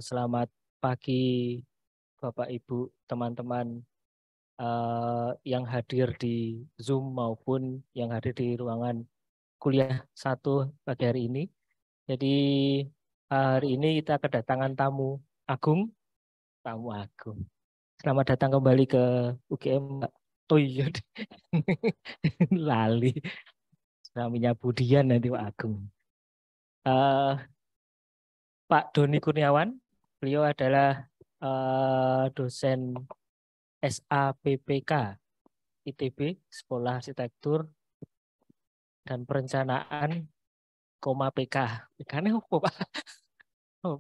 Selamat pagi Bapak Ibu, teman-teman yang hadir di Zoom maupun yang hadir di ruangan kuliah satu pagi hari ini. Jadi hari ini kita kedatangan tamu agung, tamu agung. Selamat datang kembali ke UGM, Mbak. Oh iya, lali. Namanya Budian nanti Pak Agung. Eh, Pak Doni Kurniawan, beliau adalah dosen SAPPK ITB, Sekolah Arsitektur dan Perencanaan, PK. PK-nya apa, Pak? Oh,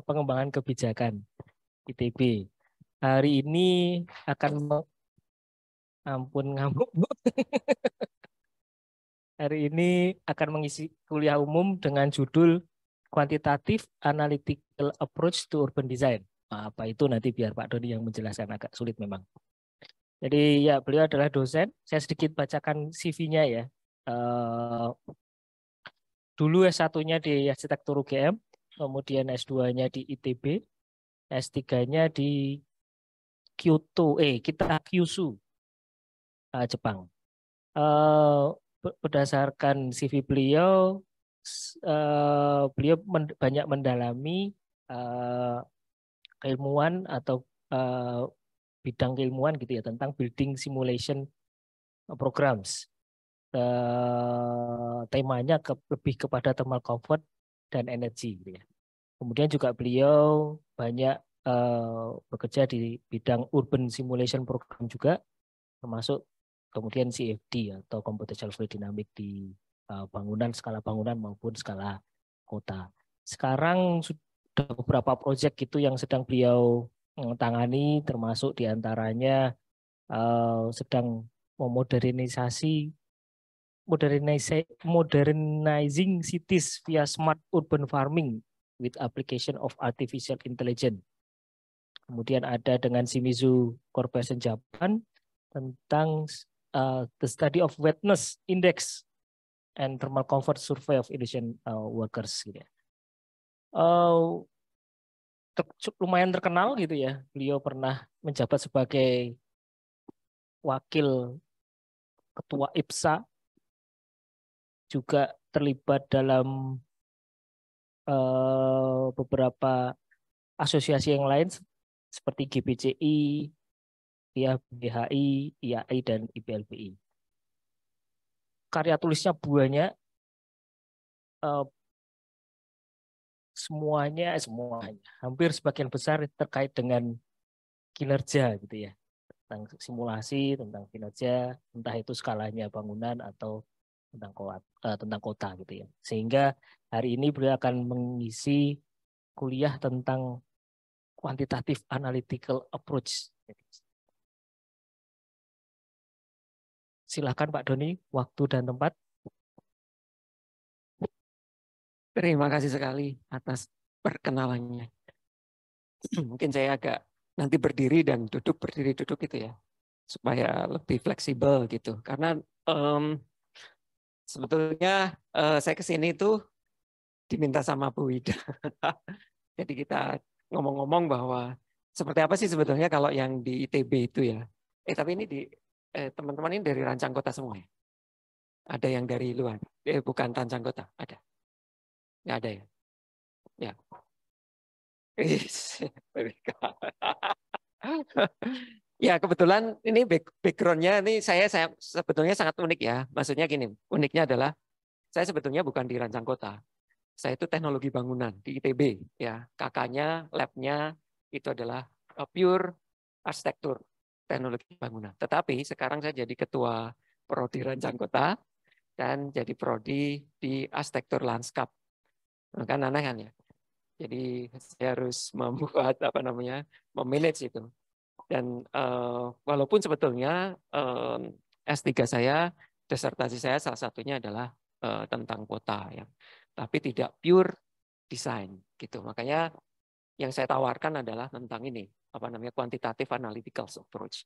pengembangan kebijakan ITB. Hari ini akan ampun ngamuk, Bu. Hari ini akan mengisi kuliah umum dengan judul Quantitative Analytical Approach to Urban Design. Apa itu nanti biar Pak Doni yang menjelaskan, agak sulit memang. Jadi ya beliau adalah dosen. Saya sedikit bacakan CV-nya ya. Eh, Dulu S1-nya di Arsitektur UGM, kemudian S2-nya di ITB, S3-nya di kita Kyushu, Jepang. Eh, Berdasarkan CV beliau, beliau banyak mendalami eh, keilmuan atau eh, bidang keilmuan gitu ya tentang building simulation programs. Temanya lebih kepada thermal comfort dan energi gitu ya. Kemudian juga beliau banyak bekerja di bidang urban simulation program juga, termasuk kemudian CFD atau computational fluid dynamics di bangunan, skala bangunan maupun skala kota. Sekarang sudah beberapa proyek itu yang sedang beliau tangani, termasuk diantaranya sedang memodernisasi modernizing cities via smart urban farming with application of artificial intelligence. Kemudian ada dengan Shimizu Corporation Japan tentang the study of wetness index and thermal comfort survey of Indonesian workers gitu ya. Lumayan terkenal gitu ya. Beliau pernah menjabat sebagai wakil ketua IPSA, juga terlibat dalam beberapa asosiasi yang lain seperti GBCI, BHI, IAI, dan IPLBI. Karya tulisnya banyak, eh, semuanya, hampir sebagian besar terkait dengan kinerja gitu ya, tentang simulasi, tentang kinerja, entah itu skalanya bangunan atau tentang kota gitu ya. Sehingga hari ini beliau akan mengisi kuliah tentang quantitative analytical approach. Silakan Pak Doni, waktu dan tempat. Terima kasih sekali atas perkenalannya. Mungkin saya agak nanti berdiri dan duduk, berdiri duduk gitu ya, supaya lebih fleksibel gitu. Karena sebetulnya saya ke sini itu diminta sama Bu Wida. Jadi kita ngomong-ngomong bahwa seperti apa sih sebetulnya kalau yang di ITB itu ya. Tapi ini teman-teman ini dari Rancang Kota semua ya. Ada yang dari luar, bukan Rancang Kota, ada. Nggak ada ya. Ya. Ya kebetulan ini backgroundnya ini saya sebetulnya sangat unik ya. Maksudnya gini, uniknya adalah saya sebetulnya bukan di Rancang Kota. Saya itu teknologi bangunan di ITB ya. Kakaknya, labnya itu adalah pure arsitektur teknologi bangunan. Tetapi sekarang saya jadi ketua prodi Rancang Kota dan jadi prodi di arsitektur lanskap. Kan aneh kan ya. Jadi saya harus membuat memanage itu. Dan walaupun sebetulnya S3 saya, disertasi saya salah satunya adalah tentang kota ya. Tapi tidak pure desain gitu. Makanya yang saya tawarkan adalah tentang ini, quantitative analytical approach.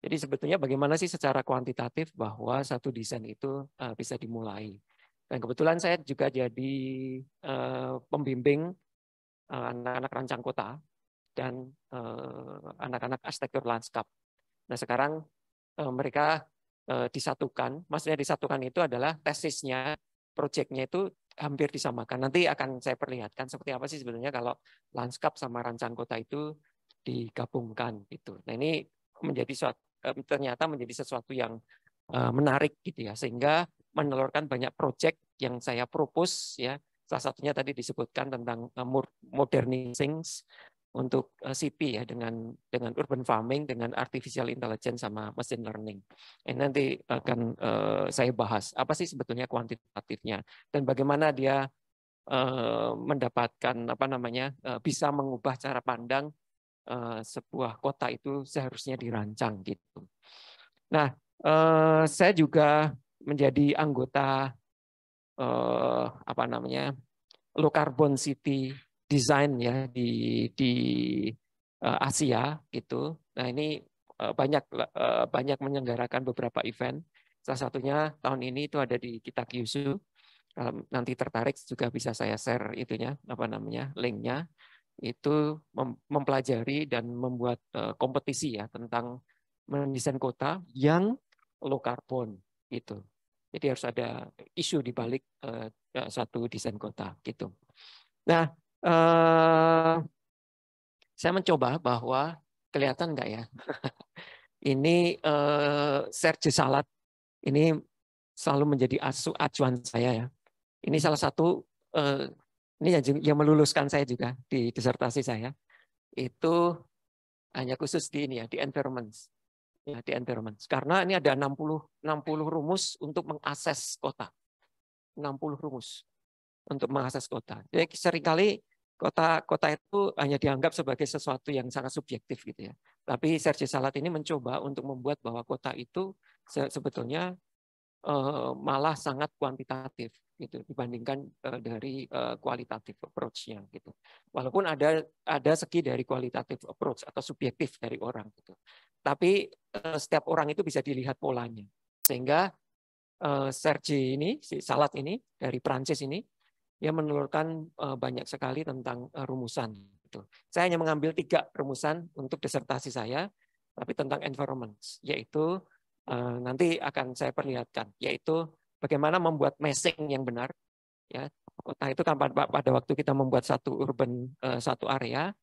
Jadi sebetulnya bagaimana sih secara kuantitatif bahwa satu desain itu bisa dimulai. Dan kebetulan saya juga jadi pembimbing anak-anak rancang kota dan anak-anak arsitektur lanskap. Nah sekarang mereka disatukan, maksudnya disatukan itu adalah tesisnya, proyeknya itu hampir disamakan. Nanti akan saya perlihatkan seperti apa sih sebenarnya kalau lanskap sama rancang kota itu digabungkan gitu. Nah ini ternyata menjadi sesuatu yang menarik gitu ya, sehingga menelurkan banyak proyek yang saya propose ya. Salah satunya tadi disebutkan tentang modernizing untuk city ya dengan urban farming, dengan artificial intelligence sama machine learning. Ini nanti akan saya bahas apa sih sebetulnya kuantitatifnya dan bagaimana dia mendapatkan bisa mengubah cara pandang sebuah kota itu seharusnya dirancang gitu. Nah, saya juga menjadi anggota low carbon city design ya di Asia gitu. Nah ini banyak menyelenggarakan beberapa event. Salah satunya tahun ini itu ada di Kitakyushu. Kalau nanti tertarik juga bisa saya share itunya linknya. Itu mempelajari dan membuat kompetisi ya tentang mendesain kota yang low carbon gitu. Jadi harus ada isu di balik satu desain kota gitu. Nah, saya mencoba bahwa kelihatan nggak ya? Ini Serge Salat ini selalu menjadi acuan saya ya. Ini salah satu ini yang meluluskan saya juga di disertasi saya. Itu hanya khusus di ini ya, di environment. Ya, di environment. Karena ini ada 60 rumus untuk mengakses kota. 60 rumus untuk mengakses kota. Jadi seringkali kota itu hanya dianggap sebagai sesuatu yang sangat subjektif gitu ya. Tapi Serge Salat ini mencoba untuk membuat bahwa kota itu sebetulnya malah sangat kuantitatif gitu dibandingkan dari kualitatif approach-nya gitu. Walaupun ada segi dari kualitatif approach atau subjektif dari orang gitu. Tapi setiap orang itu bisa dilihat polanya. Sehingga Serge ini, si Salat ini dari Prancis ini, dia menelurkan banyak sekali tentang rumusan. Gitu. Saya hanya mengambil 3 rumusan untuk disertasi saya, tapi tentang environment, yaitu nanti akan saya perlihatkan, yaitu bagaimana membuat massing yang benar. Ya, kota itu kan pada waktu kita membuat satu area,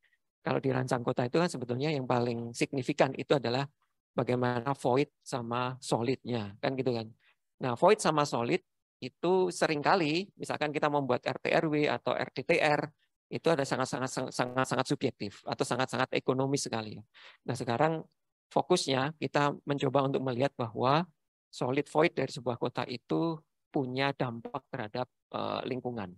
kalau dirancang kota itu kan sebetulnya yang paling signifikan itu adalah bagaimana void sama solidnya, kan gitu kan. Nah, void sama solid itu seringkali, misalkan kita membuat RT/RW atau RDTR, itu ada sangat subjektif atau sangat ekonomis sekali. Nah, sekarang fokusnya kita mencoba untuk melihat bahwa solid void dari sebuah kota itu punya dampak terhadap lingkungan.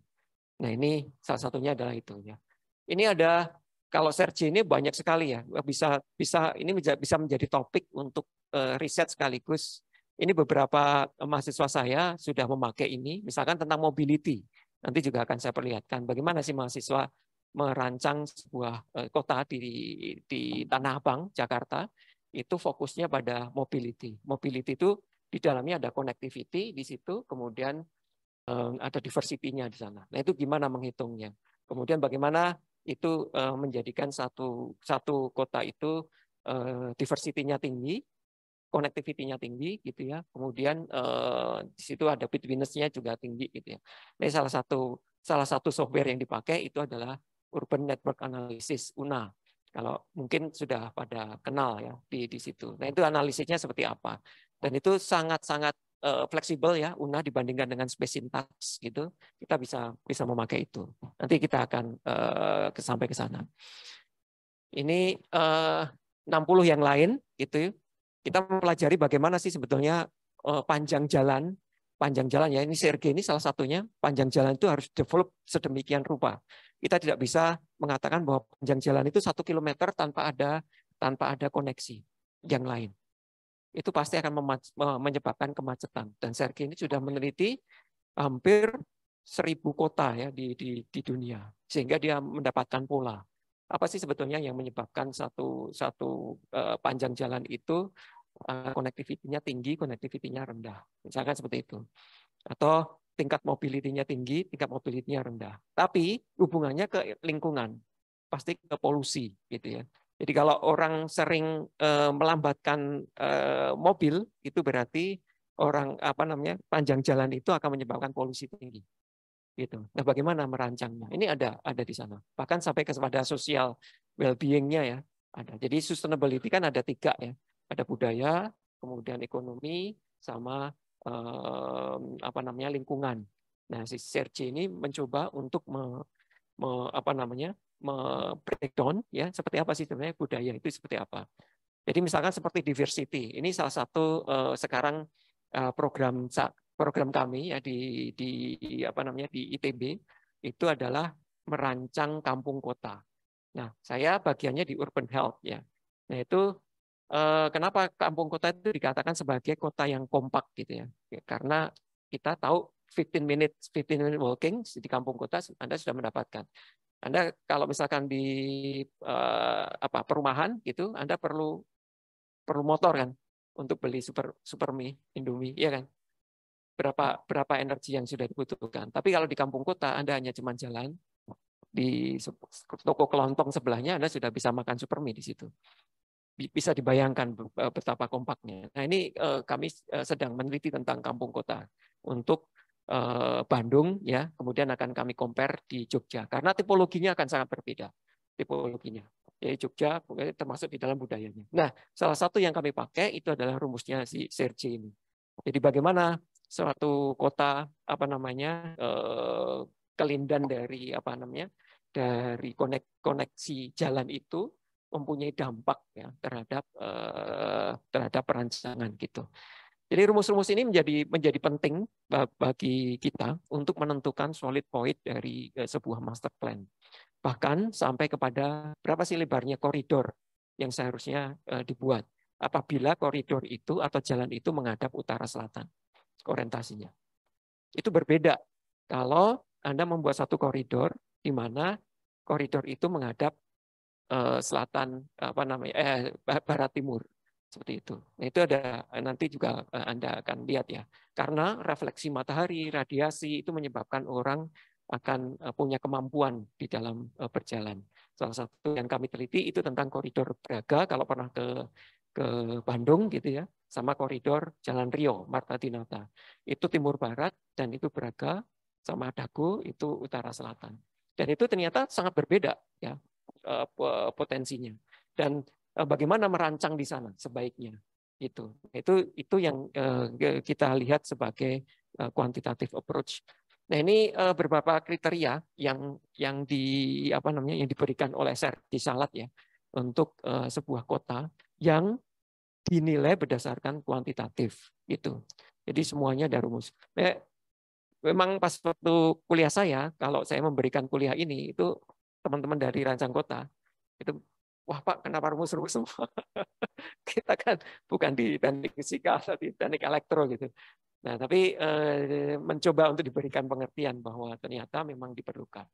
Nah, ini salah satunya adalah itu ya. Ini ada kalau Serge ini banyak sekali ya, ini bisa menjadi topik untuk riset sekaligus. Ini beberapa mahasiswa saya sudah memakai ini, misalkan tentang mobility. Nanti juga akan saya perlihatkan bagaimana sih mahasiswa merancang sebuah kota di Tanah Abang, Jakarta, itu fokusnya pada mobility. Mobility itu di dalamnya ada connectivity di situ, kemudian ada diversity-nya di sana. Nah itu gimana menghitungnya? Kemudian bagaimana itu menjadikan satu kota itu diversity-nya tinggi, connectivity-nya tinggi gitu ya. Kemudian di situ ada bitwiness-nya juga tinggi gitu ya. Nah, salah satu software yang dipakai itu adalah Urban Network Analysis UNA. Kalau mungkin sudah pada kenal ya di situ. Nah, itu analisisnya seperti apa. Dan itu sangat fleksibel ya UNA dibandingkan dengan Space Syntax gitu. Kita bisa memakai itu. Nanti kita akan sampai ke sana. Ini 60 yang lain gitu. Kita mempelajari bagaimana sih sebetulnya panjang jalan ya, ini CRG ini salah satunya. Panjang jalan itu harus develop sedemikian rupa. Kita tidak bisa mengatakan bahwa panjang jalan itu 1 kilometer tanpa ada koneksi yang lain. Itu pasti akan menyebabkan kemacetan. Dan CRG ini sudah meneliti hampir 1000 kota ya di dunia, sehingga dia mendapatkan pola. Apa sih sebetulnya yang menyebabkan satu panjang jalan itu konektivitinya tinggi, konektivitinya rendah. Misalkan seperti itu. Atau tingkat mobility-nya tinggi, tingkat mobility-nya rendah. Tapi hubungannya ke lingkungan, pasti ke polusi gitu ya. Jadi kalau orang sering melambatkan mobil, itu berarti orang panjang jalan itu akan menyebabkan polusi tinggi. Gitu. Nah, bagaimana merancangnya? Ini ada di sana. Bahkan sampai kepada sosial well-being-nya ya ada. Jadi sustainability kan ada 3 ya. Ada budaya, kemudian ekonomi, sama lingkungan. Nah, si Serge ini mencoba untuk breakdown ya, seperti apa sih sebenarnya budaya itu seperti apa. Jadi misalkan seperti diversity, ini salah satu sekarang program kami ya di ITB itu adalah merancang kampung kota. Nah, saya bagiannya di urban health ya. Nah, itu kenapa kampung kota itu dikatakan sebagai kota yang kompak gitu ya. Karena kita tahu 15 minute walking di kampung kota Anda sudah mendapatkan. Anda kalau misalkan di perumahan gitu, Anda perlu motor kan untuk beli super mie, Indomie, ya kan? Berapa energi yang sudah dibutuhkan. Tapi kalau di kampung kota Anda hanya cuma jalan di toko kelontong sebelahnya, Anda sudah bisa makan super mie di situ. Bisa dibayangkan betapa kompaknya. Nah, ini kami sedang meneliti tentang kampung kota untuk Bandung ya, kemudian akan kami compare di Jogja karena tipologinya akan sangat berbeda. Tipologinya. Jadi Jogja termasuk di dalam budayanya. Nah, salah satu yang kami pakai itu adalah rumusnya si Serge ini. Jadi bagaimana suatu kota kelindan dari dari koneksi jalan itu mempunyai dampak ya terhadap perancangan gitu. Jadi rumus-rumus ini menjadi penting bagi kita untuk menentukan solid point dari sebuah master plan. Bahkan sampai kepada berapa sih lebarnya koridor yang seharusnya dibuat apabila koridor itu atau jalan itu menghadap utara selatan orientasinya. Itu berbeda kalau Anda membuat satu koridor di mana koridor itu menghadap selatan barat timur seperti itu. Nah, itu ada nanti juga Anda akan lihat ya. Karena refleksi matahari, radiasi itu menyebabkan orang akan punya kemampuan di dalam berjalan. Salah satu yang kami teliti itu tentang koridor Braga kalau pernah ke Bandung gitu ya, sama koridor Jalan Rio, Marta Dinata. Itu timur barat dan itu Braga sama Dago itu utara selatan. Dan itu ternyata sangat berbeda ya potensinya. Dan bagaimana merancang di sana sebaiknya. Itu yang kita lihat sebagai quantitative approach. Nah, ini beberapa kriteria yang diberikan oleh Serge Salat ya untuk sebuah kota yang dinilai berdasarkan kuantitatif gitu. Jadi semuanya ada rumus. Memang pas waktu kuliah saya, kalau saya memberikan kuliah ini itu teman-teman dari rancang kota itu, wah Pak, kenapa rumus-rumus semua? Kita kan bukan di teknik fisika atau di teknik elektro gitu. Nah, tapi mencoba untuk diberikan pengertian bahwa ternyata memang diperlukan.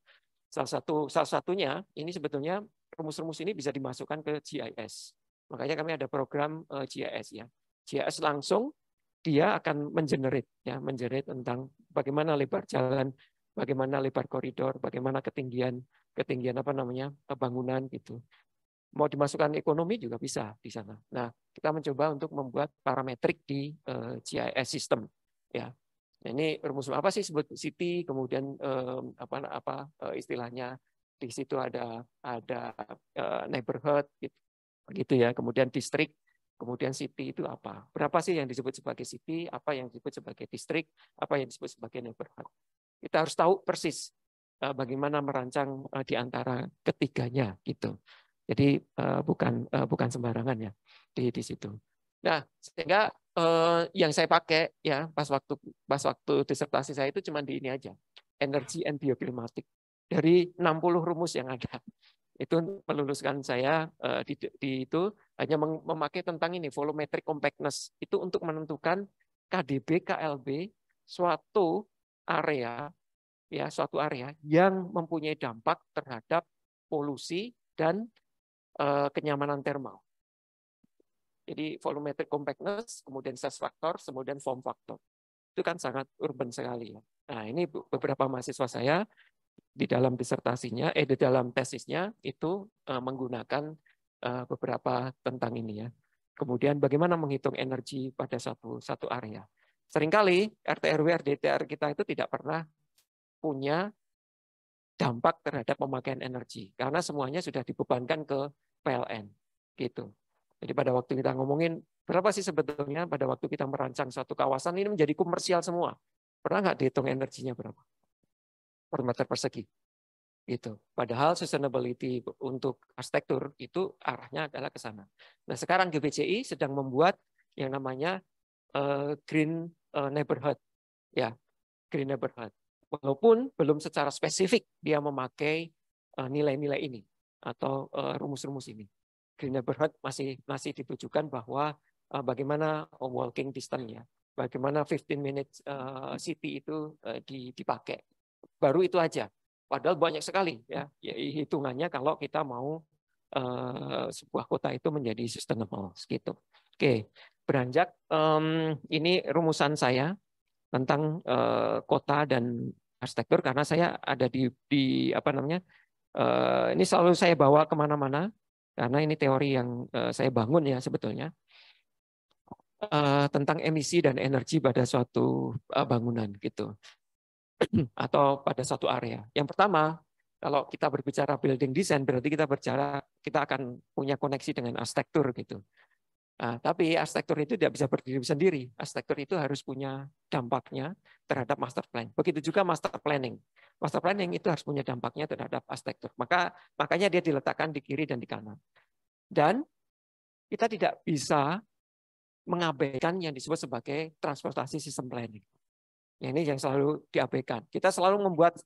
Salah satunya ini sebetulnya rumus-rumus ini bisa dimasukkan ke GIS. Makanya kami ada program GIS ya. GIS langsung dia akan mengenerate tentang bagaimana lebar jalan, bagaimana lebar koridor, bagaimana ketinggian bangunan gitu. Mau dimasukkan ekonomi juga bisa di sana. Nah, kita mencoba untuk membuat parametrik di GIS system ya. Nah, ini rumus apa sih sebut city, kemudian istilahnya di situ ada neighborhood gitu ya, kemudian distrik, kemudian city itu apa? Berapa sih yang disebut sebagai city, apa yang disebut sebagai distrik, apa yang disebut sebagai neighborhood. Kita harus tahu persis bagaimana merancang di antara ketiganya gitu. Jadi bukan sembarangan ya di situ. Nah, sehingga yang saya pakai ya pas waktu disertasi saya itu cuma di ini aja, energy and bioclimatic dari 60 rumus yang ada. Itu meluluskan saya di itu hanya memakai tentang ini volumetric compactness itu untuk menentukan KDB KLB suatu area yang mempunyai dampak terhadap polusi dan kenyamanan termal. Jadi volumetric compactness, kemudian size factor, kemudian form factor. itu kan sangat urban sekali ya. Nah, ini beberapa mahasiswa saya di dalam disertasinya, di dalam tesisnya itu menggunakan beberapa tentang ini ya. Kemudian bagaimana menghitung energi pada satu area. Seringkali RT RW RDTR kita itu tidak pernah punya dampak terhadap pemakaian energi karena semuanya sudah dibebankan ke PLN gitu. Jadi pada waktu kita ngomongin berapa sih sebetulnya pada waktu kita merancang suatu kawasan ini menjadi komersial semua. Pernah nggak dihitung energinya berapa per meter persegi? Gitu. Padahal sustainability untuk arsitektur itu arahnya adalah ke sana. Nah, sekarang GBCI sedang membuat yang namanya green neighborhood. Ya, green neighborhood. Walaupun belum secara spesifik dia memakai nilai-nilai ini atau rumus-rumus ini. Green neighborhood masih ditujukan bahwa bagaimana walking distance-nya, bagaimana 15 minutes city itu dipakai. Baru itu aja. Padahal banyak sekali ya hitungannya kalau kita mau sebuah kota itu menjadi sustainable gitu. Oke, beranjak ini rumusan saya tentang kota dan arsitektur karena saya ada di apa namanya ini selalu saya bawa kemana-mana karena ini teori yang saya bangun ya sebetulnya tentang emisi dan energi pada suatu bangunan gitu atau pada suatu area. Yang pertama, kalau kita berbicara building design berarti kita akan punya koneksi dengan arsitektur gitu. Nah, tapi arsitektur itu tidak bisa berdiri sendiri. Arsitektur itu harus punya dampaknya terhadap master plan. Begitu juga master planning. Master planning itu harus punya dampaknya terhadap arsitektur. Makanya dia diletakkan di kiri dan di kanan. Dan kita tidak bisa mengabaikan yang disebut sebagai transportasi sistem planning. Ini yang selalu diabaikan. Kita selalu membuat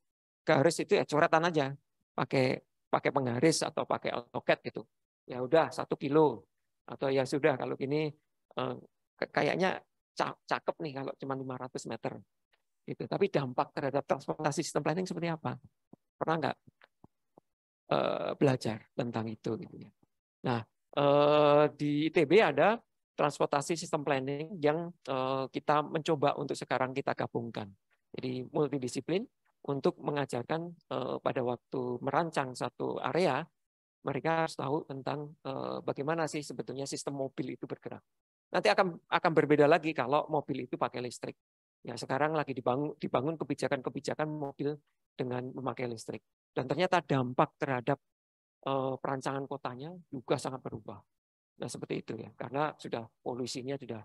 garis itu ya coretan aja, pakai penggaris atau pakai AutoCAD gitu. Ya udah 1 kilo atau ya sudah kalau gini kayaknya cakep nih kalau cuma 500 meter. Gitu. Tapi dampak terhadap transportasi sistem planning seperti apa? Pernah nggak belajar tentang itu? Gitu ya. Nah di ITB ada transportasi sistem planning yang kita mencoba untuk sekarang kita gabungkan. Jadi multidisiplin untuk mengajarkan pada waktu merancang satu area, mereka harus tahu tentang bagaimana sih sebetulnya sistem mobil itu bergerak. Nanti akan berbeda lagi kalau mobil itu pakai listrik. Ya sekarang lagi dibangun kebijakan-kebijakan mobil dengan memakai listrik. Dan ternyata dampak terhadap perancangan kotanya juga sangat berubah. Nah seperti itu ya, karena sudah polusinya sudah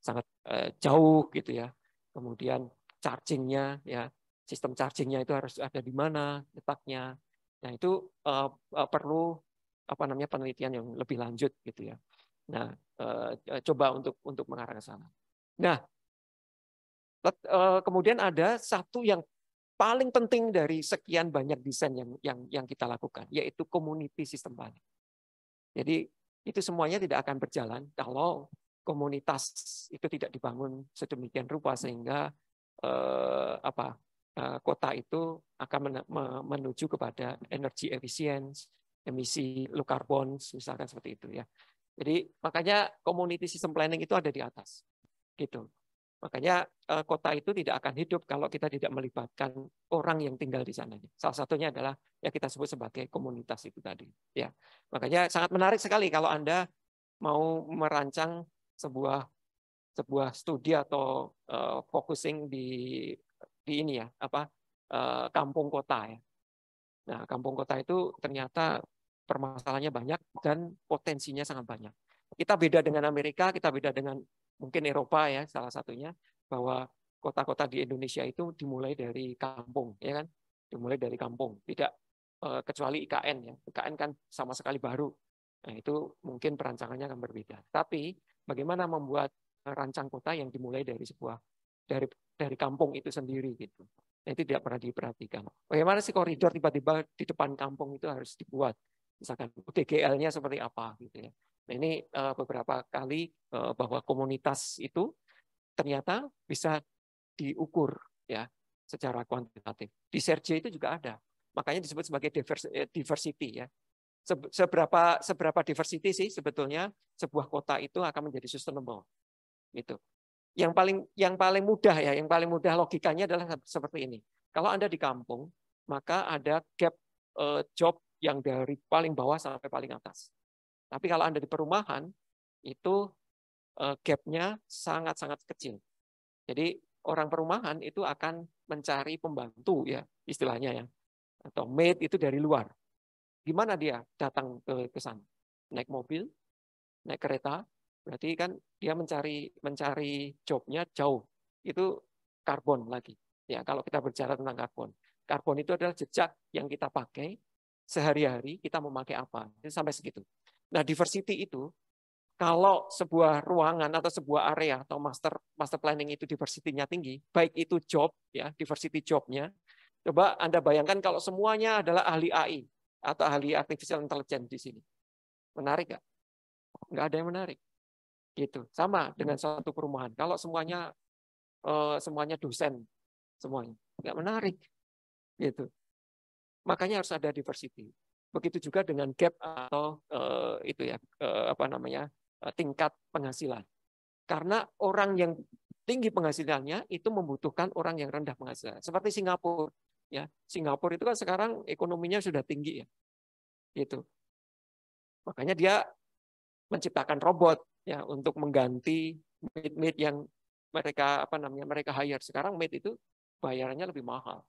sangat jauh gitu ya. Kemudian chargingnya ya, sistem chargingnya itu harus ada di mana letaknya. Nah itu perlu apa namanya penelitian yang lebih lanjut gitu ya. Nah coba untuk mengarah ke sana. Nah kemudian ada satu yang paling penting dari sekian banyak desain yang kita lakukan, yaitu community system planning. Jadi itu semuanya tidak akan berjalan kalau komunitas itu tidak dibangun sedemikian rupa sehingga kota itu akan menuju kepada energi efisien, emisi low carbon, misalkan seperti itu ya. Jadi makanya community system planning itu ada di atas, gitu. Makanya kota itu tidak akan hidup kalau kita tidak melibatkan orang yang tinggal di sana. Salah satunya adalah yang kita sebut sebagai komunitas itu tadi. Ya, makanya sangat menarik sekali kalau Anda mau merancang sebuah studi atau focusing di ini ya, kampung kota ya. Nah, kampung kota itu ternyata permasalahannya banyak dan potensinya sangat banyak. Kita beda dengan Amerika, kita beda dengan mungkin Eropa ya salah satunya, bahwa kota-kota di Indonesia itu dimulai dari kampung, ya kan? Dimulai dari kampung, tidak kecuali IKN ya. IKN kan sama sekali baru. Nah, itu mungkin perancangannya akan berbeda. Tapi bagaimana membuat rancang kota yang dimulai dari dari kampung itu sendiri gitu. Nah, itu tidak pernah diperhatikan. Bagaimana sih koridor tiba-tiba di depan kampung itu harus dibuat? Misalkan UTGL-nya seperti apa gitu ya. Nah, ini beberapa kali bahwa komunitas itu ternyata bisa diukur ya secara kuantitatif. Di Sergey itu juga ada. Makanya disebut sebagai diversity ya. Seberapa diversity sih sebetulnya sebuah kota itu akan menjadi sustainable. Gitu. yang paling mudah ya, yang paling mudah logikanya adalah seperti ini. Kalau Anda di kampung, maka ada gap job yang dari paling bawah sampai paling atas. Tapi kalau Anda di perumahan, itu gap-nya sangat-sangat kecil. Jadi orang perumahan itu akan mencari pembantu ya istilahnya ya, atau maid itu dari luar. Gimana dia datang ke sana? Naik mobil, naik kereta, berarti kan dia mencari jobnya jauh. Itu karbon lagi. Ya, kalau kita bicara tentang karbon. Karbon itu adalah jejak yang kita pakai sehari-hari, kita memakai apa. Itu sampai segitu. Nah, diversity itu kalau sebuah ruangan atau sebuah area atau master planning itu diversity-nya tinggi, baik itu job ya, diversity job-nya. Coba Anda bayangkan kalau semuanya adalah ahli AI atau ahli artificial intelligence di sini. Menarik nggak? Nggak ada yang menarik. Gitu. Sama dengan suatu perumahan. Kalau semuanya dosen semuanya, nggak menarik. Gitu. Makanya harus ada diversity. Begitu juga dengan gap atau itu ya tingkat penghasilan. Karena orang yang tinggi penghasilannya itu membutuhkan orang yang rendah penghasilan. Seperti Singapura, ya. Singapura itu kan sekarang ekonominya sudah tinggi ya. Gitu. Makanya dia menciptakan robot ya untuk mengganti maid yang mereka hire. Sekarang maid itu bayarannya lebih mahal.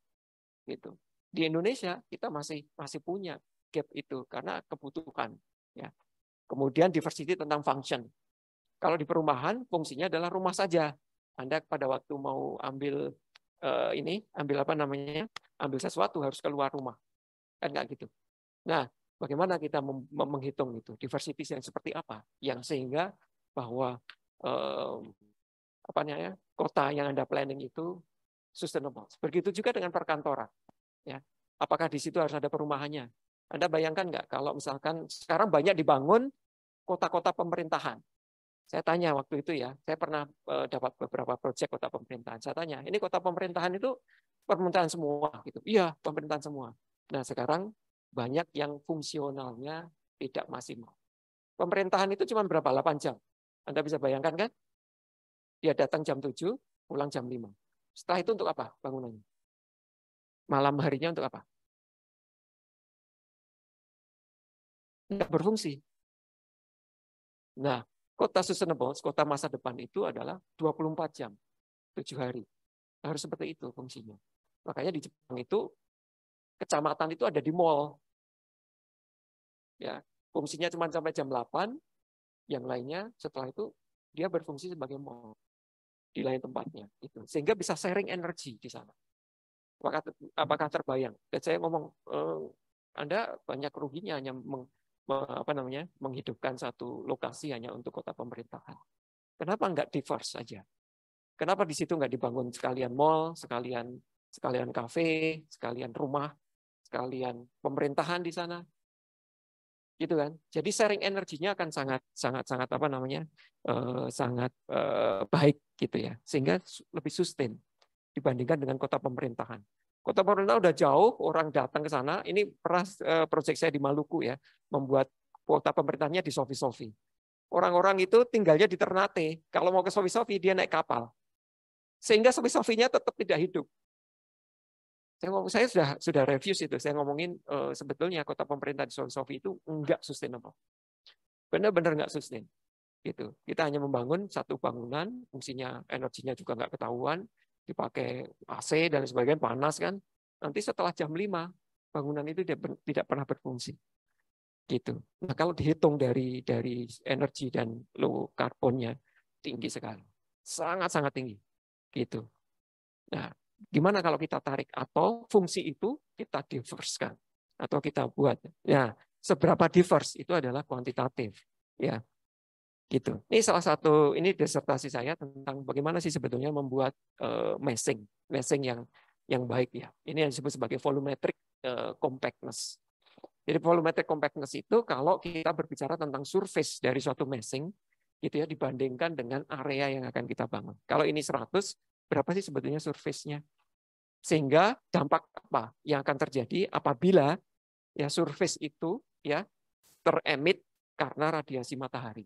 Gitu. Di Indonesia kita masih punya gap itu karena kebutuhan ya. Kemudian diversity tentang function. Kalau di perumahan fungsinya adalah rumah saja. Anda pada waktu mau ambil ambil sesuatu harus keluar rumah. Kan nggak gitu. Nah, bagaimana kita menghitung itu diversity yang seperti apa yang sehingga bahwa kota yang Anda planning itu sustainable. Begitu juga dengan perkantoran. Ya, apakah di situ harus ada perumahannya? Anda bayangkan nggak kalau misalkan sekarang banyak dibangun kota-kota pemerintahan. Saya tanya waktu itu ya, saya pernah dapat beberapa proyek kota pemerintahan. Saya tanya, ini kota pemerintahan itu pemerintahan semua gitu. Iya, pemerintahan semua. Nah, sekarang banyak yang fungsionalnya tidak maksimal. Pemerintahan itu cuma berapa? 8 jam. Anda bisa bayangkan kan? Dia datang jam 7, pulang jam 5. Setelah itu untuk apa bangunannya? Malam harinya untuk apa? Nggak berfungsi. Nah, kota sustainable, kota masa depan itu adalah 24 jam, 7 hari. Harus seperti itu fungsinya. Makanya di Jepang itu, kecamatan itu ada di mall. Ya, fungsinya cuma sampai jam 8, yang lainnya setelah itu dia berfungsi sebagai mall di lain tempatnya. Itu. Sehingga bisa sharing energi di sana. Apakah terbayang? Dan saya ngomong, Anda banyak ruginya hanya menghidupkan satu lokasi hanya untuk kota pemerintahan. Kenapa nggak diverse saja? Kenapa di situ nggak dibangun sekalian mall, sekalian kafe, sekalian rumah, sekalian pemerintahan di sana? Gitu kan? Jadi sharing energinya akan sangat baik gitu ya, sehingga lebih sustain dibandingkan dengan kota pemerintahan. Kota pemerintahan udah jauh, orang datang ke sana. Ini pernah proyek saya di Maluku ya, membuat kota pemerintahnya di Sofi-Sofi. Orang-orang itu tinggalnya di Ternate. Kalau mau ke Sofi-Sofi dia naik kapal. Sehingga Sofi-Sofinya tetap tidak hidup. Saya sudah review itu. Saya ngomongin sebetulnya kota pemerintah di Sofi-Sofi itu enggak sustainable. Benar-benar enggak sustain. Gitu. Kita hanya membangun satu bangunan, fungsinya energinya juga enggak ketahuan, dipakai AC dan sebagainya, panas kan. Nanti setelah jam 5 bangunan itu tidak pernah berfungsi. Gitu. Nah, kalau dihitung dari energi dan low karbonnya tinggi sekali. Sangat-sangat tinggi. Gitu. Nah, gimana kalau kita tarik atau fungsi itu kita diverse-kan atau kita buat. Ya, seberapa diverse itu adalah kuantitatif. Ya. Gitu. Ini salah satu disertasi saya tentang bagaimana sih sebetulnya membuat meshing yang baik ya. Ini yang disebut sebagai volumetric compactness. Jadi volumetric compactness itu kalau kita berbicara tentang surface dari suatu meshing gitu ya dibandingkan dengan area yang akan kita bangun. Kalau ini 100, berapa sih sebetulnya surface-nya? Sehingga dampak apa yang akan terjadi apabila ya surface itu ya teremit karena radiasi matahari.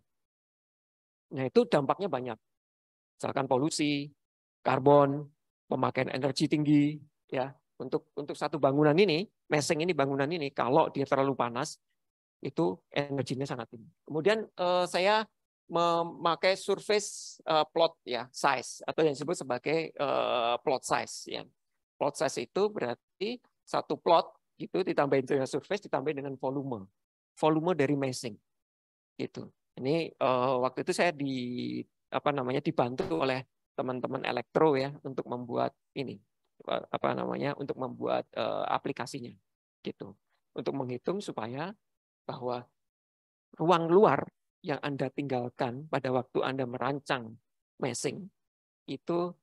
Nah, itu dampaknya banyak. misalkan polusi, karbon, pemakaian energi tinggi, ya. Untuk satu bangunan ini, meseng ini bangunan ini, kalau dia terlalu panas, itu energinya sangat tinggi. Kemudian saya memakai surface plot ya size atau yang disebut sebagai plot size ya. Plot size itu berarti satu plot gitu ditambahin dengan surface ditambahin dengan volume dari mesing gitu. Ini waktu itu saya dibantu oleh teman-teman elektro ya untuk membuat ini untuk membuat aplikasinya gitu. Untuk menghitung supaya bahwa ruang luar yang Anda tinggalkan pada waktu Anda merancang mesing itu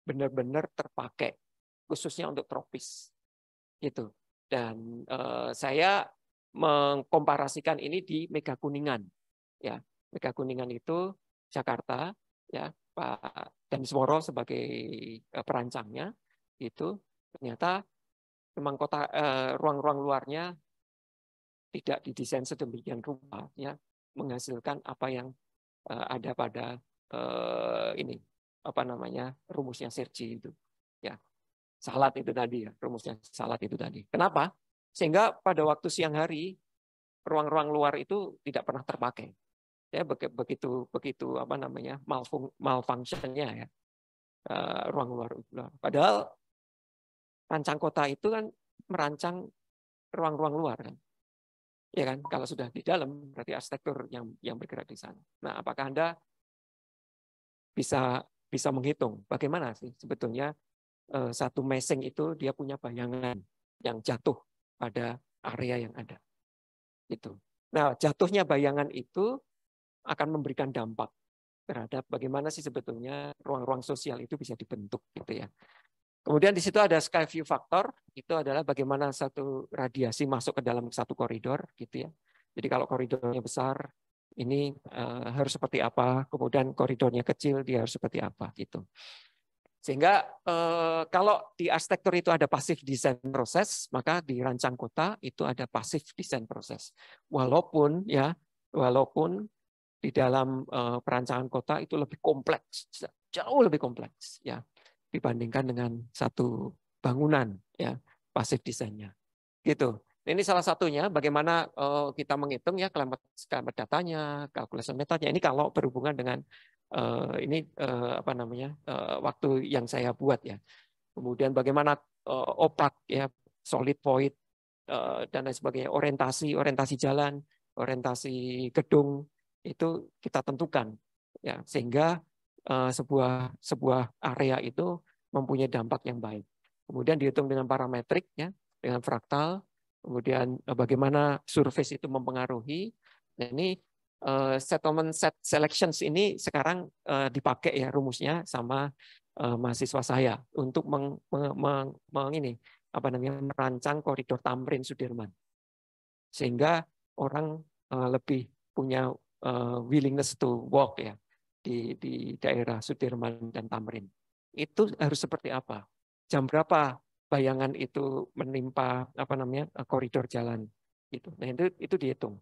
benar-benar terpakai khususnya untuk tropis gitu. Dan saya mengkomparasikan ini di Mega Kuningan ya. Mega Kuningan itu Jakarta ya, Pak Danisworo sebagai perancangnya itu ternyata memang ruang-ruang luarnya tidak didesain sedemikian rupa ya, menghasilkan apa yang ada pada rumusnya Sergi itu ya, salat itu tadi ya, rumusnya salat itu tadi. Kenapa? Sehingga pada waktu siang hari ruang-ruang luar itu tidak pernah terpakai ya, begitu malfunctionnya ya, ruang luar. Padahal rancang kota itu kan merancang ruang-ruang luar kan. Ya kan, kalau sudah di dalam berarti arsitektur yang bergerak di sana. Nah, apakah Anda bisa menghitung bagaimana sih sebetulnya satu meseng itu dia punya bayangan yang jatuh pada area yang ada. Itu. Nah, jatuhnya bayangan itu akan memberikan dampak terhadap bagaimana sih sebetulnya ruang-ruang sosial itu bisa dibentuk gitu ya. Kemudian di situ ada sky view factor, itu adalah bagaimana satu radiasi masuk ke dalam satu koridor, gitu ya. Jadi kalau koridornya besar, ini harus seperti apa, kemudian koridornya kecil, dia harus seperti apa, gitu. Sehingga kalau di arsitektur itu ada passive design proses, maka di rancang kota itu ada passive design proses. Walaupun di dalam perancangan kota itu lebih kompleks, jauh lebih kompleks, ya, dibandingkan dengan satu bangunan ya, pasif desainnya gitu. Ini salah satunya bagaimana kita menghitung ya climate datanya, calculation metodenya. Ini kalau berhubungan dengan waktu yang saya buat ya. Kemudian bagaimana opak ya, solid void dan lain sebagainya, orientasi jalan, orientasi gedung itu kita tentukan ya, sehingga sebuah area itu mempunyai dampak yang baik. Kemudian dihitung dengan parametrik ya, dengan fraktal. Kemudian bagaimana surface itu mempengaruhi. Nah, ini settlement set selections ini sekarang dipakai ya rumusnya sama mahasiswa saya untuk merancang koridor Tamrin Sudirman. Sehingga orang lebih punya willingness to walk ya di daerah Sudirman dan Tamrin. Itu harus seperti apa? Jam berapa bayangan itu menimpa koridor jalan gitu. Nah, itu dihitung.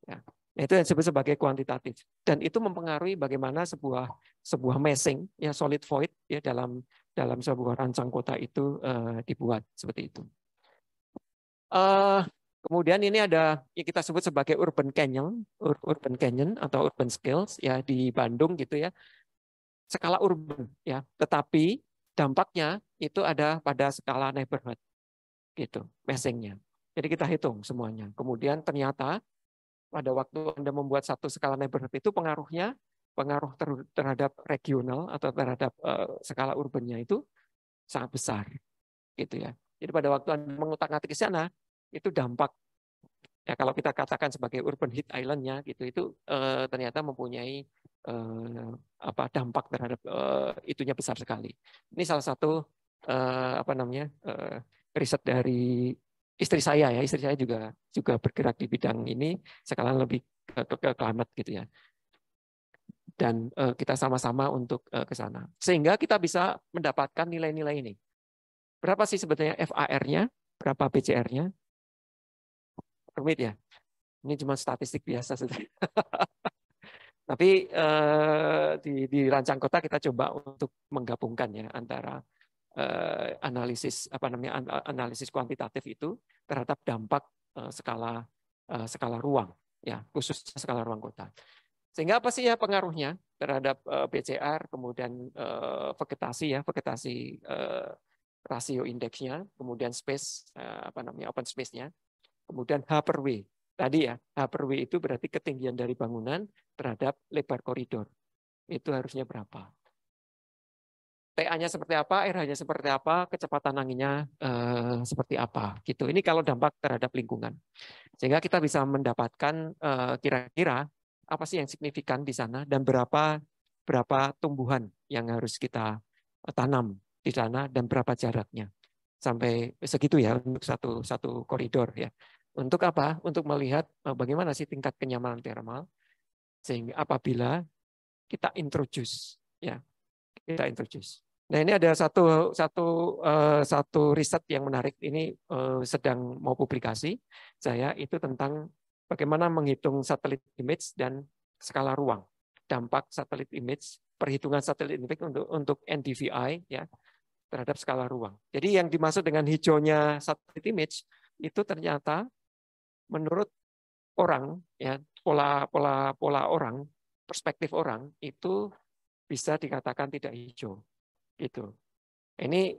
Ya. Nah, itu yang disebut sebagai kuantitatif, dan itu mempengaruhi bagaimana sebuah mesing ya, solid void ya, dalam sebuah rancang kota itu dibuat seperti itu. Kemudian ini ada yang kita sebut sebagai urban canyon atau urban scales ya di Bandung gitu ya. Skala urban ya, tetapi dampaknya itu ada pada skala neighborhood gitu, mesingnya. Jadi kita hitung semuanya. Kemudian ternyata pada waktu Anda membuat satu skala neighborhood itu pengaruh terhadap regional atau terhadap skala urbannya itu sangat besar gitu ya. Jadi pada waktu Anda mengutak-atik ke sana, itu dampak ya, kalau kita katakan sebagai urban heat island-nya gitu, itu ternyata mempunyai dampak terhadap itunya besar sekali. Ini salah satu riset dari istri saya ya. Istri saya juga bergerak di bidang ini, sekarang lebih ke climate gitu ya. Dan kita sama-sama untuk ke sana. Sehingga kita bisa mendapatkan nilai-nilai ini. Berapa sih sebetulnya FAR-nya? Berapa BCR-nya? Rumit ya? Ini cuma statistik biasa saja. Tapi di rancang kota kita coba untuk menggabungkan ya antara analisis kuantitatif itu terhadap dampak skala ruang ya, khususnya skala ruang kota. Sehingga apa sih ya pengaruhnya terhadap BCR, kemudian vegetasi rasio indeksnya, kemudian space open space-nya, kemudian H per W. Tadi ya, H per W itu berarti ketinggian dari bangunan terhadap lebar koridor. Itu harusnya berapa? TA-nya seperti apa, RH-nya seperti apa, kecepatan anginnya seperti apa. Gitu. Ini kalau dampak terhadap lingkungan. Sehingga kita bisa mendapatkan kira-kira apa sih yang signifikan di sana dan berapa tumbuhan yang harus kita tanam di sana dan berapa jaraknya. Sampai segitu ya untuk satu koridor ya. Untuk apa? Untuk melihat bagaimana sih tingkat kenyamanan termal sehingga apabila kita introduce ya, kita introduce. Nah, ini ada satu riset yang menarik, ini sedang mau publikasi saya, itu tentang bagaimana menghitung satelit image dan skala ruang. Dampak satelit image, perhitungan satelit image untuk NDVI ya terhadap skala ruang. Jadi yang dimaksud dengan hijaunya satelit image itu ternyata menurut orang ya, pola orang, perspektif orang itu bisa dikatakan tidak hijau gitu. Ini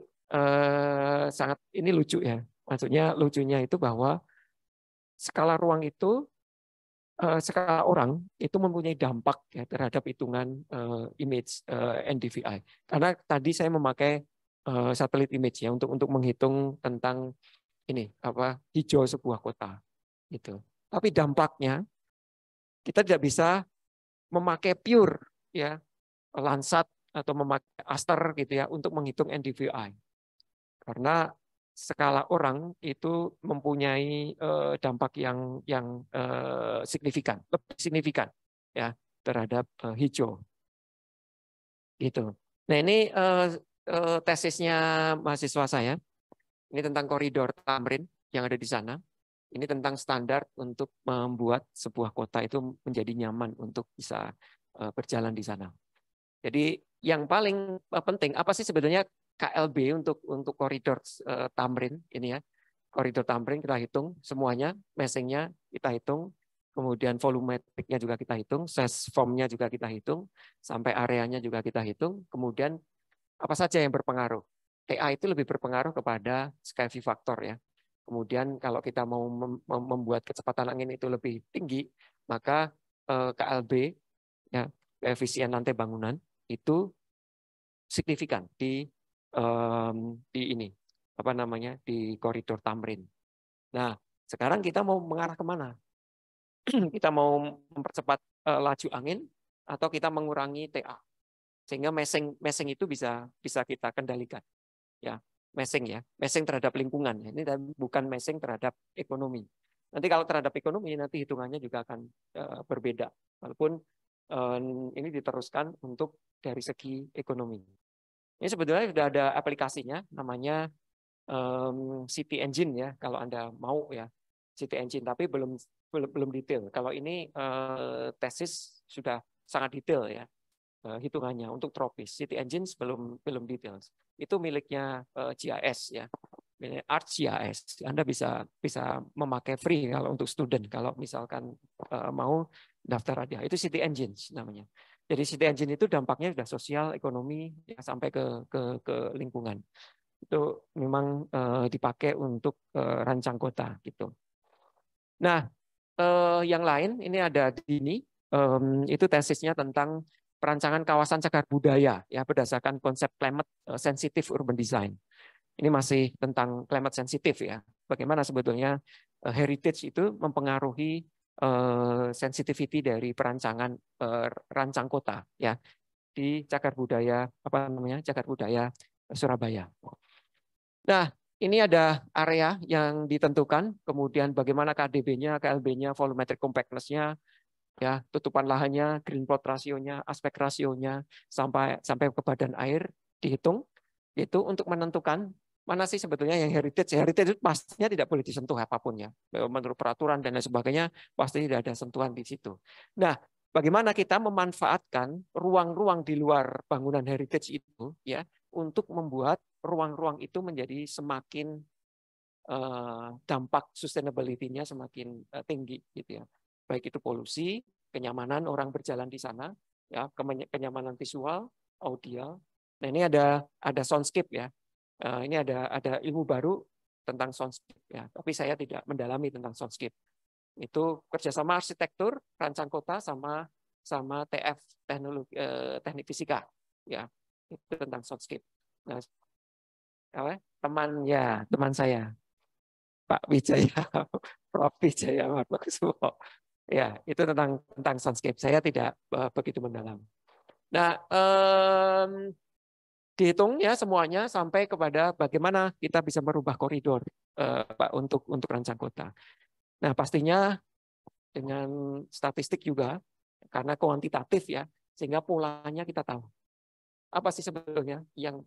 ini lucu ya. Maksudnya lucunya itu bahwa skala ruang itu skala orang itu mempunyai dampak ya terhadap hitungan image NDVI. Karena tadi saya memakai satelit image ya untuk menghitung tentang ini hijau sebuah kota gitu. Tapi dampaknya kita tidak bisa memakai pure ya Landsat atau memakai Aster gitu ya untuk menghitung NDVI. Karena skala orang itu mempunyai dampak yang signifikan, lebih signifikan ya terhadap hijau. Gitu. Nah, ini tesisnya mahasiswa saya. Ini tentang koridor Tamrin yang ada di sana. Ini tentang standar untuk membuat sebuah kota itu menjadi nyaman untuk bisa berjalan di sana. Jadi yang paling penting apa sih sebetulnya KLB untuk koridor Tamrin ini ya. Koridor Tamrin kita hitung semuanya, massing-nya kita hitung, kemudian volumetriknya juga kita hitung, size form-nya juga kita hitung, sampai areanya juga kita hitung, kemudian apa saja yang berpengaruh. TA itu lebih berpengaruh kepada Skyview factor ya. Kemudian kalau kita mau membuat kecepatan angin itu lebih tinggi, maka KLB ya, koefisien lantai bangunan itu signifikan di ini di koridor Tamrin. Nah, sekarang kita mau mengarah kemana? Kita mau mempercepat laju angin atau kita mengurangi TA sehingga messing itu bisa kita kendalikan ya, messing terhadap lingkungan. Ini bukan messing terhadap ekonomi. Nanti kalau terhadap ekonomi nanti hitungannya juga akan berbeda walaupun ini diteruskan untuk dari segi ekonomi. Ini sebetulnya sudah ada aplikasinya, namanya City Engine ya, kalau Anda mau ya, City Engine, tapi belum detail. Kalau ini tesis sudah sangat detail ya hitungannya untuk tropis. City Engine belum detail. Itu miliknya GIS ya, milik ArcGIS. Anda bisa memakai free kalau untuk student. Kalau misalkan mau daftar aja. Itu City Engine namanya. Jadi City Engine itu dampaknya sudah sosial, ekonomi, ya, sampai ke lingkungan. Itu memang dipakai untuk rancang kota gitu. Nah, yang lain ini ada di ini itu tesisnya tentang perancangan kawasan cagar budaya ya berdasarkan konsep climate sensitive urban design. Ini masih tentang climate sensitive ya. Bagaimana sebetulnya heritage itu mempengaruhi sensitivity dari perancangan rancang kota ya di cagar budaya cagar budaya Surabaya. Nah, ini ada area yang ditentukan, kemudian bagaimana KDB-nya, KLB-nya, volumetric compactness-nya, ya, tutupan lahannya, green plot rasionya, aspek rasionya, sampai ke badan air dihitung, itu untuk menentukan mana sih sebetulnya yang heritage. Heritage itu pastinya tidak boleh disentuh apapun ya, menurut peraturan dan lain sebagainya pasti tidak ada sentuhan di situ. Nah, bagaimana kita memanfaatkan ruang-ruang di luar bangunan heritage itu ya untuk membuat ruang-ruang itu menjadi semakin dampak sustainability-nya semakin tinggi gitu ya. Baik itu polusi, kenyamanan orang berjalan di sana, ya, kenyamanan visual, audio. Nah, ini ada soundscape ya. Ini ada ilmu baru tentang soundscape ya, tapi saya tidak mendalami tentang soundscape. Itu kerjasama arsitektur, rancang kota sama TF teknik fisika ya. Itu tentang soundscape. Nah, teman saya Pak Wijaya, Prof Wijaya Margokusumo. Ya, itu tentang soundscape. Saya tidak begitu mendalam. Nah, dihitung ya semuanya sampai kepada bagaimana kita bisa merubah koridor Pak untuk rancang kota. Nah, pastinya dengan statistik juga karena kuantitatif ya, sehingga polanya kita tahu. Apa sih sebetulnya yang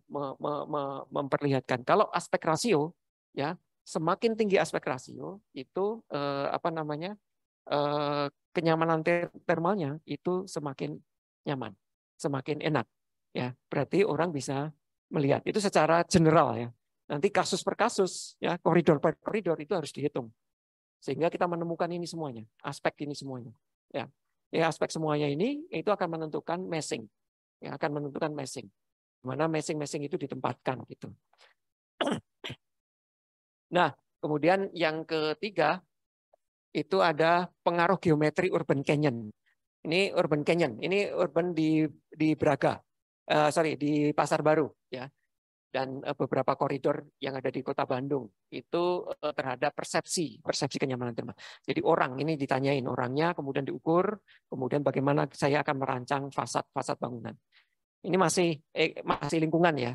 memperlihatkan kalau aspek rasio ya, semakin tinggi aspek rasio itu kenyamanan termalnya itu semakin nyaman, semakin enak ya. Berarti orang bisa melihat itu secara general ya. Nanti kasus per kasus ya, koridor per koridor itu harus dihitung. Sehingga kita menemukan ini semuanya, aspek ini semuanya. Ya. Ya, aspek semuanya ini itu akan menentukan meshing. Ya, akan menentukan meshing. Mana meshing-meshing itu ditempatkan gitu. Nah, kemudian yang ketiga itu ada pengaruh geometri urban canyon. Ini urban canyon, ini urban di Braga, di Pasar Baru ya. Dan beberapa koridor yang ada di Kota Bandung itu terhadap persepsi kenyamanan termal. Jadi orang ini ditanyain orangnya, kemudian diukur, kemudian bagaimana saya akan merancang fasad bangunan. Ini masih lingkungan ya,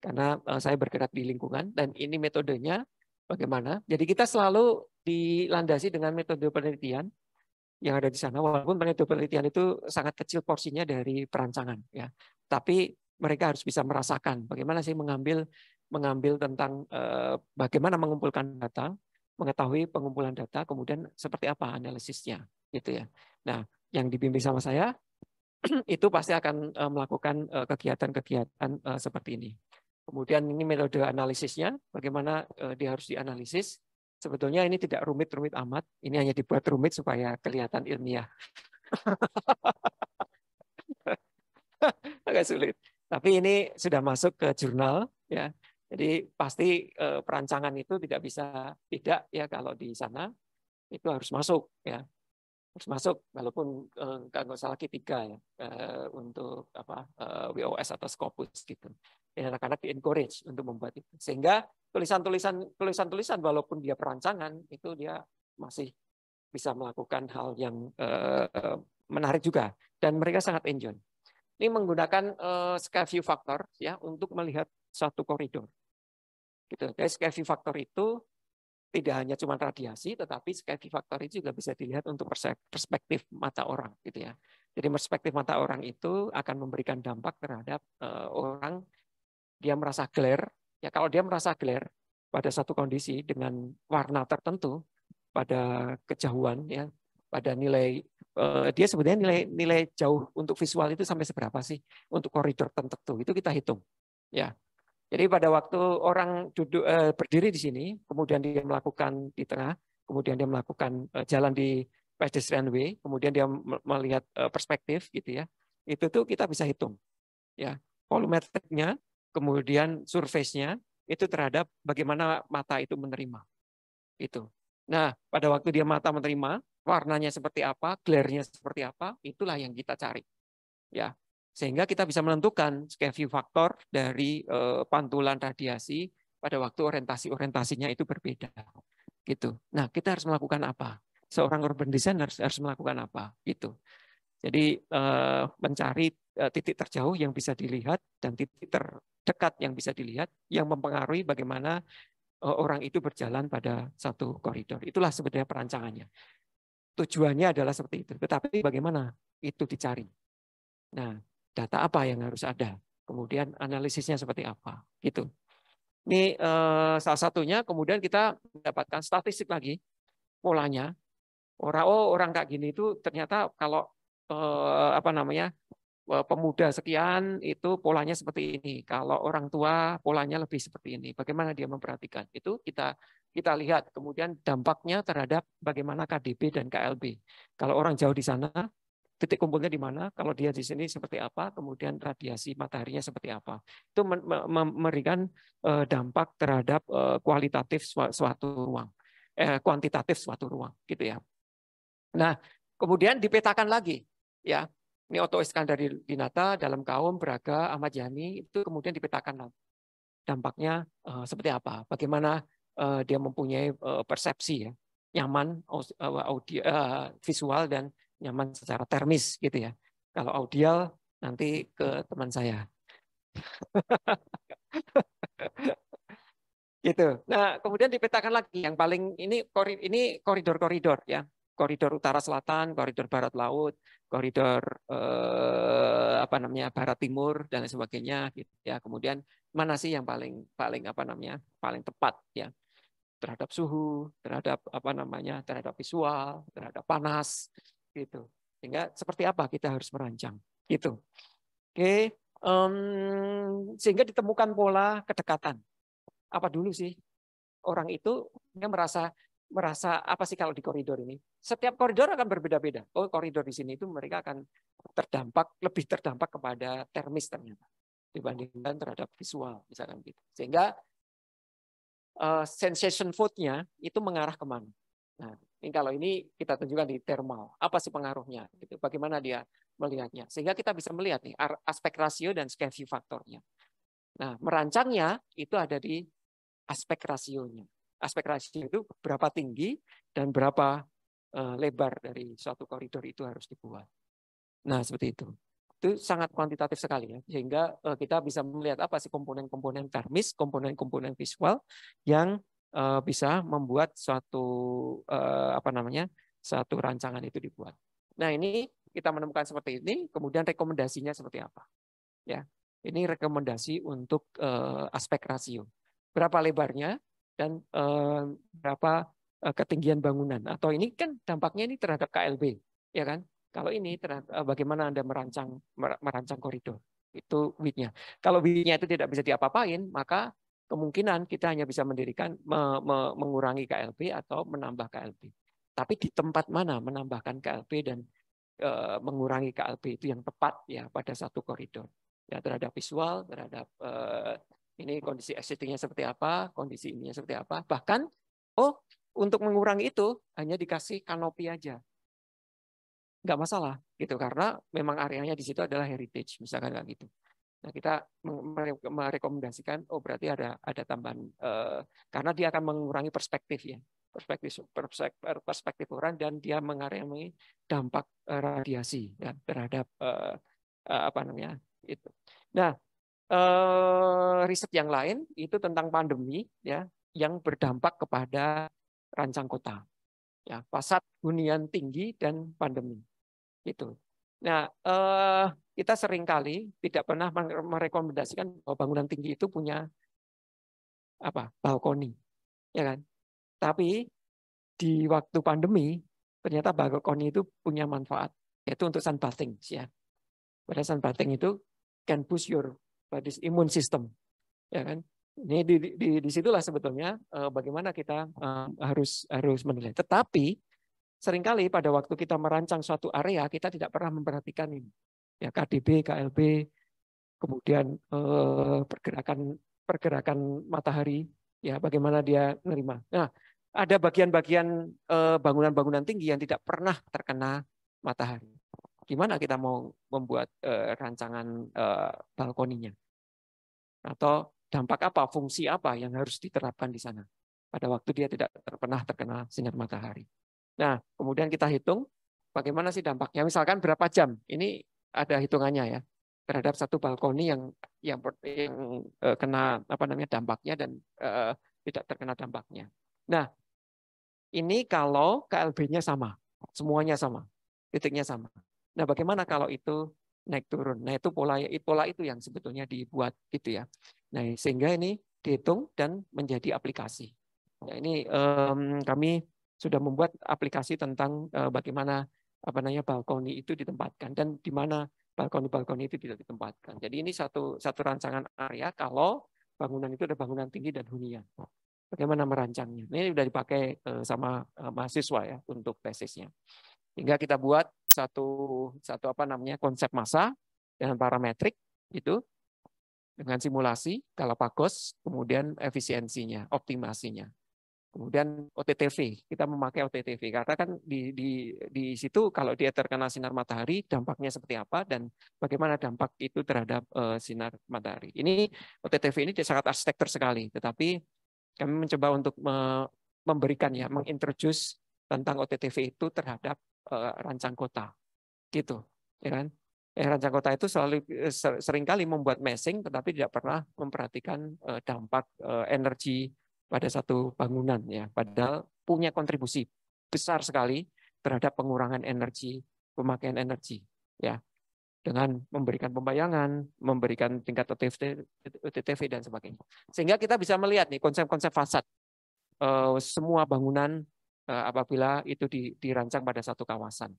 karena saya bergerak di lingkungan dan ini metodenya bagaimana. Jadi kita selalu dilandasi dengan metode penelitian yang ada di sana, walaupun metode penelitian itu sangat kecil porsinya dari perancangan ya. Tapi mereka harus bisa merasakan bagaimana sih mengambil tentang bagaimana mengumpulkan data, mengetahui pengumpulan data, kemudian seperti apa analisisnya gitu ya. Nah, yang dibimbing sama saya itu pasti akan melakukan kegiatan-kegiatan seperti ini. Kemudian ini metode analisisnya, bagaimana dia harus dianalisis. Sebetulnya ini tidak rumit-rumit amat, ini hanya dibuat rumit supaya kelihatan ilmiah. Agak sulit. Tapi ini sudah masuk ke jurnal, ya. Jadi pasti perancangan itu tidak bisa tidak ya kalau di sana itu harus masuk, ya. Harus masuk walaupun nggak salah Q3 ya untuk WOS atau Scopus gitu. Anak-anak di-encourage untuk membuat itu. Sehingga tulisan walaupun dia perancangan itu dia masih bisa melakukan hal yang menarik juga dan mereka sangat enjoy. Ini menggunakan scale view factor ya untuk melihat satu koridor. Gitu. Jadi scale view factor itu tidak hanya cuma radiasi, tetapi scale view factor itu juga bisa dilihat untuk perspektif mata orang, gitu ya. Jadi perspektif mata orang itu akan memberikan dampak terhadap orang dia merasa glare. Ya kalau dia merasa glare pada satu kondisi dengan warna tertentu, pada kejauhan, ya, pada nilai dia sebenarnya nilai jauh untuk visual itu sampai seberapa sih untuk koridor tertentu itu kita hitung, ya. Jadi pada waktu orang duduk berdiri di sini, kemudian dia melakukan di tengah, kemudian dia melakukan jalan di pedestrian way, kemudian dia melihat perspektif gitu ya. Itu tuh kita bisa hitung. Ya, volumetriknya, kemudian surface-nya itu terhadap bagaimana mata itu menerima. Itu. Nah, pada waktu dia mata menerima, warnanya seperti apa, glare-nya seperti apa, itulah yang kita cari. Ya. Sehingga kita bisa menentukan scale view factor dari pantulan radiasi pada waktu orientasinya itu berbeda. Gitu. Nah, kita harus melakukan apa? Seorang urban designer harus melakukan apa? Gitu. Jadi mencari titik terjauh yang bisa dilihat dan titik terdekat yang bisa dilihat yang mempengaruhi bagaimana orang itu berjalan pada satu koridor. Itulah sebenarnya perancangannya. Tujuannya adalah seperti itu. Tetapi bagaimana itu dicari? Nah, data apa yang harus ada, kemudian analisisnya seperti apa, gitu. Ini salah satunya. Kemudian kita mendapatkan statistik lagi, polanya. Orang kayak gini itu ternyata kalau pemuda sekian itu polanya seperti ini. Kalau orang tua polanya lebih seperti ini. Bagaimana dia memperhatikan? Itu kita lihat. Kemudian dampaknya terhadap bagaimana KDB dan KLB. Kalau orang jauh di sana, titik kumpulnya di mana? Kalau dia di sini seperti apa? Kemudian radiasi mataharinya seperti apa? Itu memberikan dampak terhadap kualitatif suatu ruang, kuantitatif suatu ruang, gitu ya. Nah, kemudian dipetakan lagi, ya. Ini Otto Iskandar Dinata dalam kaum Braga Ahmad Yani itu kemudian dipetakan lagi. Dampaknya seperti apa? Bagaimana dia mempunyai persepsi ya, nyaman audio, visual dan nyaman secara termis gitu ya. Kalau audial nanti ke teman saya. Gitu. Nah, kemudian dipetakan lagi yang paling ini koridor-koridor ya. Koridor utara selatan, koridor barat laut, koridor barat timur dan lain sebagainya gitu ya. Kemudian mana sih yang paling paling tepat ya terhadap suhu, terhadap terhadap visual, terhadap panas gitu. Sehingga seperti apa kita harus merancang gitu. Oke, sehingga ditemukan pola kedekatan. Apa dulu sih orang itu dia merasa apa sih kalau di koridor ini? Setiap koridor akan berbeda-beda. Oh, koridor di sini itu mereka akan lebih terdampak kepada termis ternyata dibandingkan terhadap visual misalkan gitu. Sehingga sensation food-nya itu mengarah kemana? Nah, ini kalau ini kita tunjukkan di thermal. Apa sih pengaruhnya? Gitu. Bagaimana dia melihatnya? Sehingga kita bisa melihat nih aspek rasio dan scale view faktornya. Nah, merancangnya itu ada di aspek rasionya. Aspek rasio itu berapa tinggi dan berapa lebar dari suatu koridor itu harus dibuat. Nah, seperti itu. Itu sangat kuantitatif sekali ya. Sehingga kita bisa melihat apa sih komponen-komponen termis, komponen-komponen visual yang bisa membuat suatu suatu rancangan itu dibuat. Nah, ini kita menemukan seperti ini, kemudian rekomendasinya seperti apa? Ya. Ini rekomendasi untuk aspek rasio. Berapa lebarnya dan berapa ketinggian bangunan, atau ini kan dampaknya ini terhadap KLB, ya kan? Kalau ini bagaimana Anda merancang koridor, itu width-nya. Kalau width-nya itu tidak bisa diapa-apain, maka kemungkinan kita hanya bisa mengurangi KLB atau menambah KLB. Tapi di tempat mana menambahkan KLB dan mengurangi KLB itu yang tepat ya pada satu koridor. Ya, terhadap visual, terhadap ini kondisi existing-nya seperti apa, kondisi ininya seperti apa. Bahkan, untuk mengurangi itu hanya dikasih kanopi aja. Nggak masalah, gitu. Karena memang areanya di situ adalah heritage, misalkan kayak gitu. Nah, kita merekomendasikan, berarti ada tambahan, karena dia akan mengurangi perspektif ya. Perspektif orang, dan dia mengurangi dampak radiasi ya, terhadap itu. Nah, riset yang lain itu tentang pandemi ya, yang berdampak kepada rancang kota. Ya, pasat hunian tinggi dan pandemi. Itu. Nah, kita seringkali tidak pernah merekomendasikan bahwa bangunan tinggi itu punya balkoni, ya kan? Tapi di waktu pandemi ternyata balkoni itu punya manfaat, yaitu untuk sunbathing ya. Pada sunbathing itu can boost your body's immune system, ya kan? Ini disitulah sebetulnya bagaimana kita harus menilai. Tetapi seringkali pada waktu kita merancang suatu area kita tidak pernah memperhatikan ini, ya KDB, KLB, kemudian pergerakan matahari, ya bagaimana dia menerima. Nah, ada bagian-bagian bangunan-bangunan tinggi yang tidak pernah terkena matahari. Gimana kita mau membuat rancangan balkoninya? Atau dampak apa, fungsi apa yang harus diterapkan di sana pada waktu dia tidak pernah terkena sinar matahari. Nah, kemudian kita hitung bagaimana sih dampaknya. Misalkan berapa jam, ini ada hitungannya ya, terhadap satu balkoni yang kena dampaknya dan tidak terkena dampaknya. Nah, ini kalau KLB-nya sama, semuanya sama, titiknya sama. Nah, bagaimana kalau itu naik turun? Nah, itu pola itu yang sebetulnya dibuat gitu ya. Nah, sehingga ini dihitung dan menjadi aplikasi. Nah, ini kami sudah membuat aplikasi tentang bagaimana balkoni itu ditempatkan dan di mana balkoni-balkoni itu tidak ditempatkan. Jadi ini satu rancangan area kalau bangunan itu ada bangunan tinggi dan hunian. Bagaimana merancangnya? Ini sudah dipakai sama mahasiswa ya untuk tesisnya. Hingga kita buat satu konsep massa dengan parametrik itu dengan simulasi Galapagos, kemudian efisiensinya, optimasinya. Kemudian OTTV, kita memakai OTTV karena kan di situ kalau dia terkena sinar matahari dampaknya seperti apa dan bagaimana dampak itu terhadap sinar matahari. Ini OTTV ini sangat arsitektur sekali, tetapi kami mencoba untuk memberikan ya, mengintroduce tentang OTTV itu terhadap rancang kota, gitu, ya kan? Rancang kota itu seringkali membuat messing, tetapi tidak pernah memperhatikan dampak energi pada satu bangunan, ya. Padahal punya kontribusi besar sekali terhadap pengurangan energi, pemakaian energi, ya, dengan memberikan pembayangan, memberikan tingkat OTTV dan sebagainya. Sehingga kita bisa melihat nih konsep-konsep fasad semua bangunan apabila itu dirancang pada satu kawasan.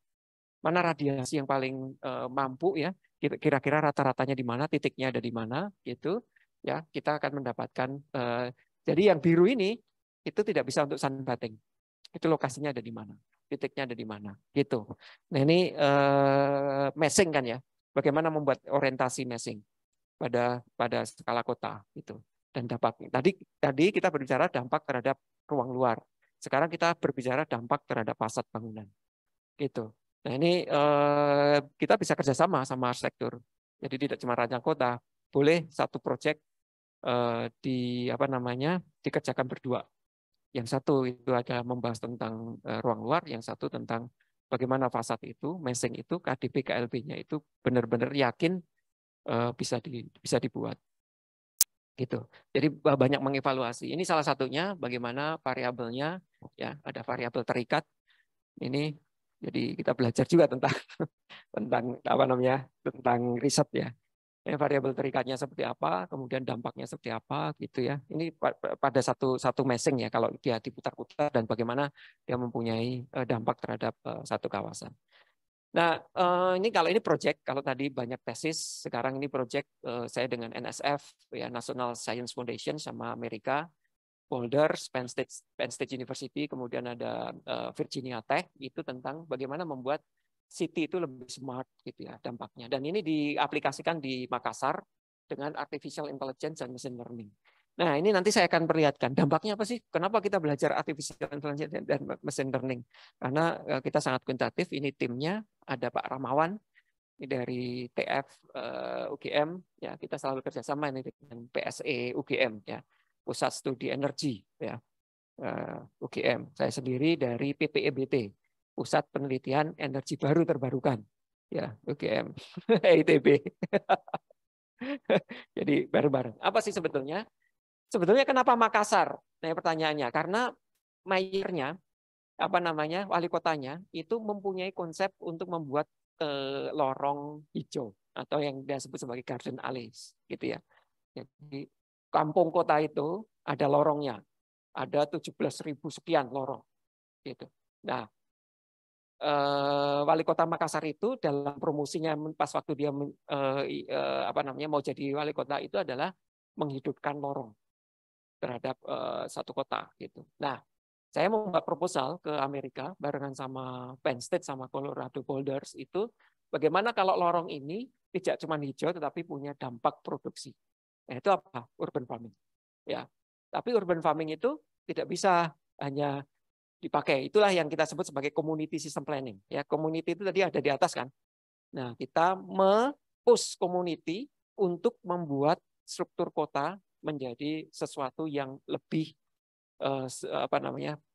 Mana radiasi yang paling mampu ya, kira-kira rata-ratanya di mana, titiknya ada di mana, gitu ya, kita akan mendapatkan. Jadi yang biru ini itu tidak bisa untuk sunbathing, itu lokasinya ada di mana, titiknya ada di mana, gitu. Nah ini messing kan ya, bagaimana membuat orientasi messing pada skala kota itu dan dampak. Tadi kita berbicara dampak terhadap ruang luar, sekarang kita berbicara dampak terhadap fasad bangunan, gitu. Nah ini kita bisa kerjasama sama arsitektur. Jadi tidak cuma rancang kota, boleh satu proyek dikerjakan berdua. Yang satu itu ada membahas tentang ruang luar, yang satu tentang bagaimana fasad itu, messing itu, KDP KLB-nya itu benar-benar yakin bisa dibuat. Gitu. Jadi banyak mengevaluasi. Ini salah satunya bagaimana variabelnya ya, ada variabel terikat. Ini jadi kita belajar juga tentang tentang riset ya. Variabel terikatnya seperti apa, kemudian dampaknya seperti apa gitu ya. Ini pada satu messing ya kalau dia diputar-putar dan bagaimana dia mempunyai dampak terhadap satu kawasan. Nah, kalau ini project, kalau tadi banyak tesis, sekarang ini project saya dengan NSF ya, National Science Foundation sama Amerika, Boulder, Penn State University, kemudian ada Virginia Tech, itu tentang bagaimana membuat city itu lebih smart gitu ya dampaknya. Dan ini diaplikasikan di Makassar dengan artificial intelligence dan machine learning. Nah, ini nanti saya akan perlihatkan dampaknya apa sih? Kenapa kita belajar artificial intelligence dan machine learning? Karena kita sangat kuantitatif. Ini timnya ada Pak Ramawan dari TF UGM. Ya, kita selalu kerjasama ini dengan PSE UGM ya. Pusat Studi Energi ya, UGM. Saya sendiri dari PPEBT, Pusat Penelitian Energi Baru Terbarukan ya, UGM. ITB. Jadi bareng-bareng. Apa sih sebetulnya? Sebetulnya kenapa Makassar? Nah, pertanyaannya karena mayornya wali kotanya itu mempunyai konsep untuk membuat lorong hijau atau yang disebut sebagai garden alleys gitu ya. Jadi kampung kota itu ada lorongnya, ada 17.000 sekian lorong, gitu. Nah, wali kota Makassar itu dalam promosinya pas waktu dia mau jadi wali kota itu adalah menghidupkan lorong terhadap satu kota, gitu. Nah, saya mau membuat proposal ke Amerika barengan sama Penn State sama Colorado Boulders itu bagaimana kalau lorong ini tidak cuma hijau tetapi punya dampak produksi. Nah, itu apa? Urban farming. Ya. Tapi urban farming itu tidak bisa hanya dipakai. Itulah yang kita sebut sebagai community system planning. Ya, community itu tadi ada di atas kan. Nah, kita push community untuk membuat struktur kota menjadi sesuatu yang lebih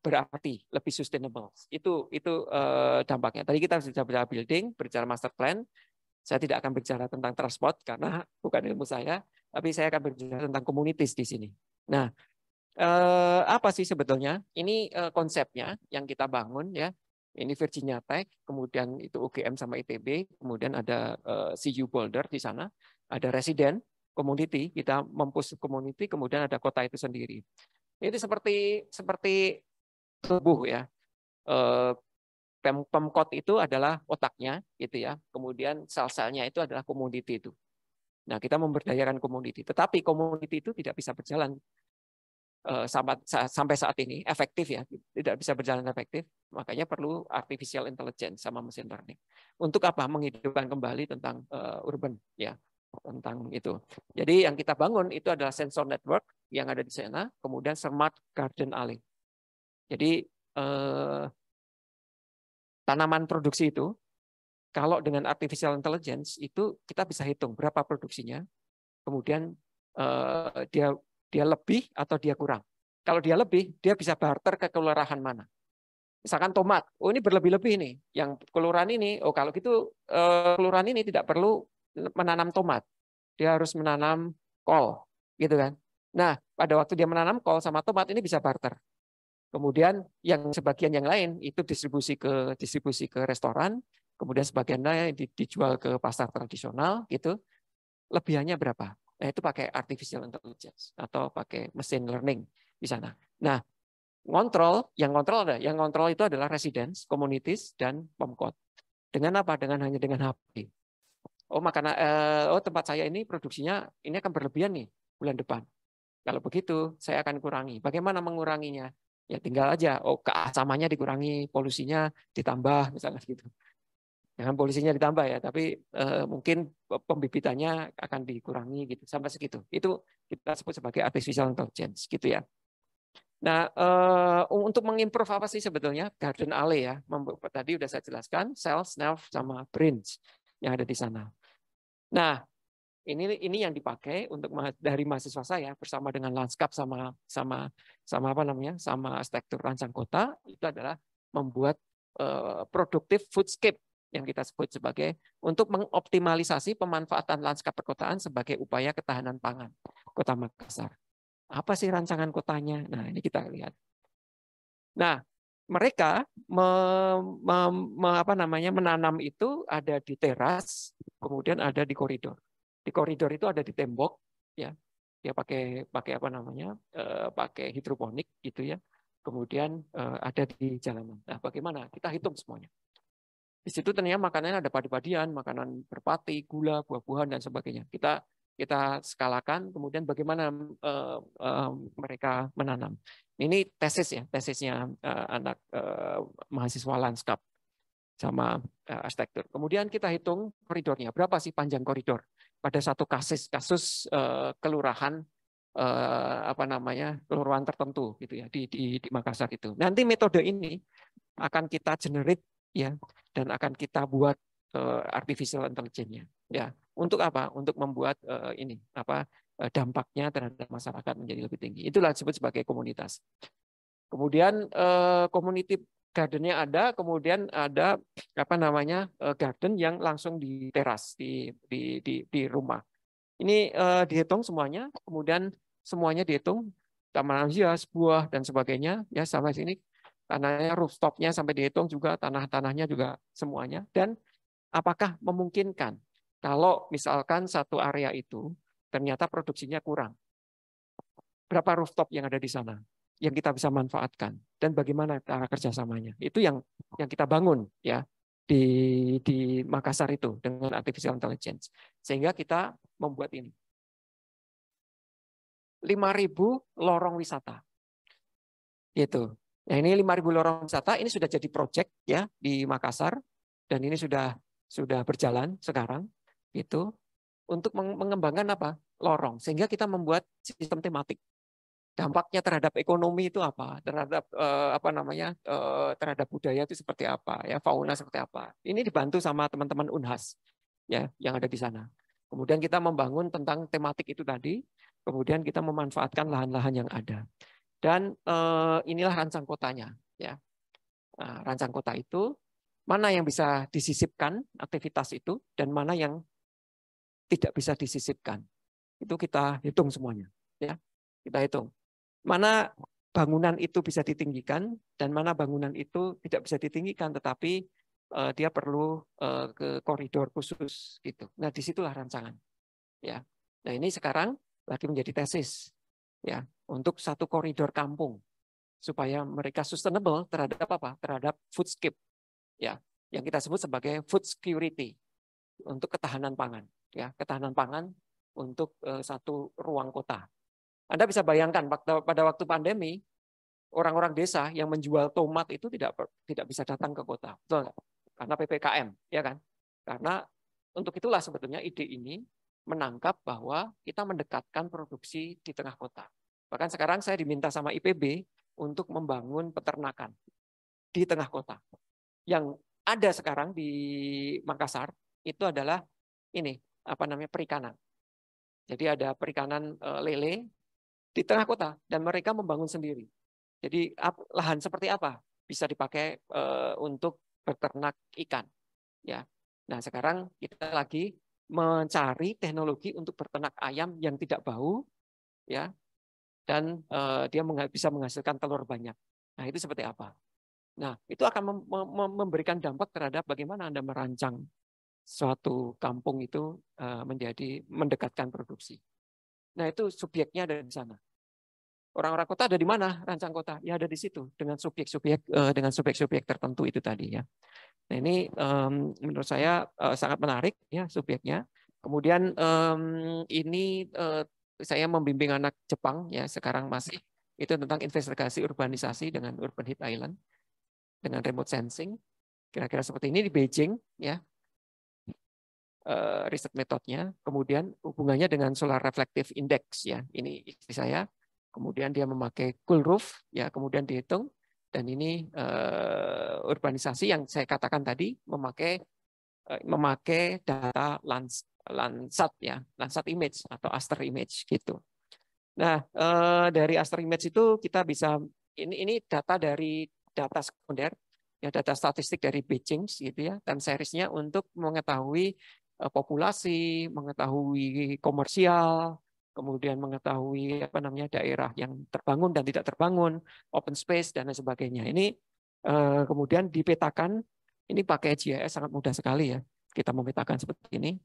berarti, lebih sustainable. Itu dampaknya. Tadi kita sudah bicara building, berbicara master plan. Saya tidak akan bicara tentang transport karena bukan ilmu saya, tapi saya akan berbicara tentang communities di sini. Nah, apa sih sebetulnya? Ini konsepnya yang kita bangun ya. Ini Virginia Tech, kemudian itu UGM sama ITB, kemudian ada CU Boulder di sana, ada resident community, kita mempush community, kemudian ada kota itu sendiri. Ini seperti tubuh ya. Pemkot itu adalah otaknya, gitu ya. Kemudian sel-selnya itu adalah komoditi itu. Nah, kita memberdayakan komoditi. Tetapi komoditi itu tidak bisa berjalan sampai saat ini efektif ya, tidak bisa berjalan efektif. Makanya perlu artificial intelligence sama machine learning. Untuk apa? Menghidupkan kembali tentang urban ya, tentang itu. Jadi yang kita bangun itu adalah sensor network yang ada di sana, kemudian smart garden alley. Jadi tanaman produksi itu kalau dengan artificial intelligence itu kita bisa hitung berapa produksinya, kemudian dia lebih atau dia kurang. Kalau dia lebih, dia bisa barter ke kelurahan mana. Misalkan tomat, oh ini berlebih-lebih nih. Yang kelurahan ini, oh kalau gitu kelurahan ini tidak perlu menanam tomat. Dia harus menanam kol, gitu kan. Nah, pada waktu dia menanam kol sama tomat ini bisa barter. Kemudian yang sebagian yang lain itu distribusi ke restoran, kemudian sebagian lain dijual ke pasar tradisional gitu. Lebihannya berapa? Nah, itu pakai artificial intelligence atau pakai machine learning di sana. Nah, yang kontrol itu adalah residents, communities, dan Pemkot. Dengan apa? Hanya dengan HP. Oh, tempat saya ini produksinya ini akan berlebihan nih bulan depan. Kalau begitu, saya akan kurangi. Bagaimana menguranginya? Ya tinggal aja, keasamannya dikurangi, polusinya ditambah, misalnya gitu. Jangan polusinya ditambah ya, tapi mungkin pembibitannya akan dikurangi gitu, sampai segitu. Itu kita sebut sebagai artificial intelligence, gitu ya. Nah, untuk mengimprove apa sih sebetulnya garden alley ya? Tadi udah saya jelaskan, cells, nerve, sama brains yang ada di sana. Nah, ini yang dipakai untuk dari mahasiswa saya bersama dengan lanskap sama arsitektur rancang kota itu adalah membuat produktif foodscape yang kita sebut sebagai untuk mengoptimalisasi pemanfaatan lanskap perkotaan sebagai upaya ketahanan pangan Kota Makassar. Apa sih rancangan kotanya? Nah, ini kita lihat. Nah, mereka menanam itu ada di teras, kemudian ada di koridor. Di koridor itu ada di tembok, ya. Dia pakai pakai hidroponik gitu ya. Kemudian ada di jalanan. Nah, bagaimana? Kita hitung semuanya. Di situ ternyata makanannya ada padi-padian, makanan berpati, gula, buah-buahan dan sebagainya. Kita skalakan, kemudian bagaimana mereka menanam. Ini tesisnya anak mahasiswa lanskap sama arsitektur. Kemudian kita hitung koridornya, berapa sih panjang koridor pada satu kasus kelurahan kelurahan tertentu gitu ya di Makassar itu. Nanti metode ini akan kita generate ya dan akan kita buat artificial intelligence-nya ya. Untuk apa? Untuk membuat dampaknya terhadap masyarakat menjadi lebih tinggi. Itulah disebut sebagai komunitas. Kemudian community garden-nya ada, kemudian ada garden yang langsung di teras di rumah. Ini dihitung semuanya, kemudian semuanya dihitung taman hias, buah dan sebagainya ya sampai sini. Tanahnya rooftopnya sampai dihitung juga, tanahnya juga semuanya. Dan apakah memungkinkan kalau misalkan satu area itu ternyata produksinya kurang? Berapa rooftop yang ada di sana yang kita bisa manfaatkan dan bagaimana cara kerjasamanya? Itu yang kita bangun ya di Makassar itu dengan artificial intelligence. Sehingga kita membuat ini 5.000 lorong wisata. Gitu. Nah, ini 5.000 lorong wisata ini sudah jadi proyek ya di Makassar dan ini sudah berjalan sekarang itu untuk mengembangkan lorong sehingga kita membuat sistem tematik. Dampaknya terhadap ekonomi itu apa? Terhadap terhadap budaya itu seperti apa? Ya, fauna seperti apa? Ini dibantu sama teman-teman Unhas ya yang ada di sana. Kemudian kita membangun tentang tematik itu tadi, kemudian kita memanfaatkan lahan-lahan yang ada. Dan inilah rancang kotanya ya. Nah, rancang kota itu mana yang bisa disisipkan aktivitas itu dan mana yang tidak bisa disisipkan. Itu kita hitung semuanya ya. Kita hitung. Mana bangunan itu bisa ditinggikan dan mana bangunan itu tidak bisa ditinggikan tetapi dia perlu ke koridor khusus gitu. Nah, disitulah rancangan. Ya. Nah, ini sekarang lagi menjadi tesis ya untuk satu koridor kampung supaya mereka sustainable terhadap terhadap foodscape ya, yang kita sebut sebagai food security untuk ketahanan pangan, ya, ketahanan pangan untuk satu ruang kota. Anda bisa bayangkan pada waktu pandemi, orang-orang desa yang menjual tomat itu tidak bisa datang ke kota, betul nggak? Karena PPKM, ya kan? Karena untuk itulah sebetulnya ide ini menangkap bahwa kita mendekatkan produksi di tengah kota. Bahkan sekarang saya diminta sama IPB untuk membangun peternakan di tengah kota. Yang ada sekarang di Makassar itu adalah ini perikanan. Jadi ada perikanan lele di tengah kota dan mereka membangun sendiri. Jadi lahan seperti apa bisa dipakai untuk beternak ikan, ya. Nah, sekarang kita lagi mencari teknologi untuk berternak ayam yang tidak bau, ya, dan dia bisa menghasilkan telur banyak. Nah, itu seperti apa? Nah, itu akan memberikan dampak terhadap bagaimana Anda merancang suatu kampung itu menjadi mendekatkan produksi. Nah, itu subjeknya ada di sana. Orang-orang kota ada di mana? Rancang kota ya ada di situ dengan subjek-subjek tertentu itu tadi, ya. Nah, ini menurut saya sangat menarik, ya, subjeknya. Kemudian ini saya membimbing anak Jepang, ya, sekarang masih itu tentang investigasi urbanisasi dengan urban heat island dengan remote sensing. Kira-kira seperti ini di Beijing, ya. Riset metodenya, kemudian hubungannya dengan solar reflective index, ya. Ini istri saya. Kemudian dia memakai cool roof, ya, kemudian dihitung, dan ini urbanisasi yang saya katakan tadi memakai data Landsat, ya, Landsat image atau Aster image gitu. Nah, dari Aster image itu kita bisa ini data dari data sekunder, ya, data statistik dari Beijing gitu, ya, time seriesnya untuk mengetahui populasi, mengetahui komersial, kemudian mengetahui daerah yang terbangun dan tidak terbangun, open space dan lain sebagainya. Ini kemudian dipetakan, ini pakai GIS sangat mudah sekali, ya. Kita memetakan seperti ini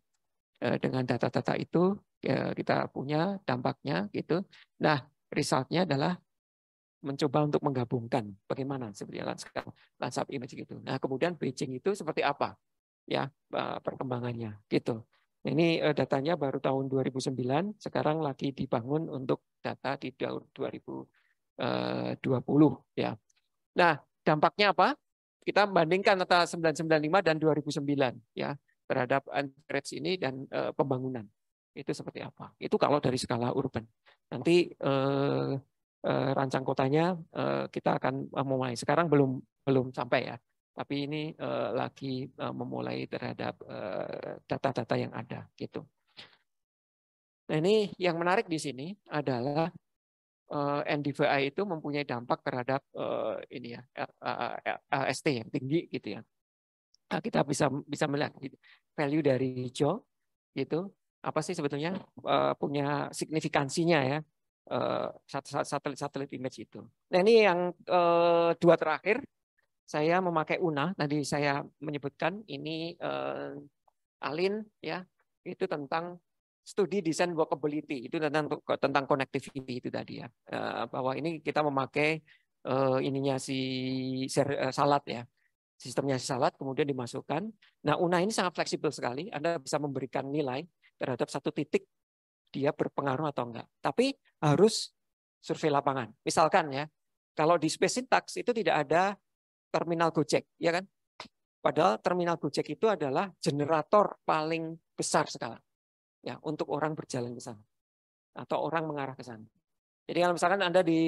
dengan data-data itu, ya, kita punya dampaknya gitu. Nah, resultnya adalah mencoba untuk menggabungkan bagaimana sebenarnya landscape image gitu. Nah, kemudian Beijing itu seperti apa, ya, perkembangannya gitu. Ini datanya baru tahun 2009, sekarang lagi dibangun untuk data di tahun 2020, ya. Nah, dampaknya apa? Kita bandingkan antara 995 dan 2009, ya, terhadap average ini dan pembangunan. Itu seperti apa? Itu kalau dari skala urban. Nanti rancang kotanya kita akan memulai. Sekarang belum sampai, ya. Tapi ini lagi memulai terhadap data-data yang ada gitu. Nah, ini yang menarik di sini adalah NDVI itu mempunyai dampak terhadap ini, ya, LST yang tinggi gitu, ya. Nah, kita bisa melihat value dari hijau gitu. Apa sih sebetulnya punya signifikansinya, ya, satelit image itu. Nah, ini yang dua terakhir. Saya memakai UNA, tadi saya menyebutkan ini ALIN, ya, itu tentang studi desain walkability, itu tentang connectivity itu tadi, ya. Bahwa ini kita memakai ininya salat, ya. Sistemnya salat kemudian dimasukkan. Nah, UNA ini sangat fleksibel sekali. Anda bisa memberikan nilai terhadap satu titik dia berpengaruh atau enggak. Tapi harus survei lapangan. Misalkan, ya, kalau di Space Syntax itu tidak ada terminal Gojek, ya kan? Padahal terminal Gojek itu adalah generator paling besar sekarang, ya, untuk orang berjalan ke sana atau orang mengarah ke sana. Jadi kalau misalkan Anda di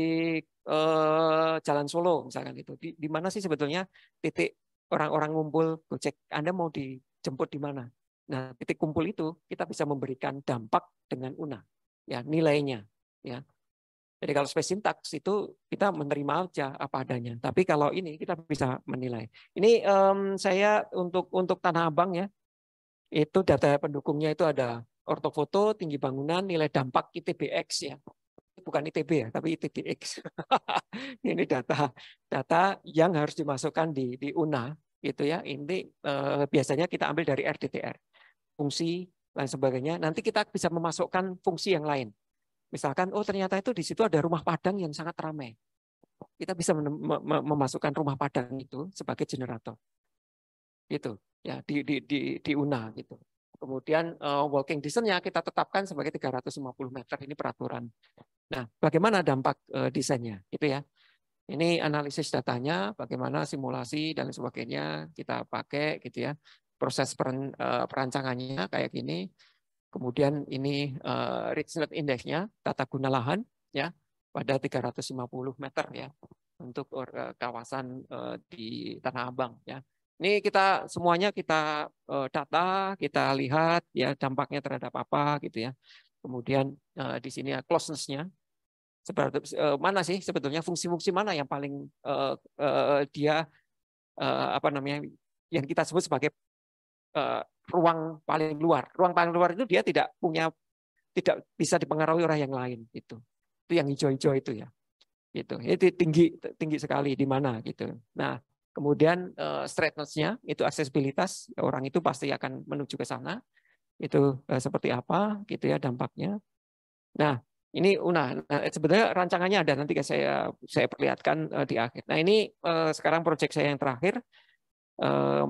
Jalan Solo misalkan itu, di mana sih sebetulnya titik orang-orang ngumpul Gojek? Anda mau dijemput di mana? Nah, titik kumpul itu kita bisa memberikan dampak dengan UNA, ya, nilainya, ya. Jadi kalau Space Syntax itu kita menerima aja apa adanya. Tapi kalau ini kita bisa menilai. Ini saya untuk Tanah Abang, ya, itu data pendukungnya itu ada ortofoto, tinggi bangunan, nilai dampak ITBX, ya. Bukan ITB, ya, tapi ITBX. Ini data yang harus dimasukkan di UNA gitu, ya. Ini biasanya kita ambil dari RDTR. Fungsi lain sebagainya. Nanti kita bisa memasukkan fungsi yang lain. Misalkan, oh ternyata itu di situ ada rumah Padang yang sangat ramai. Kita bisa memasukkan rumah Padang itu sebagai generator. gitu ya di UNA gitu. Kemudian walking distance-nya kita tetapkan sebagai 350 meter, ini peraturan. Nah, bagaimana dampak desainnya itu ya. Ini analisis datanya, bagaimana simulasi dan sebagainya kita pakai gitu ya. Proses perancangannya kayak gini. Kemudian ini richness index-nya, tata guna lahan ya pada 350 meter ya untuk kawasan di Tanah Abang ya. Ini kita semuanya kita data, kita lihat ya dampaknya terhadap apa gitu ya. Kemudian di sini closeness-nya seperti mana sih sebetulnya fungsi-fungsi mana yang paling dia apa namanya yang kita sebut sebagai ruang paling luar. Ruang paling luar itu dia tidak bisa dipengaruhi orang yang lain itu. Itu yang hijau-hijau itu ya. Gitu. Itu tinggi sekali di mana gitu. Nah, kemudian straightness-nya itu aksesibilitas, orang itu pasti akan menuju ke sana. Itu seperti apa gitu ya dampaknya. Nah, ini UNA. Nah, sebenarnya rancangannya ada nanti saya perlihatkan di akhir. Nah, ini sekarang proyek saya yang terakhir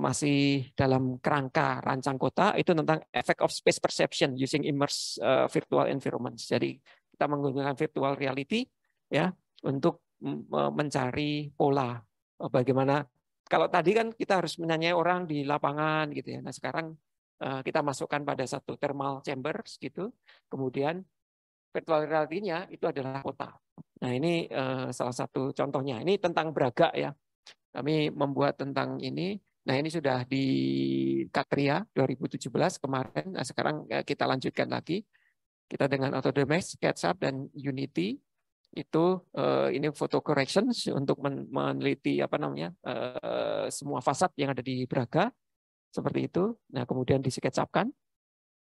masih dalam kerangka rancang kota itu tentang effect of space perception using immersive virtual environments. Jadi kita menggunakan virtual reality ya untuk mencari pola bagaimana. Kalau tadi kan kita harus menanyai orang di lapangan gitu ya. Nah, sekarang kita masukkan pada satu thermal chambers gitu. Kemudian virtual reality-nya itu adalah kota. Nah, ini salah satu contohnya. Ini tentang Braga ya. Kami membuat tentang ini. Nah, ini sudah di Katria 2017 kemarin. Nah, sekarang kita lanjutkan lagi. Kita dengan Autodesk, SketchUp, dan Unity itu ini photo corrections untuk meneliti apa namanya semua fasad yang ada di Braga seperti itu. Nah, kemudian di SketchUp-kan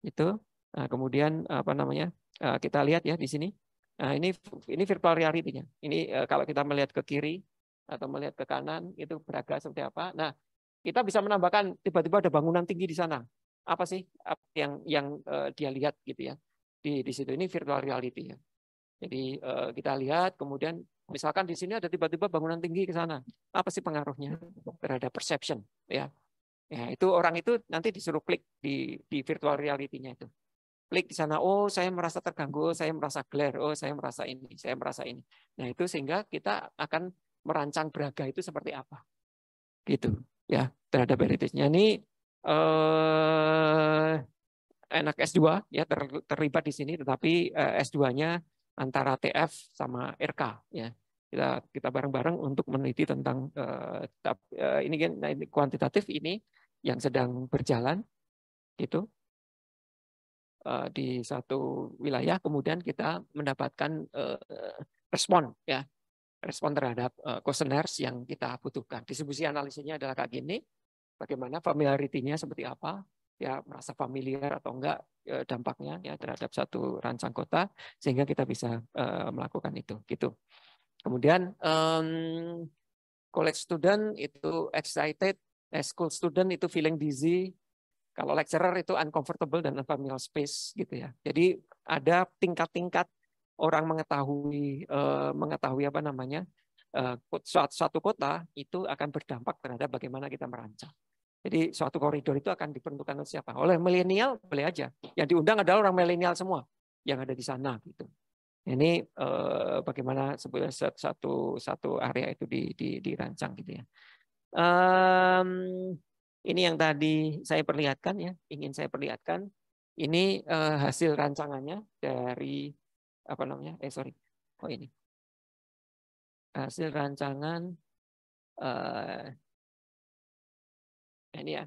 itu. Nah, kemudian apa namanya kita lihat ya di sini. Nah, ini virtual reality-nya. Ini kalau kita melihat ke kiri atau melihat ke kanan itu Braga seperti apa. Nah, kita bisa menambahkan tiba-tiba ada bangunan tinggi di sana. Apa sih yang dia lihat gitu ya. Di situ ini virtual reality ya. Jadi kita lihat kemudian misalkan di sini ada tiba-tiba bangunan tinggi ke sana. Apa sih pengaruhnya terhadap perception ya. Ya, itu orang itu nanti disuruh klik di virtual reality-nya itu. Klik di sana, oh saya merasa terganggu, saya merasa glare, oh saya merasa ini, saya merasa ini. Nah, itu sehingga kita akan merancang Braga itu seperti apa. Gitu ya, terhadap heritage-nya. Ini anak S2 ya terlibat di sini, tetapi S2-nya antara TF sama RK ya. Kita bareng-bareng untuk meneliti tentang ini kan kuantitatif ini yang sedang berjalan gitu di satu wilayah, kemudian kita mendapatkan respon ya, respon terhadap questionnaires yang kita butuhkan. Distribusi analisisnya adalah kayak gini, bagaimana familiarity-nya seperti apa, ya merasa familiar atau enggak dampaknya ya terhadap satu rancang kota, sehingga kita bisa melakukan itu gitu. Kemudian college student itu excited, school student itu feeling dizzy, kalau lecturer itu uncomfortable dan unfamiliar space gitu ya. Jadi ada tingkat-tingkat orang mengetahui apa namanya suatu kota itu akan berdampak terhadap bagaimana kita merancang. Jadi suatu koridor itu akan diperuntukkan oleh siapa? Oleh milenial boleh aja. Yang diundang adalah orang milenial semua yang ada di sana gitu. Ini bagaimana satu area itu dirancang gitu ya. Ini yang tadi saya perlihatkan ya, ingin saya perlihatkan. Ini hasil rancangannya dari apa namanya? Oh ini hasil rancangan ini ya.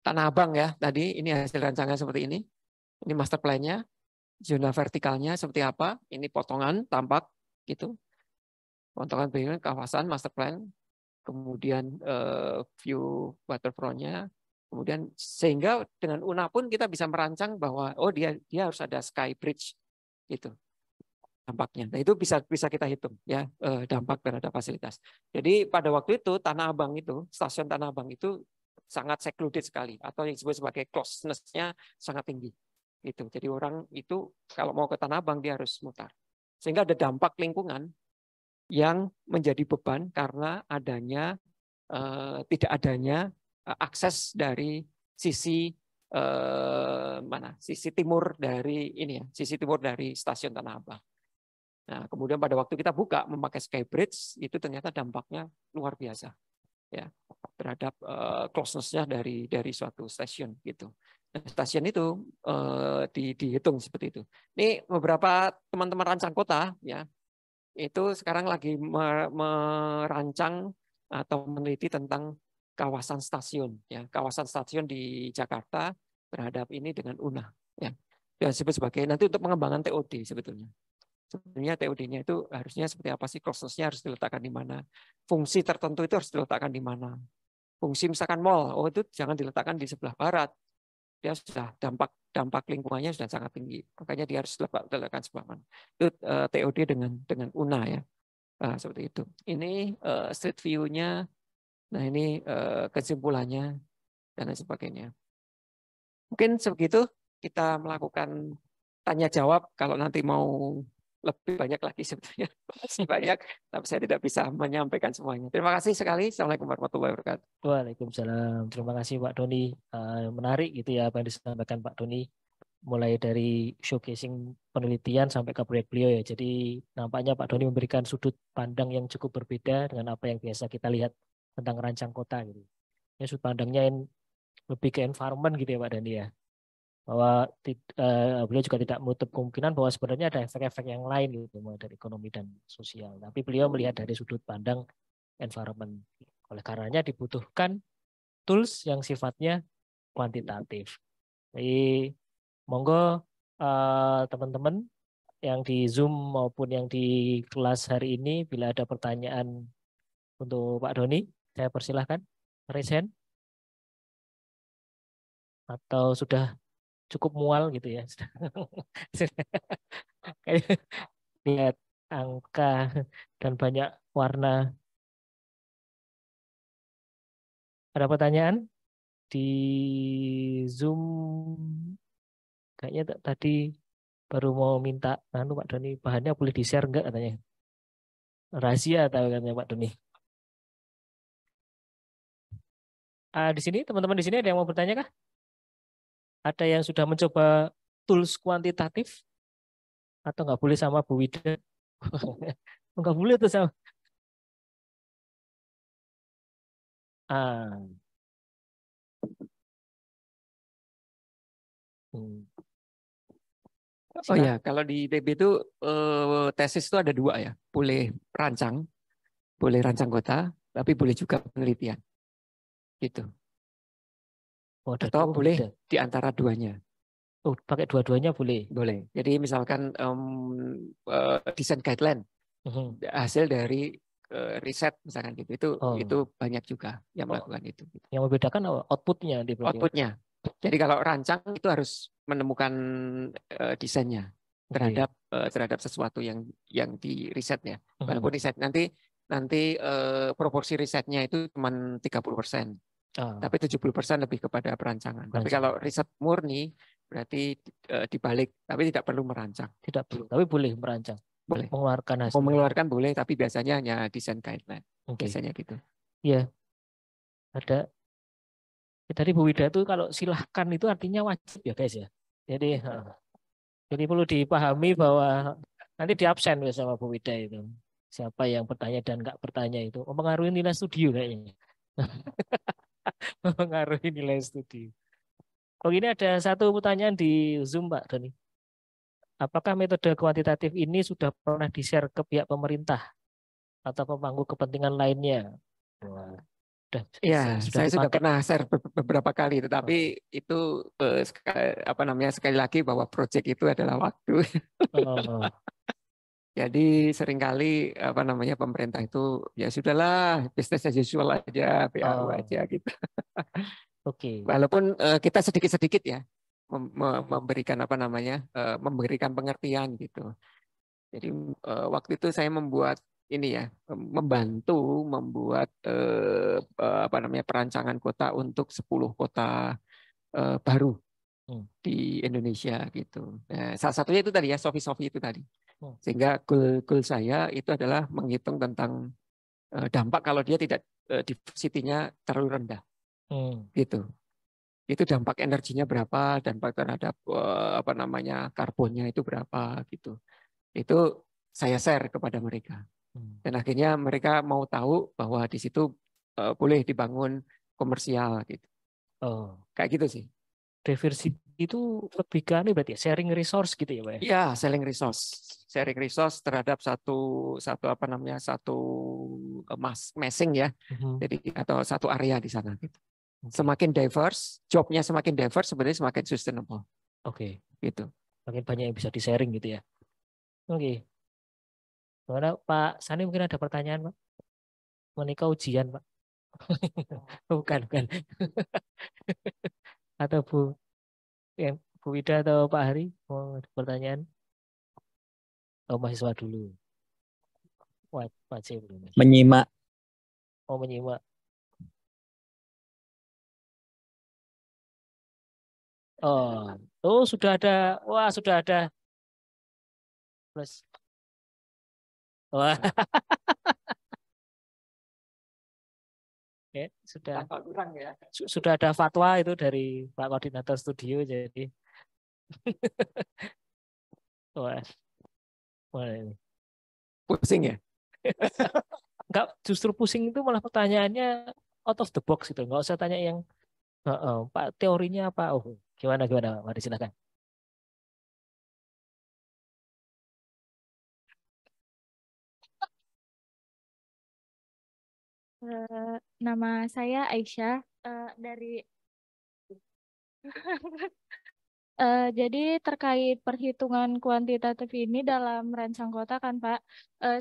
Tanah Abang ya tadi. Ini hasil rancangan seperti ini. Ini master plan-nya, zona vertikalnya seperti apa? Ini potongan tampak gitu. Potongan bagian kawasan master plan. Kemudian view waterfront-nya, kemudian sehingga dengan UNA pun kita bisa merancang bahwa oh dia harus ada sky bridge gitu dampaknya. Nah, itu bisa kita hitung ya dampak terhadap fasilitas. Jadi pada waktu itu Tanah Abang itu, stasiun Tanah Abang itu sangat secluded sekali atau yang disebut sebagai closeness-nya sangat tinggi. Gitu. Jadi orang itu kalau mau ke Tanah Abang dia harus mutar. Sehingga ada dampak lingkungan yang menjadi beban karena adanya tidak adanya akses dari sisi sisi timur dari ini ya, sisi timur dari stasiun Tanah Abang. Nah, kemudian pada waktu kita buka memakai Skybridge itu ternyata dampaknya luar biasa ya terhadap closeness-nya dari suatu stasiun gitu. Nah, stasiun itu dihitung seperti itu. Ini beberapa teman-teman rancang kota ya itu sekarang lagi merancang atau meneliti tentang kawasan stasiun ya kawasan stasiun di Jakarta terhadap ini dengan UNA ya dan disebut sebagai nanti untuk pengembangan TOD sebetulnya TOD-nya itu harusnya seperti apa sih, closeness-nya harus diletakkan di mana, fungsi tertentu itu harus diletakkan di mana, fungsi misalkan mall itu jangan diletakkan di sebelah barat, dia sudah dampak lingkungannya sudah sangat tinggi, makanya dia harus diletakkan sebelah mana. Itu TOD dengan UNA ya. Nah, seperti itu. Ini street view-nya. Nah, ini kesimpulannya dan lain sebagainya. Mungkin sebegitu kita melakukan tanya jawab. Kalau nanti mau lebih banyak lagi sebetulnya masih banyak, tapi saya tidak bisa menyampaikan semuanya. Terima kasih sekali. Assalamualaikum warahmatullahi wabarakatuh. Waalaikumsalam. Terima kasih Pak Doni. Menarik gitu ya apa yang disampaikan Pak Doni. Mulai dari showcasing penelitian sampai ke proyek beliau ya. Jadi nampaknya Pak Doni memberikan sudut pandang yang cukup berbeda dengan apa yang biasa kita lihat tentang rancang kota gitu. Ya, sudut pandangnya yang lebih ke environment gitu ya Pak Doni ya. Bahwa beliau juga tidak menutup kemungkinan bahwa sebenarnya ada efek-efek yang lain gitu, mulai dari ekonomi dan sosial. Tapi beliau melihat dari sudut pandang environment. Oleh karenanya dibutuhkan tools yang sifatnya kuantitatif. Jadi monggo teman-teman yang di Zoom maupun yang di kelas hari ini, bila ada pertanyaan untuk Pak Doni, saya persilahkan raise hand. Atau sudah cukup mual gitu ya. Lihat angka dan banyak warna. Ada pertanyaan di Zoom? Kayaknya tadi baru mau minta Pak Doni, bahannya boleh di-share enggak katanya. Rahasia atau katanya Pak Doni. Di sini teman-teman di sini ada yang mau bertanya kah? Ada yang sudah mencoba tools kuantitatif atau nggak boleh sama Bu Wida? Nggak boleh tuh sama. Ah. Hmm. Oh ya, kalau di ITB itu tesis itu ada dua ya, boleh rancang kota, tapi boleh juga penelitian, gitu. Oh, Atau boleh beda. di antara duanya. Oh, pakai dua-duanya boleh. Boleh. Jadi misalkan desain guideline hasil dari riset misalkan gitu, itu banyak juga yang melakukan itu. Yang membedakan outputnya di outputnya. Jadi kalau rancang itu harus menemukan desainnya terhadap sesuatu yang di risetnya. Walaupun riset nanti proporsi risetnya itu cuma 30%. Tapi 70% lebih kepada perancangan. Tapi kalau riset murni berarti dibalik, tapi tidak perlu merancang. Tidak perlu, tapi boleh merancang. Boleh. Mengeluarkan hasil. Mengeluarkan boleh, tapi biasanya hanya desain guideline. Biasanya gitu. Iya. Ada. Tadi Bu Wida itu kalau silahkan itu artinya wajib ya guys ya. Jadi perlu dipahami bahwa nanti di absen sama Bu Wida itu. Siapa yang bertanya dan nggak bertanya itu mempengaruhi nilai studio kayaknya. Mempengaruhi nilai studi. Oh, ini ada satu pertanyaan di Zoom Pak Doni. Apakah metode kuantitatif ini sudah pernah di-share ke pihak pemerintah atau pemangku kepentingan lainnya? Wah, ya, saya sudah pernah share beberapa kali, tetapi itu sekali lagi bahwa proyek itu adalah waktu. Jadi seringkali pemerintah itu ya sudahlah, business as usual aja, BAU aja gitu. Walaupun kita sedikit-sedikit ya memberikan memberikan pengertian gitu. Jadi waktu itu saya membuat ini ya, membantu membuat perancangan kota untuk 10 kota baru di Indonesia gitu. Nah, salah satunya itu tadi ya, Sofi itu tadi. Sehingga goal saya itu adalah menghitung tentang dampak kalau dia tidak diversity-nya terlalu rendah. Gitu. Itu dampak energinya berapa, dampak terhadap apa namanya karbonnya itu berapa gitu. Itu saya share kepada mereka. Dan akhirnya mereka mau tahu bahwa di situ boleh dibangun komersial gitu. Oh, Kayak gitu sih. diversity itu lebih ke anu berarti ya, sharing resource gitu ya, Pak ya? Ya, sharing resource terhadap satu satu apa namanya satu masing ya. Jadi atau satu area di sana gitu. Semakin diverse, jobnya semakin diverse sebenarnya semakin sustainable. Oke. Gitu. Makin banyak yang bisa di-sharing gitu ya. Oke. Gimana Pak Sani, mungkin ada pertanyaan, Pak? Menikah ujian, Pak? Bukan, bukan. Atau Bu Wida atau Pak Hari mau ada pertanyaan? Oh, mahasiswa dulu. Wajib belum. Menyimak. Oh, menyimak. Oh, sudah ada. Wah, sudah ada. Plus. Wah, ya, sudah. Kurang ya. Sudah ada fatwa itu dari Pak Koordinator Studio, jadi. Wah, wah ini. Pusing ya. Enggak, justru pusing itu malah pertanyaannya out of the box gitu. Enggak usah tanya yang Pak teorinya apa. Oh, gimana gimana, mari silakan. Nama saya Aisyah dari jadi terkait perhitungan kuantitatif ini dalam rancang kota kan Pak,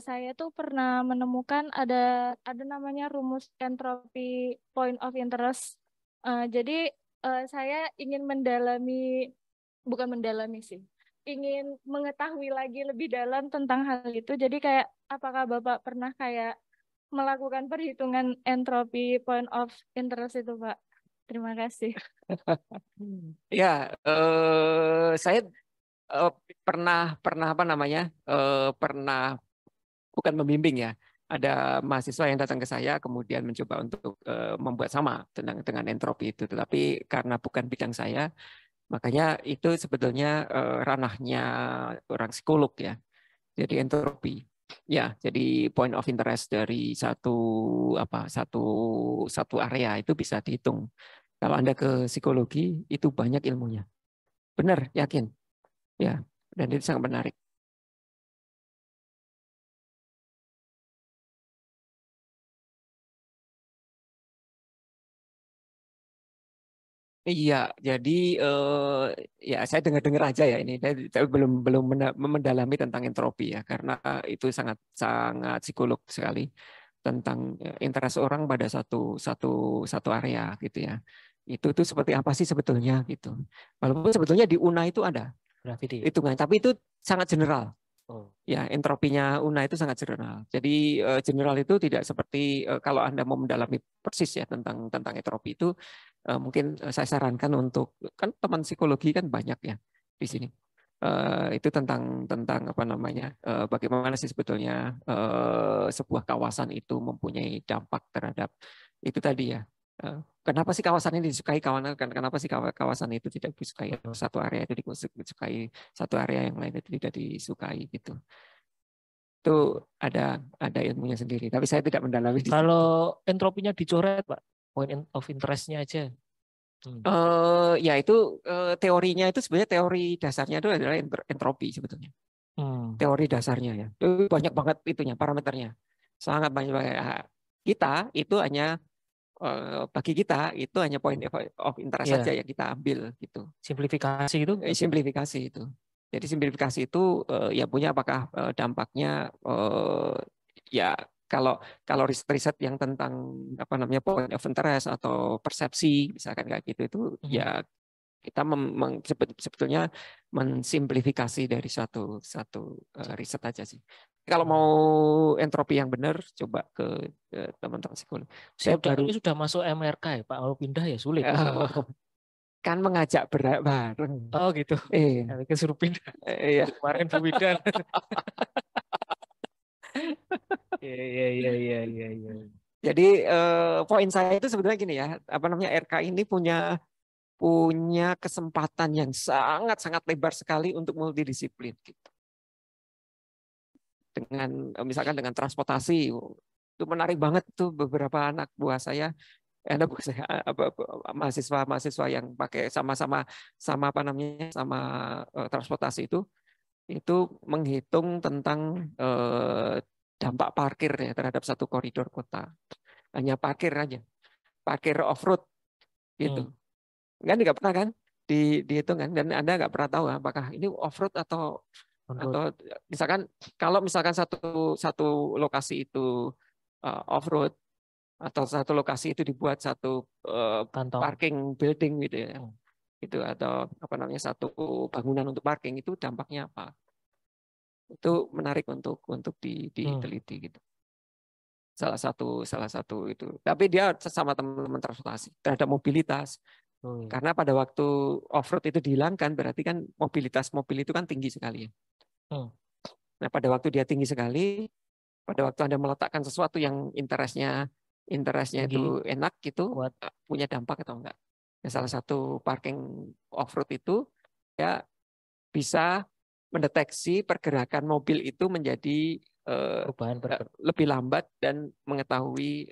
saya tuh pernah menemukan ada namanya rumus entropi point of interest. Jadi saya ingin bukan mendalami sih, ingin mengetahui lagi lebih dalam tentang hal itu. Jadi kayak apakah Bapak pernah kayak melakukan perhitungan entropi point of interest itu Pak? Terima kasih. Ya, saya pernah pernah apa namanya pernah bukan membimbing ya. Ada mahasiswa yang datang ke saya kemudian mencoba untuk membuat sama dengan entropi itu, tetapi karena bukan bidang saya, makanya itu sebetulnya ranahnya orang psikolog ya. Jadi entropi. Ya, jadi point of interest dari satu area itu bisa dihitung. Kalau Anda ke psikologi itu banyak ilmunya. Benar, yakin. Ya, dan itu sangat menarik. Iya, jadi ya saya dengar-dengar aja ya ini. Saya belum mendalami tentang entropi ya, karena itu sangat sangat psikolog sekali tentang interest orang pada satu satu satu area gitu ya. Itu seperti apa sih sebetulnya gitu. Walaupun sebetulnya di UNA itu ada Gravity. hitungan, tapi itu sangat general. Oh. Ya, entropinya UNA itu sangat general. Jadi general itu tidak seperti kalau Anda mau mendalami persis ya tentang entropi itu mungkin saya sarankan untuk kan teman psikologi kan banyak ya di sini. Itu tentang apa namanya bagaimana sih sebetulnya sebuah kawasan itu mempunyai dampak terhadap itu tadi ya. Kenapa sih kawasan ini disukai kenapa sih kawasan itu tidak disukai, satu area itu disukai, satu area yang lain itu tidak disukai gitu. Itu ada ilmunya sendiri, tapi saya tidak mendalami di situ. Kalau entropinya dicoret, Pak, point of interest-nya aja. Ya itu teorinya itu sebenarnya teori dasarnya itu adalah entropi sebetulnya. Teori dasarnya ya. Itu banyak banget itunya parameternya. Sangat banyak. Kita itu hanya bagi kita itu hanya point of interest saja yang kita ambil gitu. Simplifikasi itu? Simplifikasi itu. Jadi simplifikasi itu ya punya apakah dampaknya ya kalau riset yang tentang apa namanya point of interest atau persepsi misalkan kayak gitu itu ya kita sebetulnya mensimplifikasi dari satu riset aja sih. Kalau mau entropi yang benar, coba ke teman-teman psikolog. Saya baru ini sudah masuk MRK ya Pak, kalau pindah ya sulit. Kan mengajak bareng. Oh gitu. Nanti suruh pindah. Iya. Kemarin Bu Wida. Iya. Jadi poin saya itu sebenarnya gini ya, apa namanya, RK ini punya kesempatan yang sangat lebar sekali untuk multidisiplin gitu. Dengan misalkan dengan transportasi itu menarik banget tuh, beberapa anak buah saya, mahasiswa yang pakai sama apa namanya, sama transportasi itu menghitung tentang dampak parkir ya terhadap satu koridor kota. Hanya parkir aja, parkir off-road gitu. Kan nggak pernah kan dihitung kan, dan Anda nggak pernah tahu apakah ini off-road atau misalkan, kalau misalkan satu lokasi itu off-road, atau satu lokasi itu dibuat satu parking building gitu ya, itu, atau apa namanya, satu bangunan untuk parking, itu dampaknya apa? Itu menarik untuk diteliti gitu. Salah satu itu. Tapi dia sama teman-teman transportasi terhadap mobilitas. Karena pada waktu off-road itu dihilangkan, berarti kan mobilitas mobil itu kan tinggi sekali ya. Nah, pada waktu dia tinggi sekali, pada waktu Anda meletakkan sesuatu yang interestnya itu enak gitu, punya dampak atau enggak? Ya, salah satu parking off-road itu ya bisa mendeteksi pergerakan mobil itu menjadi lebih lambat dan mengetahui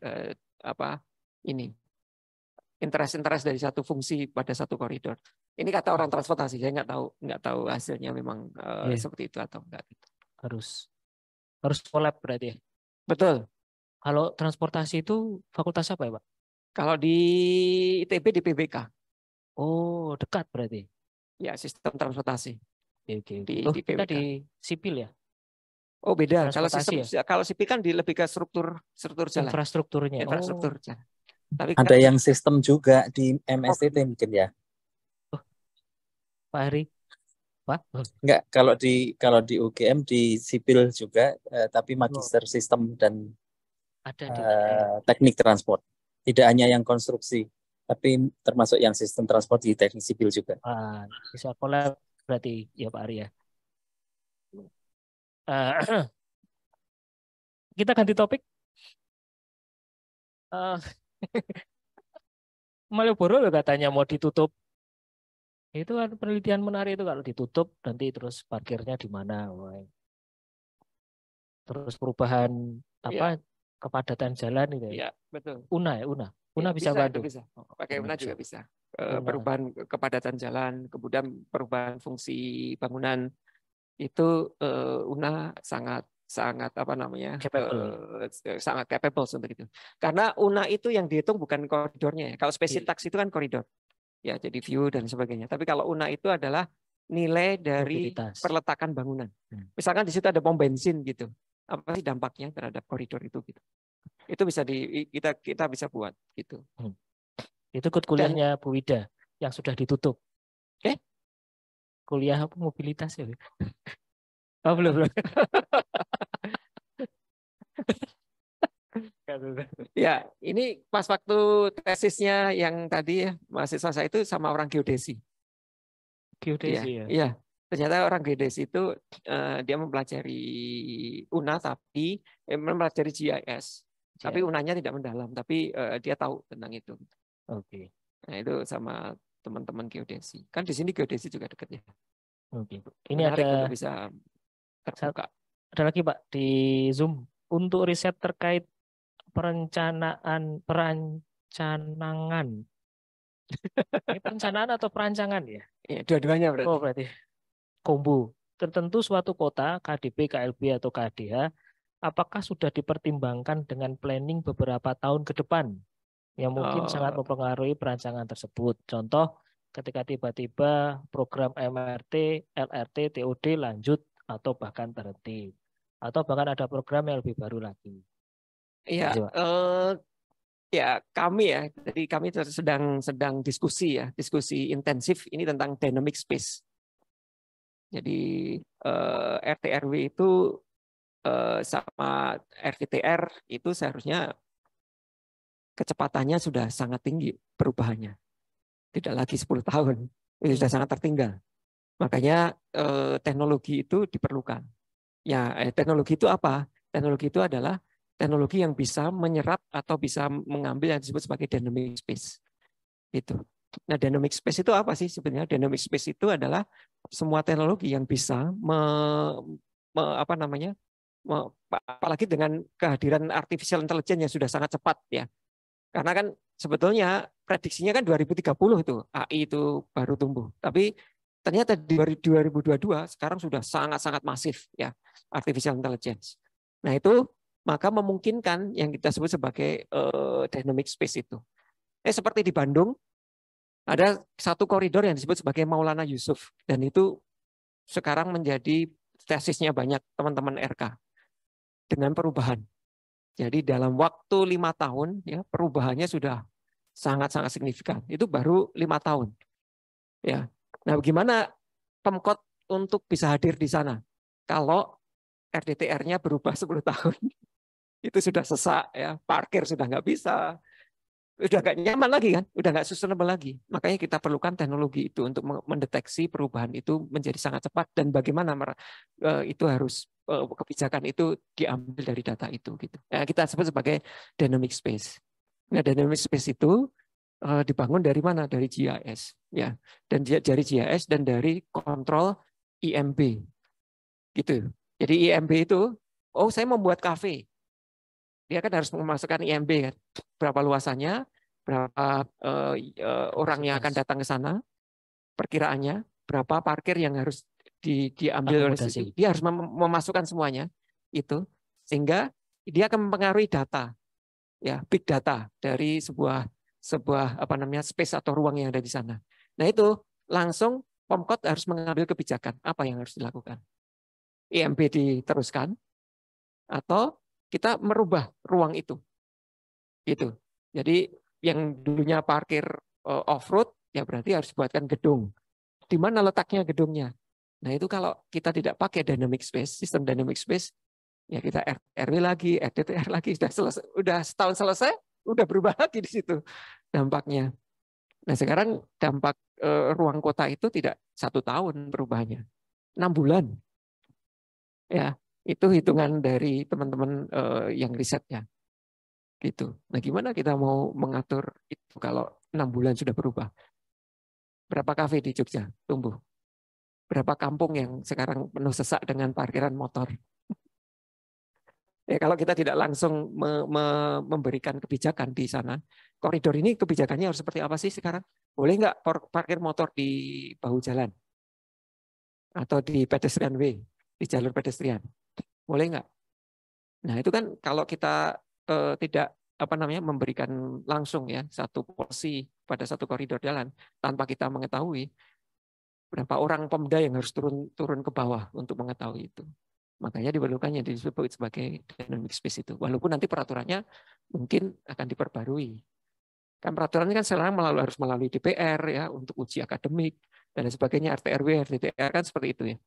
interest dari satu fungsi pada satu koridor. Ini kata orang transportasi, saya nggak tahu hasilnya memang seperti itu atau enggak. Harus collab berarti ya? Betul. Kalau transportasi itu fakultas apa ya, Pak? Kalau di ITB di PBK. Oh, dekat berarti? Ya, sistem transportasi. Oke. Di kita PBK. di sipil ya? Oh, beda. Kalau sipil kan lebih ke struktur jalan. Infrastrukturnya. Infrastruktur jalan. Tapi ada yang sistem juga di MSTT mungkin ya. Pak Heri, Pak? Enggak, kalau di UGM di sipil juga, tapi magister sistem dan teknik transport. Tidak hanya yang konstruksi, tapi termasuk yang sistem transport di teknik sipil juga. Bisa collab berarti ya Pak Ari ya. Kita ganti topik. Malioboro loh katanya mau ditutup. Itu kan penelitian menarik itu, kalau ditutup nanti terus parkirnya di mana. Terus perubahan kepadatan jalan itu. Iya, betul. Una bisa bantu. Bisa. Pakai Una juga bisa. Perubahan kepadatan jalan, kemudian perubahan fungsi bangunan itu Una sangat sangat capable untuk itu. Karena Una itu yang dihitung bukan koridornya ya. Kalau Spacitax itu kan koridor. Ya, jadi view dan sebagainya. Tapi kalau Una itu adalah nilai dari perletakan bangunan. Misalkan di situ ada pom bensin gitu. Apa sih dampaknya terhadap koridor itu gitu. Itu bisa kita bisa buat gitu. Itu ikut kuliahnya Bu Wida yang sudah ditutup. Kuliah apa mobilitas ya? Oh, belum. Ya, ini pas waktu tesisnya yang tadi ya, mahasiswa saya itu sama orang geodesi. Geodesi ya? Iya, ternyata orang geodesi itu dia mempelajari UNA tapi mempelajari GIS. Tapi UNA-nya tidak mendalam, tapi dia tahu tentang itu. Oke. Nah, itu sama teman-teman geodesi. Kan di sini geodesi juga dekat ya. Oke. Ini menarik ada untuk bisa terbuka. Ada lagi Pak di Zoom untuk riset terkait perencanaan. Ini perencanaan atau perancangan ya? Iya, dua-duanya berarti. Oh, berarti kombo. Tertentu suatu kota, KDP, KLB atau KDH, apakah sudah dipertimbangkan dengan planning beberapa tahun ke depan yang mungkin sangat mempengaruhi perancangan tersebut. Contoh, ketika tiba-tiba program MRT, LRT, TOD lanjut atau bahkan terhenti. Atau bahkan ada program yang lebih baru lagi. Iya, kami jadi kami sedang diskusi intensif ini tentang dynamic space. Jadi RT RW itu sama RTTR itu seharusnya kecepatannya sudah sangat tinggi perubahannya. Tidak lagi 10 tahun, itu sudah sangat tertinggal. Makanya teknologi itu diperlukan. Ya, teknologi itu apa? Teknologi itu adalah teknologi yang bisa menyerap atau bisa mengambil yang disebut sebagai dynamic space. Itu. Nah, dynamic space itu apa sih sebenarnya? Dynamic space itu adalah semua teknologi yang bisa apalagi dengan kehadiran artificial intelligence yang sudah sangat cepat ya. Karena kan sebetulnya prediksinya kan 2030 itu AI itu baru tumbuh. Tapi ternyata di 2022 sekarang sudah sangat-sangat masif ya artificial intelligence. Nah, itu maka memungkinkan yang kita sebut sebagai dynamic space itu. Seperti di Bandung ada satu koridor yang disebut sebagai Maulana Yusuf dan itu sekarang menjadi tesisnya banyak teman-teman RK dengan perubahan. Jadi dalam waktu 5 tahun ya perubahannya sudah sangat-sangat signifikan. Itu baru 5 tahun. Ya. Nah, bagaimana Pemkot untuk bisa hadir di sana? Kalau RDTR-nya berubah 10 tahun. Itu sudah sesak ya, parkir sudah nggak bisa. Udah nggak nyaman lagi kan, udah nggak sustainable lagi. Makanya kita perlukan teknologi itu untuk mendeteksi perubahan itu menjadi sangat cepat dan bagaimana itu harus kebijakan itu diambil dari data itu gitu. Nah, kita sebut sebagai dynamic space. Nah, dynamic space itu dibangun dari mana? Dari GIS ya. Dan dari GIS dan dari kontrol IMB. Gitu. Jadi IMB itu saya membuat kafe. Dia kan harus memasukkan IMB kan, berapa luasannya, berapa orang yang akan datang ke sana, perkiraannya, berapa parkir yang harus diambil oleh situ. Dia harus memasukkan semuanya itu, sehingga dia akan mempengaruhi data, ya big data dari sebuah space atau ruang yang ada di sana. Nah itu langsung Pemkot harus mengambil kebijakan apa yang harus dilakukan. IMB diteruskan atau kita merubah ruang itu. Gitu. Jadi yang dulunya parkir off-road, ya berarti harus buatkan gedung. Di mana letaknya gedungnya? Nah itu kalau kita tidak pakai dynamic space, sistem dynamic space, ya kita RW lagi, RDTR lagi, sudah setahun selesai, udah berubah lagi di situ dampaknya. Nah sekarang dampak ruang kota itu tidak 1 tahun perubahannya, 6 bulan. Ya, itu hitungan dari teman-teman yang risetnya. Gitu. Nah, gimana kita mau mengatur itu kalau 6 bulan sudah berubah? Berapa kafe di Jogja tumbuh? Berapa kampung yang sekarang penuh sesak dengan parkiran motor? Ya, kalau kita tidak langsung memberikan kebijakan di sana, koridor ini kebijakannya harus seperti apa sih sekarang? Boleh nggak parkir motor di bahu jalan? Atau di pedestrian way, di jalur pedestrian? Boleh nggak? Nah, itu kan kalau kita tidak memberikan langsung ya satu porsi pada satu koridor jalan tanpa kita mengetahui berapa orang Pemda yang harus turun ke bawah untuk mengetahui itu. Makanya diperlukan yang disebut sebagai dynamic space itu. Walaupun nanti peraturannya mungkin akan diperbarui. Kan peraturan ini kan sekarang harus melalui DPR ya untuk uji akademik dan sebagainya, RT/RW, RDTR kan seperti itu ya.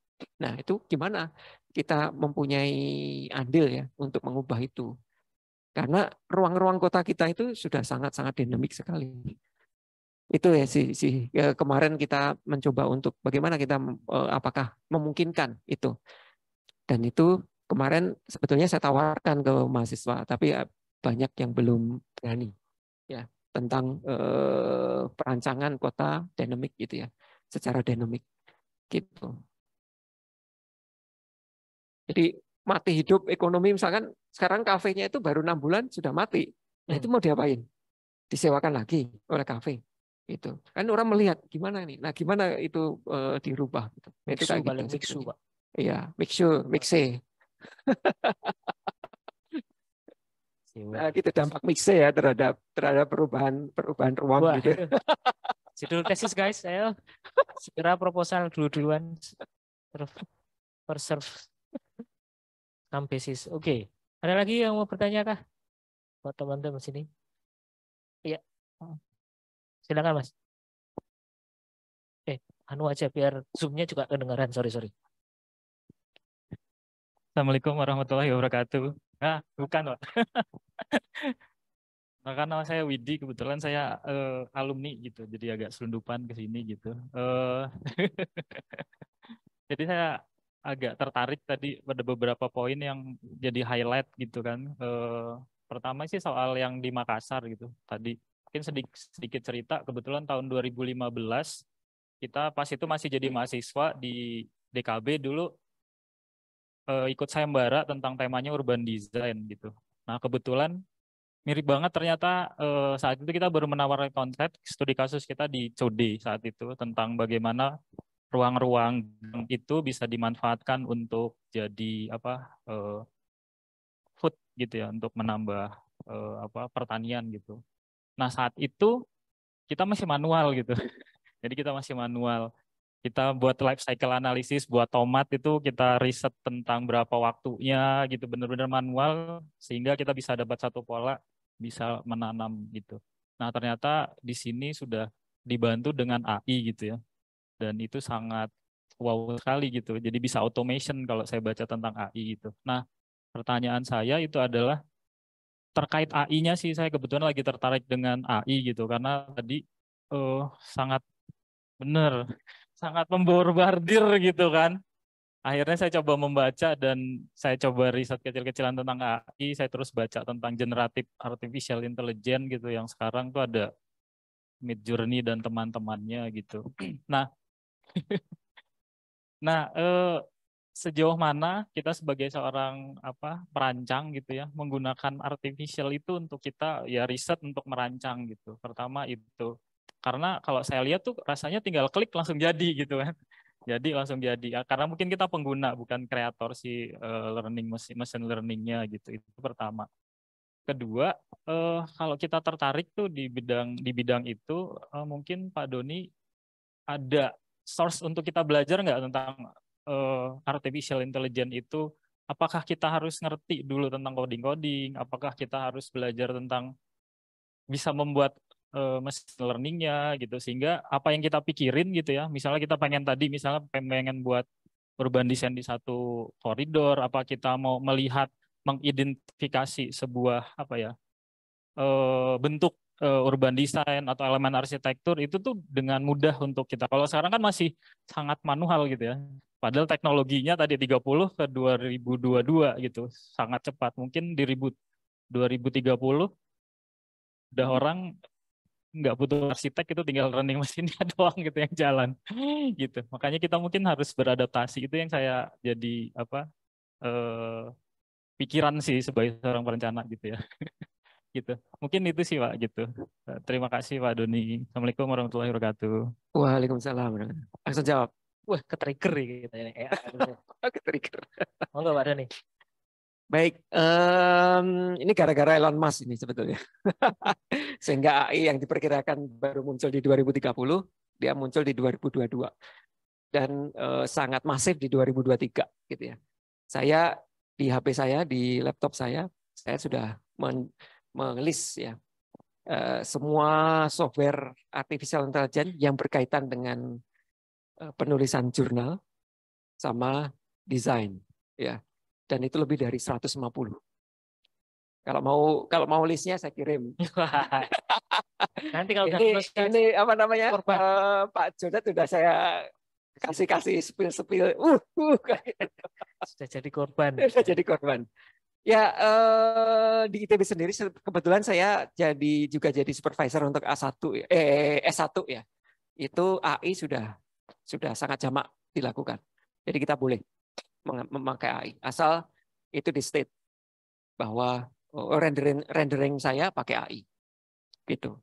Nah, itu gimana kita mempunyai andil ya untuk mengubah itu. Karena ruang-ruang kota kita itu sudah sangat-sangat dinamik sekali. Itu ya kemarin kita mencoba untuk bagaimana kita apakah memungkinkan itu. Dan itu kemarin sebetulnya saya tawarkan ke mahasiswa, tapi banyak yang belum berani ya tentang perancangan kota dinamik gitu ya, secara dinamik gitu. Jadi mati hidup ekonomi misalkan sekarang kafenya itu baru 6 bulan sudah mati. Nah itu mau diapain? Disewakan lagi oleh kafe. Itu kan orang melihat gimana nih. Nah gimana itu dirubah? Gitu. Nah, itu kayak gitu. Mixu, Pak. Iya, mixe. Nah, gitu dampak mixe ya terhadap perubahan ruang. Wah, gitu. Judul tesis guys, ayo segera proposal duluan. Reserve basis. Oke. Ada lagi yang mau bertanya kah? Buat teman-teman sini. Iya. Silakan Mas. Anu aja biar zoom-nya juga kedengaran. Sorry. Assalamualaikum warahmatullahi wabarakatuh. Nah, bukan Pak. Karena saya Widi, kebetulan saya alumni gitu, jadi agak selundupan ke sini gitu. Jadi saya agak tertarik tadi pada beberapa poin yang jadi highlight gitu kan. Pertama sih soal yang di Makassar gitu. Tadi mungkin sedikit cerita, kebetulan tahun 2015 kita pas itu masih jadi mahasiswa di DKB dulu, ikut sayembara tentang temanya urban design gitu. Nah kebetulan mirip banget ternyata, saat itu kita baru menawarkan konsep studi kasus kita di CODE saat itu tentang bagaimana ruang-ruang itu bisa dimanfaatkan untuk jadi food gitu ya, untuk menambah pertanian gitu. Nah saat itu kita masih manual gitu. Jadi kita masih manual. Kita buat life cycle analysis, buat tomat itu kita riset tentang berapa waktunya gitu, benar-benar manual sehingga kita bisa dapat satu pola, bisa menanam gitu. Nah ternyata di sini sudah dibantu dengan AI gitu ya, dan itu sangat wow sekali gitu. Jadi bisa automation kalau saya baca tentang AI gitu. Nah pertanyaan saya itu adalah terkait AI-nya sih, saya kebetulan lagi tertarik dengan AI gitu karena tadi sangat benar, sangat memborbardir gitu kan. Akhirnya saya coba membaca dan saya coba riset kecil-kecilan tentang AI, saya terus baca tentang generative artificial intelligence gitu yang sekarang tuh ada Midjourney dan teman-temannya gitu. Nah, nah, sejauh mana kita sebagai seorang perancang gitu ya menggunakan artificial itu untuk kita ya riset untuk merancang gitu. Pertama itu. Karena kalau saya lihat tuh rasanya tinggal klik langsung jadi gitu kan. Jadi langsung jadi. Ya, karena mungkin kita pengguna bukan kreator si machine learning-nya gitu. Itu pertama. Kedua, kalau kita tertarik tuh di bidang itu, mungkin Pak Doni ada source untuk kita belajar nggak tentang artificial intelligence itu? Apakah kita harus ngerti dulu tentang coding-coding? Apakah kita harus belajar tentang bisa membuat machine learning-nya gitu, sehingga apa yang kita pikirin gitu ya, misalnya kita misalnya pengen buat urban design di satu koridor, apa kita mau mengidentifikasi sebuah bentuk urban design atau elemen arsitektur itu tuh dengan mudah untuk kita. Kalau sekarang kan masih sangat manual gitu ya. Padahal teknologinya tadi 30 ke 2022 gitu, sangat cepat. Mungkin di 2030 udah orang nggak butuh arsitek, itu tinggal running mesinnya doang gitu yang jalan gitu. Makanya kita mungkin harus beradaptasi, itu yang saya jadi eh, pikiran sih sebagai seorang perencana gitu ya. Gitu. Mungkin itu sih Pak gitu. Terima kasih Pak Doni. Assalamualaikum warahmatullahi wabarakatuh. Waalaikumsalam. Langsung jawab. Wah, ke-trigger ya kita ini. Ke-trigger. Monggo Pak Doni. Baik, ini gara-gara Elon Musk ini sebetulnya. Sehingga AI yang diperkirakan baru muncul di 2030, dia muncul di 2022. Dan sangat masif di 2023 gitu ya. Saya di HP saya, di laptop saya sudah mengelis ya semua software artificial intelligence yang berkaitan dengan penulisan jurnal sama desain ya. Dan itu lebih dari 150. Kalau mau listnya saya kirim. Nanti kalau ini apa namanya? Pak Jodat sudah saya kasih spill. Sudah jadi korban. Sudah jadi korban. Ya, di ITB sendiri kebetulan saya juga jadi supervisor untuk S1 ya. Itu AI sudah sangat jamak dilakukan. Jadi kita boleh memakai AI asal itu di state bahwa rendering saya pakai AI. Gitu.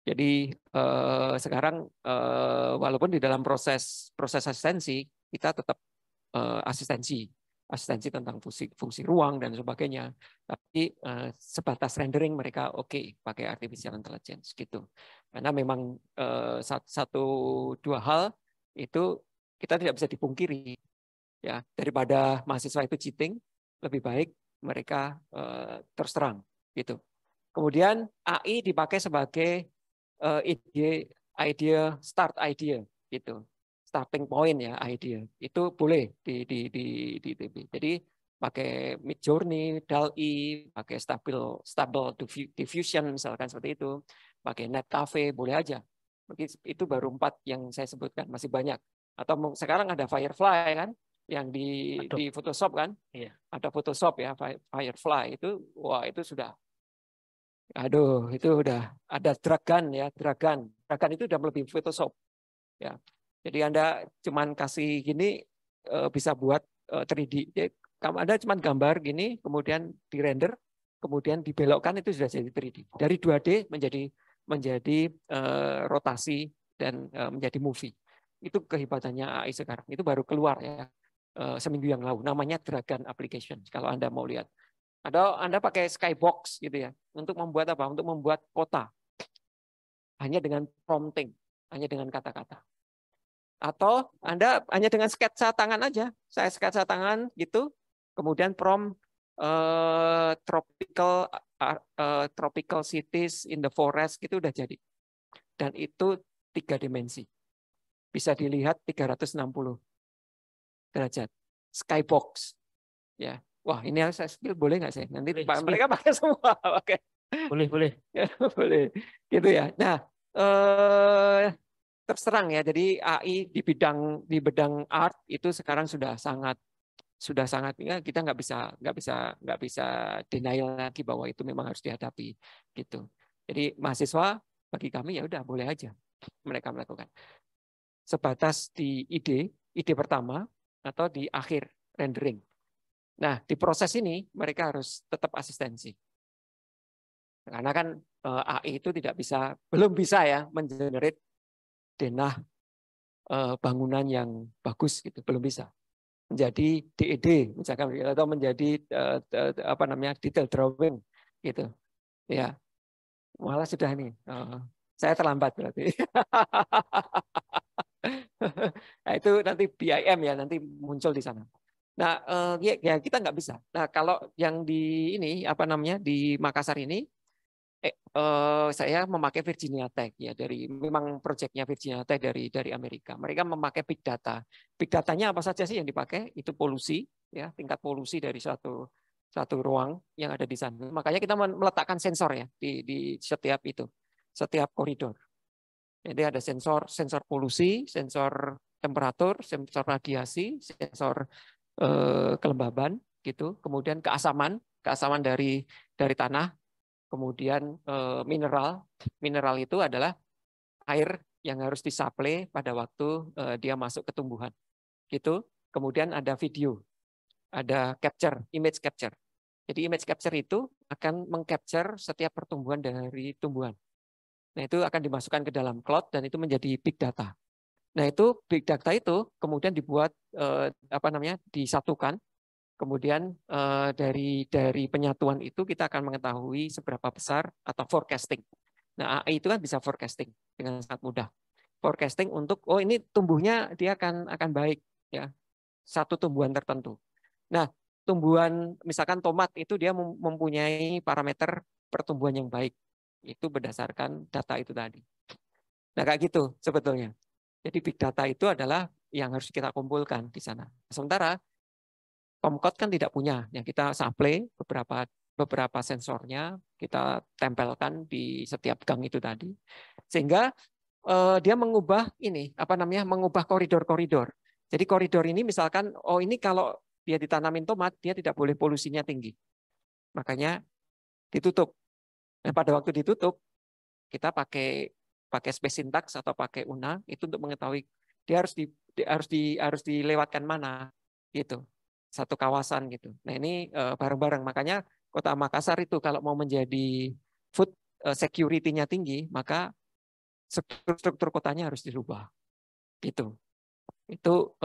Jadi sekarang walaupun di dalam proses asistensi kita tetap asistensi tentang fungsi ruang dan sebagainya, tapi sebatas rendering mereka oke pakai artificial intelligence gitu. Karena memang satu dua hal itu kita tidak bisa dipungkiri ya, daripada mahasiswa itu cheating, lebih baik mereka terus terang gitu. Kemudian AI dipakai sebagai start idea gitu. Starting point ya, idea itu boleh di ITB. Jadi pakai Midjourney, DALL-E, pakai Stable Diffusion misalkan seperti itu, pakai Netcafe boleh aja. Itu baru 4 yang saya sebutkan, masih banyak. Atau sekarang ada Firefly kan, yang di Adobe. di Photoshop kan, Iya. ada Photoshop ya, Firefly itu, wah itu sudah, aduh itu udah ada Dragon ya, Dragon itu udah melebihi Photoshop ya. Jadi Anda cuman kasih gini bisa buat 3D. Jadi, Anda cuman gambar gini, kemudian di render, kemudian dibelokkan itu sudah jadi 3D. Dari 2D menjadi rotasi dan menjadi movie. Itu kehebatannya AI sekarang. Itu baru keluar ya seminggu yang lalu. Namanya Dragon Application. Kalau Anda mau lihat. Anda pakai Skybox gitu ya. Untuk membuat apa? Untuk membuat kota. Hanya dengan prompting, hanya dengan kata-kata. Atau Anda hanya dengan sketsa tangan aja. Saya sketsa tangan gitu. Kemudian prompt tropical cities in the forest gitu udah jadi. Dan itu 3 dimensi. Bisa dilihat 360 derajat. Skybox. Ya. Wah, ini yang saya spill boleh nggak saya? Nanti Boleh, mereka pakai semua. Oke. Boleh. Ya, boleh. Gitu ya. Nah, terserang ya. Jadi AI di bidang art itu sekarang sudah sangat ya, kita nggak bisa denial lagi bahwa itu memang harus dihadapi gitu. Jadi mahasiswa bagi kami ya udah boleh aja mereka melakukan. Sebatas di ide pertama atau di akhir rendering. Nah, di proses ini mereka harus tetap asistensi. Karena kan AI itu belum bisa ya mengenerate denah bangunan yang bagus gitu, belum bisa. Menjadi DED misalkan atau menjadi detail drawing gitu. Ya. Malah sudah nih. Saya terlambat berarti. Nah, itu nanti BIM ya, nanti muncul di sana. Nah, ya kita nggak bisa. Nah, kalau yang di di Makassar ini, saya memakai Virginia Tech ya, memang proyeknya Virginia Tech dari Amerika. Mereka memakai big data. Big datanya apa saja sih yang dipakai? Itu polusi, ya, tingkat polusi dari satu ruang yang ada di sana. Makanya kita meletakkan sensor ya di setiap koridor. Jadi ada sensor polusi, sensor temperatur, sensor radiasi, sensor kelembaban gitu, kemudian keasaman dari tanah, kemudian mineral itu adalah air yang harus disuplai pada waktu dia masuk ke tumbuhan gitu. Kemudian ada video, ada image capture. Jadi image capture itu akan mengcapture setiap pertumbuhan dari tumbuhan. Nah, itu akan dimasukkan ke dalam cloud dan itu menjadi big data. Nah, itu big data itu kemudian dibuat disatukan. Kemudian dari penyatuan itu kita akan mengetahui seberapa besar atau forecasting. Nah, AI itu kan bisa forecasting dengan sangat mudah. Forecasting untuk ini tumbuhnya dia akan baik ya. Satu tumbuhan tertentu. Nah, tumbuhan misalkan tomat itu dia mempunyai parameter pertumbuhan yang baik. Itu berdasarkan data itu tadi. Nah, kayak gitu sebetulnya. Jadi big data itu adalah yang harus kita kumpulkan di sana. Sementara Comcode kan tidak punya, yang kita supply beberapa sensornya kita tempelkan di setiap gang itu tadi, sehingga dia mengubah mengubah koridor-koridor. Jadi koridor ini misalkan, ini kalau dia ditanamin tomat, dia tidak boleh polusinya tinggi, makanya ditutup. Dan pada waktu ditutup, kita pakai space syntax atau pakai UNA itu untuk mengetahui dia harus dilewatkan mana gitu. Satu kawasan gitu. Nah, ini bareng-bareng. Makanya Kota Makassar itu kalau mau menjadi food security-nya tinggi, maka struktur kotanya harus dirubah. Gitu. Itu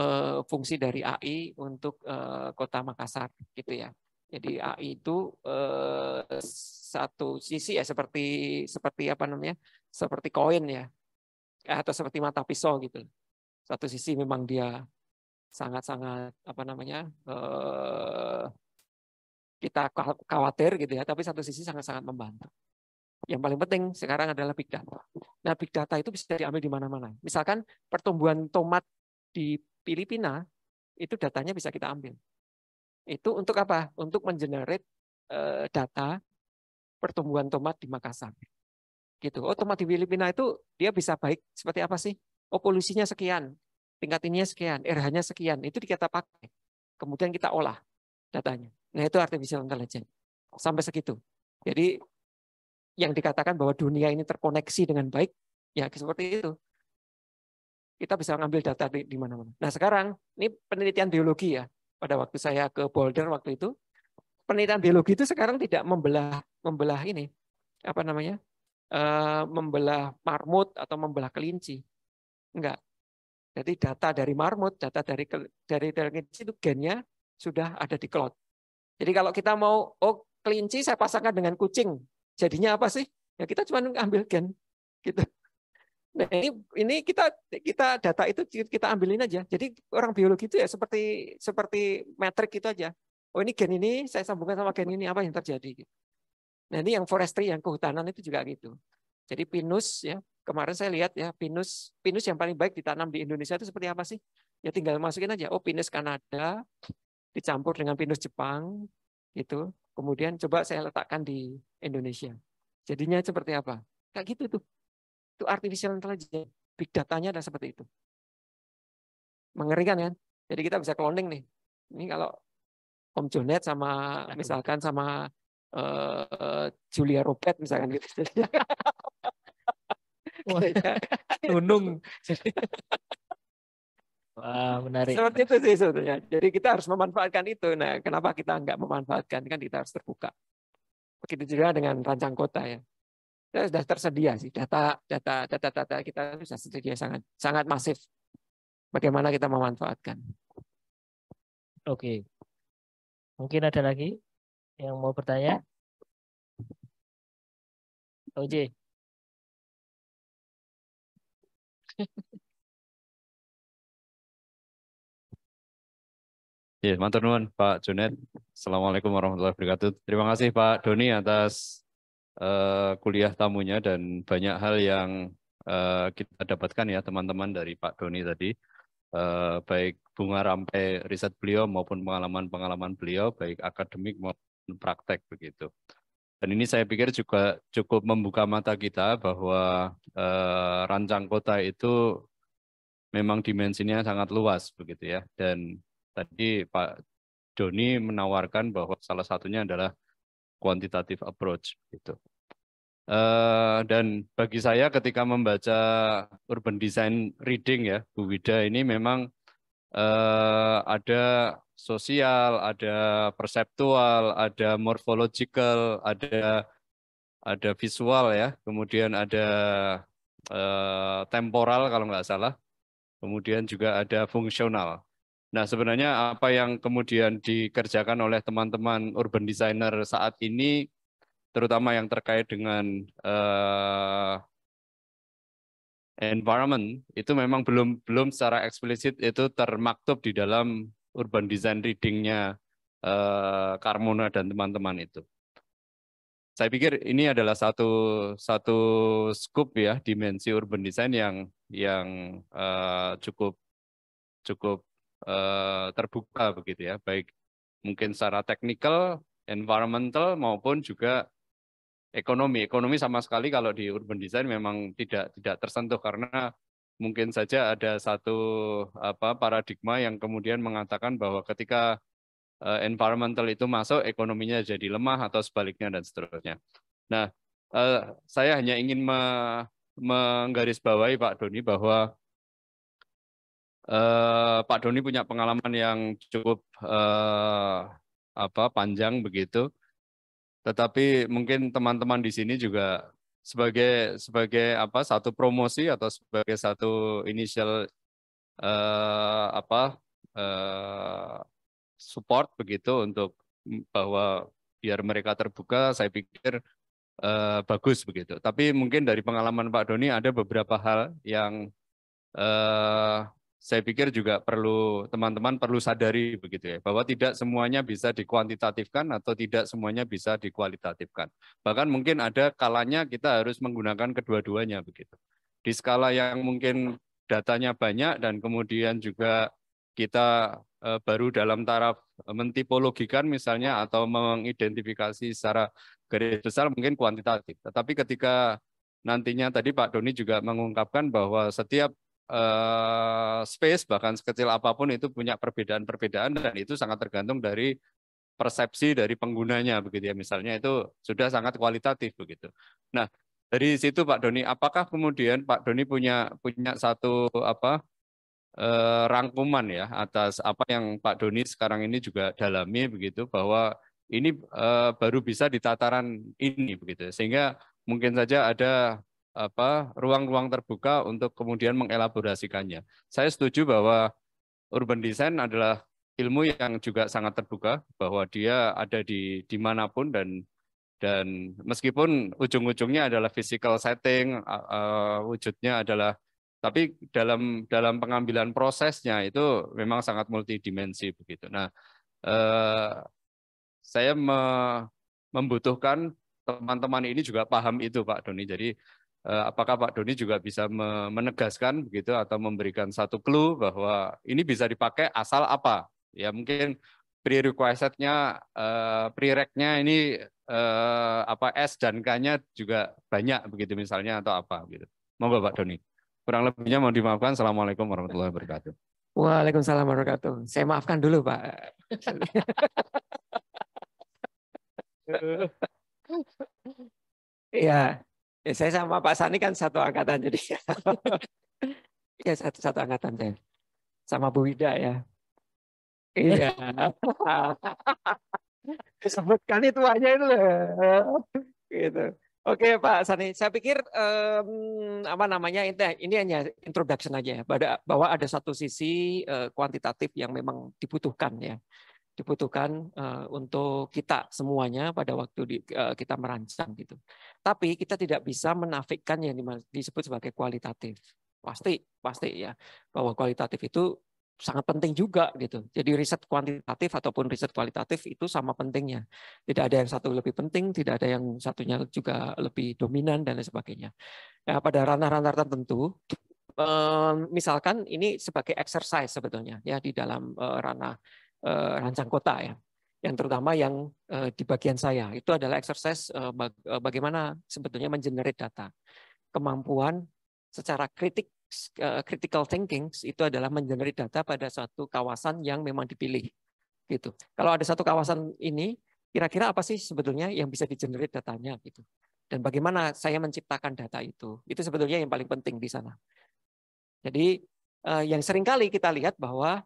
fungsi dari AI untuk Kota Makassar gitu ya. Jadi AI itu satu sisi ya seperti seperti koin ya, atau seperti mata pisau gitu. Satu sisi memang dia sangat-sangat kita khawatir gitu ya, tapi satu sisi sangat-sangat membantu. Yang paling penting sekarang adalah big data. Nah, big data itu bisa diambil di mana-mana. Misalkan pertumbuhan tomat di Filipina itu datanya bisa kita ambil. Itu untuk apa? Untuk mengenerate data pertumbuhan tomat di Makassar. Gitu. Tomat di Filipina itu dia bisa baik seperti apa sih? Polusinya sekian. tingkat ininya sekian, RH-nya sekian, itu kita pakai. Kemudian kita olah datanya. Nah, itu artificial intelligence. Sampai segitu. Jadi yang dikatakan bahwa dunia ini terkoneksi dengan baik, ya seperti itu. Kita bisa ngambil data di mana-mana. Nah, sekarang ini penelitian biologi ya. Pada waktu saya ke Boulder waktu itu, penelitian biologi itu sekarang tidak membelah ini, apa namanya? Membelah marmut atau membelah kelinci. Enggak. Jadi data dari marmut, data dari kelinci itu gennya sudah ada di cloud. Jadi kalau kita mau, oh kelinci saya pasangkan dengan kucing, jadinya apa sih? Ya kita cuma ambil gen, gitu. Nah ini kita data itu kita ambilin aja. Jadi orang biologi itu ya seperti metrik itu aja. Oh ini gen ini saya sambungkan sama gen ini, apa yang terjadi? Nah ini yang forestry, yang kehutanan itu juga gitu. Jadi pinus ya. Kemarin saya lihat ya pinus yang paling baik ditanam di Indonesia itu seperti apa sih? Ya tinggal masukin aja. Oh pinus Kanada dicampur dengan pinus Jepang gitu. Kemudian coba saya letakkan di Indonesia. Jadinya seperti apa? Kayak gitu tuh. Itu artificial intelligence. Big datanya ada seperti itu. Mengerikan kan? Jadi kita bisa cloning nih. Ini kalau Om Jonet sama misalkan sama Julia Robert misalkan gitu. Nunung. Wah, menarik. Seperti itu sih sebetulnya. Jadi kita harus memanfaatkan itu. Nah, kenapa kita nggak memanfaatkan? Kan kita harus terbuka. Begitu juga dengan rancang kota ya. Kita sudah tersedia sih data kita sudah tersedia sangat masif. Bagaimana kita memanfaatkan? Oke. Mungkin ada lagi yang mau bertanya? Oke. Ya, matur nuwun Pak Jonet. Assalamualaikum warahmatullahi wabarakatuh. Terima kasih Pak Doni atas kuliah tamunya dan banyak hal yang kita dapatkan ya teman-teman dari Pak Doni tadi. Baik bunga rampai riset beliau maupun pengalaman-pengalaman beliau, baik akademik maupun praktek begitu. Dan ini saya pikir juga cukup membuka mata kita bahwa rancang kota itu memang dimensinya sangat luas begitu ya. Dan tadi Pak Doni menawarkan bahwa salah satunya adalah quantitative approach gitu. Dan bagi saya ketika membaca urban design reading ya Bu Wida ini memang ada sosial, ada perseptual, ada morphological, ada visual ya, kemudian ada temporal kalau nggak salah, kemudian juga ada fungsional. Nah, sebenarnya apa yang kemudian dikerjakan oleh teman-teman urban designer saat ini, terutama yang terkait dengan environment, itu memang belum secara eksplisit itu termaktub di dalam urban design reading-nya Carmona dan teman-teman itu. Saya pikir ini adalah satu scoop ya, dimensi urban design yang cukup terbuka begitu ya, baik mungkin secara teknikal, environmental maupun juga ekonomi. Ekonomi sama sekali kalau di urban design memang tidak tersentuh karena mungkin saja ada satu paradigma yang kemudian mengatakan bahwa ketika environmental itu masuk, ekonominya jadi lemah atau sebaliknya dan seterusnya. Nah, saya hanya ingin menggarisbawahi Pak Doni bahwa Pak Doni punya pengalaman yang cukup panjang begitu, tetapi mungkin teman-teman di sini juga sebagai satu promosi atau sebagai satu initial support begitu untuk bahwa biar mereka terbuka, saya pikir bagus begitu. Tapi mungkin dari pengalaman Pak Doni ada beberapa hal yang saya pikir juga teman-teman perlu sadari begitu ya, bahwa tidak semuanya bisa dikuantitatifkan atau tidak semuanya bisa dikualitatifkan. Bahkan mungkin ada kalanya kita harus menggunakan kedua-duanya begitu. Di skala yang mungkin datanya banyak dan kemudian juga kita baru dalam taraf mentipologikan misalnya atau mengidentifikasi secara garis besar mungkin kuantitatif. Tetapi ketika nantinya tadi Pak Doni juga mengungkapkan bahwa setiap space bahkan sekecil apapun itu punya perbedaan-perbedaan dan itu sangat tergantung dari persepsi dari penggunanya begitu ya. Misalnya itu sudah sangat kualitatif begitu. Nah, dari situ Pak Doni, apakah kemudian Pak Doni punya satu rangkuman ya atas apa yang Pak Doni sekarang ini juga dalami begitu, bahwa ini baru bisa di tataran ini begitu, sehingga mungkin saja ada ruang-ruang terbuka untuk kemudian mengelaborasikannya. Saya setuju bahwa urban design adalah ilmu yang juga sangat terbuka, bahwa dia ada di dimanapun dan meskipun ujung-ujungnya adalah physical setting, wujudnya adalah, tapi dalam pengambilan prosesnya itu memang sangat multidimensi begitu. Nah, saya membutuhkan teman-teman ini juga paham itu Pak Doni. Jadi apakah Pak Doni juga bisa menegaskan begitu atau memberikan satu clue bahwa ini bisa dipakai asal apa? Ya mungkin prerequisite-nya, prereq-nya ini S dan K-nya juga banyak begitu misalnya atau apa gitu. Monggo Pak Doni. Kurang lebihnya mohon dimaafkan. Assalamualaikum warahmatullahi wabarakatuh. Waalaikumsalam warahmatullahi wabarakatuh. Saya maafkan dulu Pak. Iya, ya, saya sama Pak Sani kan satu angkatan jadi ya satu angkatan saya sama Bu Wida ya. Iya. Disebutkan itu aja itu loh. Gitu. Oke Pak Sani, saya pikir apa namanya ini hanya introduction aja ya, bahwa ada satu sisi kuantitatif yang memang dibutuhkan ya, dibutuhkan untuk kita semuanya pada waktu kita merancang gitu. Tapi kita tidak bisa menafikan yang disebut sebagai kualitatif. Pasti ya, bahwa kualitatif itu sangat penting juga gitu. Jadi riset kuantitatif ataupun riset kualitatif itu sama pentingnya. Tidak ada yang satu lebih penting, tidak ada yang satunya juga lebih dominan dan lain sebagainya. Nah, pada ranah-ranah tertentu, misalkan ini sebagai exercise sebetulnya ya di dalam ranah rancang kota ya. Yang terutama yang di bagian saya itu adalah exercise bagaimana sebetulnya mengenerate data. Kemampuan secara critical thinking itu adalah mengenerate data pada suatu kawasan yang memang dipilih gitu. Kalau ada satu kawasan ini, kira-kira apa sih sebetulnya yang bisa digenerate datanya gitu. Dan bagaimana saya menciptakan data itu sebetulnya yang paling penting di sana. Jadi yang seringkali kita lihat bahwa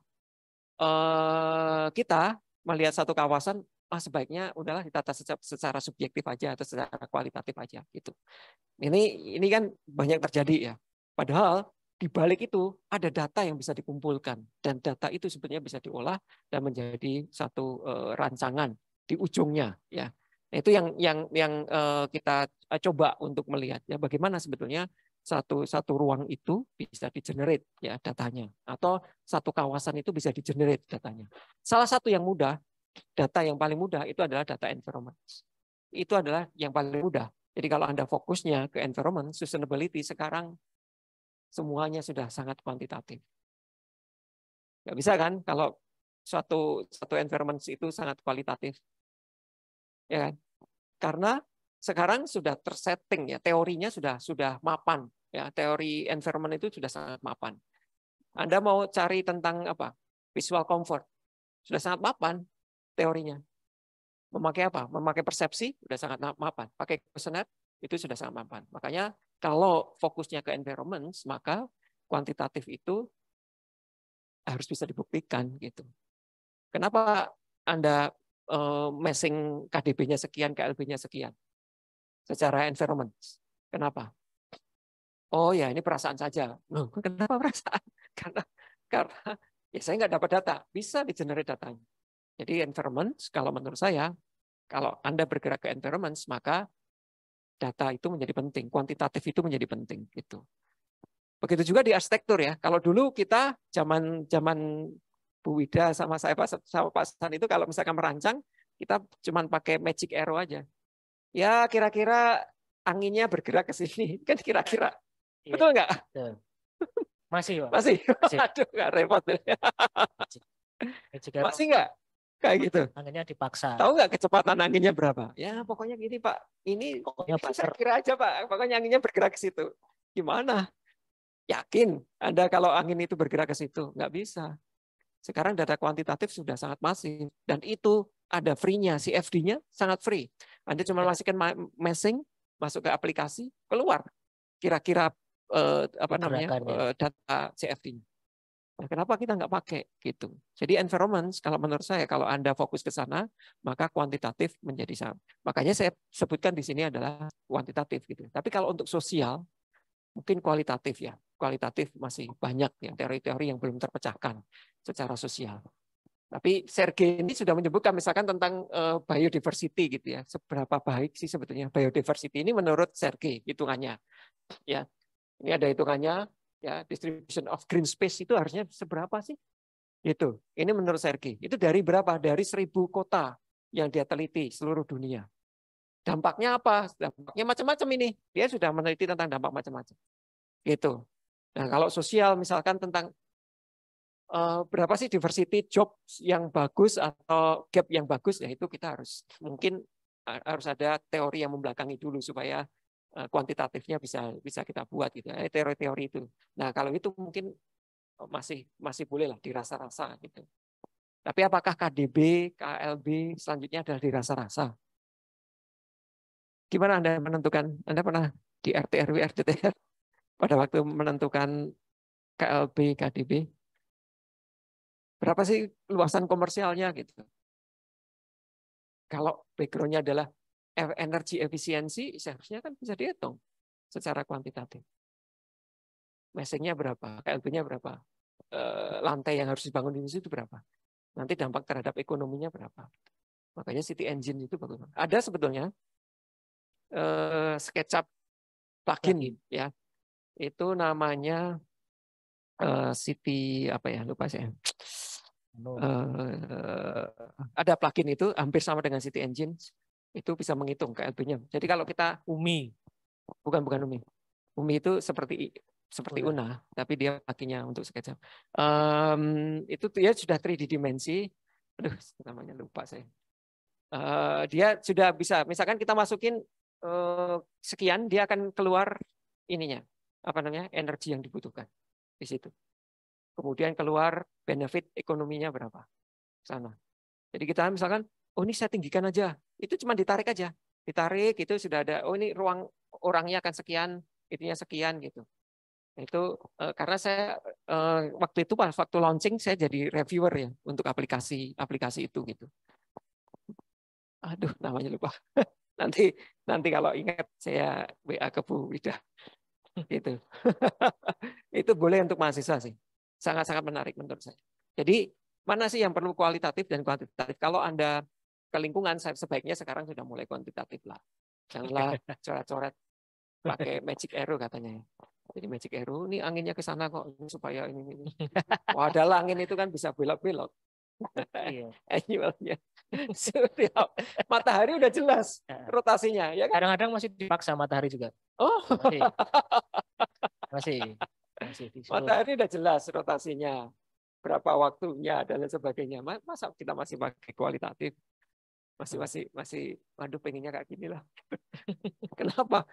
kita melihat satu kawasan, sebaiknya udahlah ditata secara subjektif aja atau secara kualitatif aja gitu. Ini kan banyak terjadi ya. Padahal di balik itu ada data yang bisa dikumpulkan dan data itu sebenarnya bisa diolah dan menjadi satu rancangan di ujungnya ya. Itu yang kita coba untuk melihat ya bagaimana sebetulnya satu ruang itu bisa di-generate ya datanya atau satu kawasan itu bisa di-generate datanya. Salah satu yang mudah, data yang paling mudah itu adalah data environment. Itu adalah yang paling mudah. Jadi kalau Anda fokusnya ke environment, sustainability sekarang semuanya sudah sangat kuantitatif. Nggak bisa kan kalau suatu environment itu sangat kualitatif. Ya kan? Karena sekarang sudah tersetting ya, teorinya sudah mapan ya, teori environment itu sudah sangat mapan. Anda mau cari tentang apa? Visual comfort. Sudah sangat mapan teorinya. Memakai apa? Memakai persepsi sudah sangat mapan. Pakai questionnaire itu sudah sangat mapan. Makanya kalau fokusnya ke environment, maka kuantitatif itu harus bisa dibuktikan gitu. Kenapa Anda matching KDB-nya sekian, KLB-nya sekian? Secara environment. Kenapa? Oh ya, ini perasaan saja. Loh, kenapa perasaan? Karena ya saya nggak dapat data. Bisa di-generate datanya. Jadi environment, kalau menurut saya, kalau Anda bergerak ke environment, maka data itu menjadi penting, kuantitatif itu menjadi penting gitu. Begitu juga di arsitektur ya. Kalau dulu kita zaman Bu Wida sama saya sama Pak San itu kalau misalkan merancang kita cuma pakai magic arrow aja. Ya kira-kira anginnya bergerak ke sini kan kira-kira. Iya. Betul nggak? Masih, Pak. Masih. Aduh, nggak repot. Masih nggak? Kayak gitu. Anginnya dipaksa. Tahu nggak kecepatan anginnya berapa? Ya pokoknya gini Pak. Ini saya kira aja Pak. Pokoknya anginnya bergerak ke situ. Gimana? Yakin Anda kalau angin itu bergerak ke situ? Nggak bisa. Sekarang data kuantitatif sudah sangat masif. Dan itu ada free-nya, CFD-nya sangat free. Anda cuma masukkan messing, masuk ke aplikasi, keluar. Kira-kira data CFD-nya. Nah, kenapa kita nggak pakai gitu? Jadi environment, kalau menurut saya, kalau Anda fokus ke sana, maka kuantitatif menjadi sama. Makanya saya sebutkan di sini adalah kuantitatif gitu. Tapi kalau untuk sosial, mungkin kualitatif ya. Kualitatif masih banyak ya teori-teori yang belum terpecahkan secara sosial. Tapi Sergey ini sudah menyebutkan misalkan tentang biodiversity gitu ya. Seberapa baik sih sebetulnya biodiversity ini menurut Sergey hitungannya. Ya, ini ada hitungannya ya, distribution of green space itu harusnya seberapa sih? Itu. Ini menurut Sergey. Itu dari berapa? Dari 1000 kota yang dia teliti seluruh dunia. Dampaknya apa? Dampaknya macam-macam ini. Dia sudah meneliti tentang dampak macam-macam. Gitu. Nah, kalau sosial misalkan tentang berapa sih diversity job yang bagus atau gap yang bagus, ya itu kita mungkin harus ada teori yang membelakangi dulu supaya kuantitatifnya bisa kita buat gitu. Teori-teori itu. Nah, kalau itu mungkin masih boleh lah dirasa-rasa gitu. Tapi apakah KDB, KLB selanjutnya adalah dirasa-rasa? Gimana Anda menentukan? Anda pernah di RT RW RDTR pada waktu menentukan KLB, KDB? Berapa sih luasan komersialnya gitu? Kalau background-nya adalah energi efisiensi, seharusnya kan bisa dihitung secara kuantitatif. Messing-nya berapa? KLB-nya berapa? Lantai yang harus dibangun di situ berapa? Nanti dampak terhadap ekonominya berapa? Makanya City Engine itu bagus. Ada sebetulnya SketchUp plugin ya. Itu namanya City apa ya, lupa saya. Ada plugin itu hampir sama dengan City Engine, itu bisa menghitung KLB-nya. Jadi kalau kita bukan UMI. UMI itu seperti UNA, tapi dia pakinya untuk SketchUp. Itu dia sudah 3D dimensi. Aduh, namanya lupa saya. Dia sudah bisa, misalkan kita masukin sekian, dia akan keluar ininya, energi yang dibutuhkan di situ. Kemudian keluar benefit ekonominya berapa sana. Jadi kita misalkan, oh ini saya tinggikan aja, itu cuma ditarik aja, ditarik itu sudah ada. Oh ini ruang orangnya akan sekian, itunya sekian gitu. Itu karena saya waktu itu pas waktu launching saya jadi reviewer ya untuk aplikasi itu gitu. Aduh namanya lupa. nanti kalau ingat saya WA ke Bu Wida. Gitu. Itu boleh untuk mahasiswa sih. Sangat-sangat menarik menurut saya. Jadi mana sih yang perlu kualitatif dan kuantitatif? Kalau Anda ke lingkungan, sebaiknya sekarang sudah mulai kuantitatif lah. Janganlah coret-coret pakai magic arrow katanya. Jadi magic arrow, ini anginnya ke sana kok supaya ini. Padahal angin itu kan bisa belok-belok. Annualnya. Matahari udah jelas rotasinya. Ya kan? Kadang-kadang masih dipaksa matahari juga. Oh, masih. Matahari udah jelas rotasinya, berapa waktunya dan lain sebagainya. Masa kita masih pakai kualitatif? Masih. Waduh, pengennya kayak gini lah. Kenapa?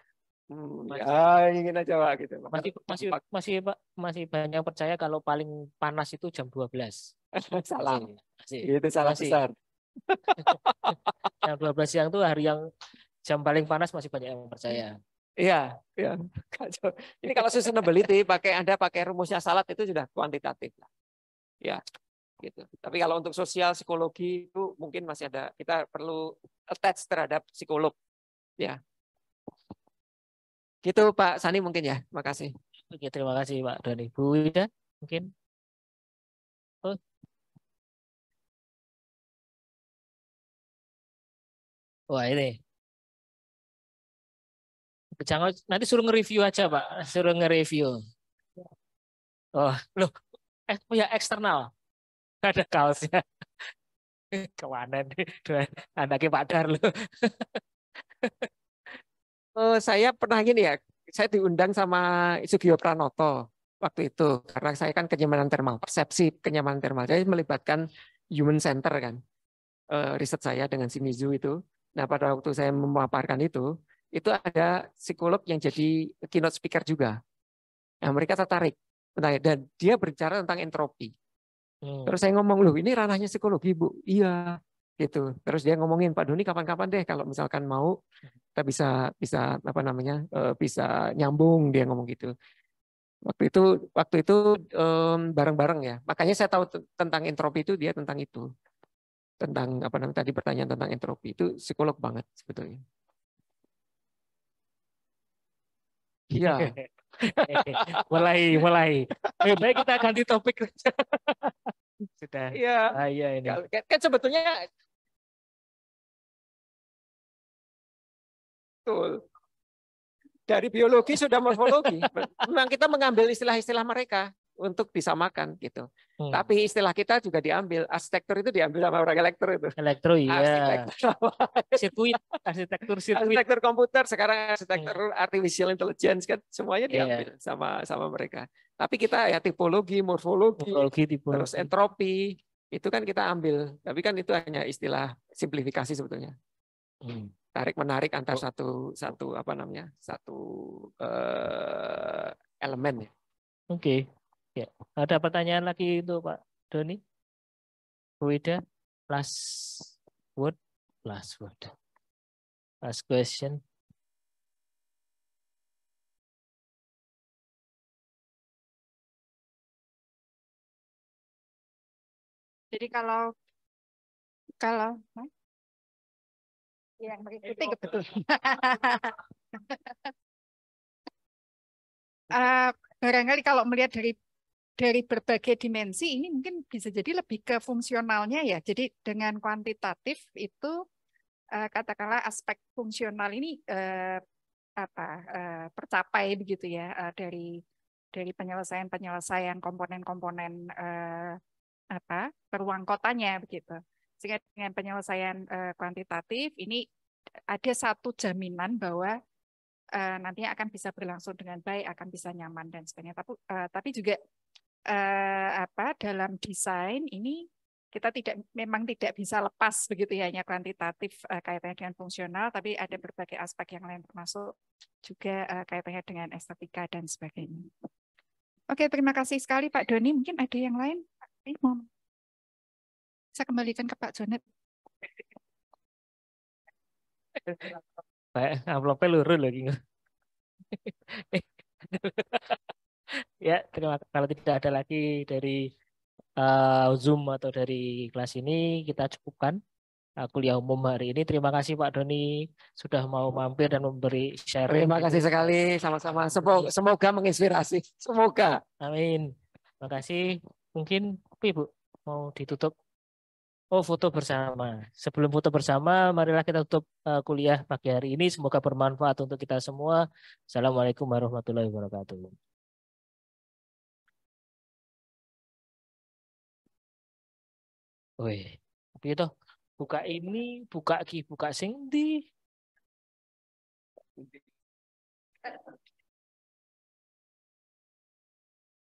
Ya ingin aja Pak gitu. Masih banyak yang percaya kalau paling panas itu jam 12. Salah. Itu salah besar. Jam 12 siang itu hari yang jam paling panas, masih banyak yang percaya. Iya. Ini kalau sustainability Anda pakai rumusnya Salat itu sudah kuantitatif lah. Ya, gitu. Tapi kalau untuk sosial psikologi itu mungkin masih ada, kita perlu attach terhadap psikolog. Ya. Gitu Pak Sani mungkin ya. Makasih. Oke, terima kasih Pak Doni. Bu Wida mungkin. Oh. Wah ini. Jangan nanti suruh nge-review aja Pak, suruh nge-review. Oh, loh, ya eksternal. Ada kaosnya. Kewanan anaknya Pak Dar loh. Saya pernah gini ya, saya diundang sama Sugio Pranoto waktu itu karena saya kan kenyamanan termal, persepsi kenyamanan termal. Saya melibatkan human center kan, riset saya dengan Shimizu itu. Nah pada waktu saya memaparkan itu ada psikolog yang jadi keynote speaker juga. Nah, mereka tertarik. Dan dia berbicara tentang entropi. Hmm. Terus saya ngomong, loh ini ranahnya psikologi Bu. Iya, gitu. Terus dia ngomongin, Pak Doni kapan-kapan deh kalau misalkan mau kita bisa apa namanya bisa nyambung, dia ngomong gitu. Waktu itu bareng-bareng ya. Makanya saya tahu tentang entropi itu, dia tentang itu. Tentang apa namanya tadi pertanyaan tentang entropi itu psikolog banget sebetulnya. Iya. mulai. Baik kita ganti topik. Sudah. Iya. Iya ini. Kan sebetulnya betul. Dari biologi sudah morfologi. Memang kita mengambil istilah-istilah mereka untuk disamakan gitu. Tapi istilah kita juga diambil. Arsitektur itu diambil sama orang elektro itu. Elektro iya. Arsitektur komputer, sekarang arsitektur artificial intelligence kan semuanya diambil sama mereka. Tapi kita ya tipologi, morfologi, terus entropi itu kan kita ambil. Tapi kan itu hanya istilah simplifikasi sebetulnya. Tarik menarik antar satu apa namanya elemen ya. Oke. Ya. Ada pertanyaan lagi untuk Pak Doni? Bu Ida, last word. Last question. Jadi kalau yang mengikuti betul. Barangkali kalau melihat dari berbagai dimensi ini mungkin bisa jadi lebih ke fungsionalnya ya. Jadi dengan kuantitatif itu katakanlah aspek fungsional ini tercapai begitu ya dari penyelesaian komponen-komponen ruang kotanya begitu. Sehingga dengan penyelesaian kuantitatif ini ada satu jaminan bahwa nantinya akan bisa berlangsung dengan baik, akan bisa nyaman dan sebagainya. Tapi juga dalam desain ini kita memang tidak bisa lepas begitu ya, hanya kuantitatif kaitannya dengan fungsional, tapi ada berbagai aspek yang lain termasuk juga kaitannya dengan estetika dan sebagainya. Oke, terima kasih sekali Pak Doni. Mungkin ada yang lain? Saya kembalikan ke Pak Jonet. Amplopnya luruh lagi. Ya, terima kasih. Kalau tidak ada lagi dari Zoom atau dari kelas ini, kita cukupkan kuliah umum hari ini. Terima kasih Pak Doni sudah mau mampir dan memberi sharing. Terima kasih sekali, sama-sama. Semoga menginspirasi. Semoga. Amin. Terima kasih. Mungkin Ibu mau ditutup. Oh, foto bersama. Sebelum foto bersama, marilah kita tutup kuliah pagi hari ini. Semoga bermanfaat untuk kita semua. Assalamualaikum warahmatullahi wabarakatuh. Wih, tapi itu buka ini, buka sing di.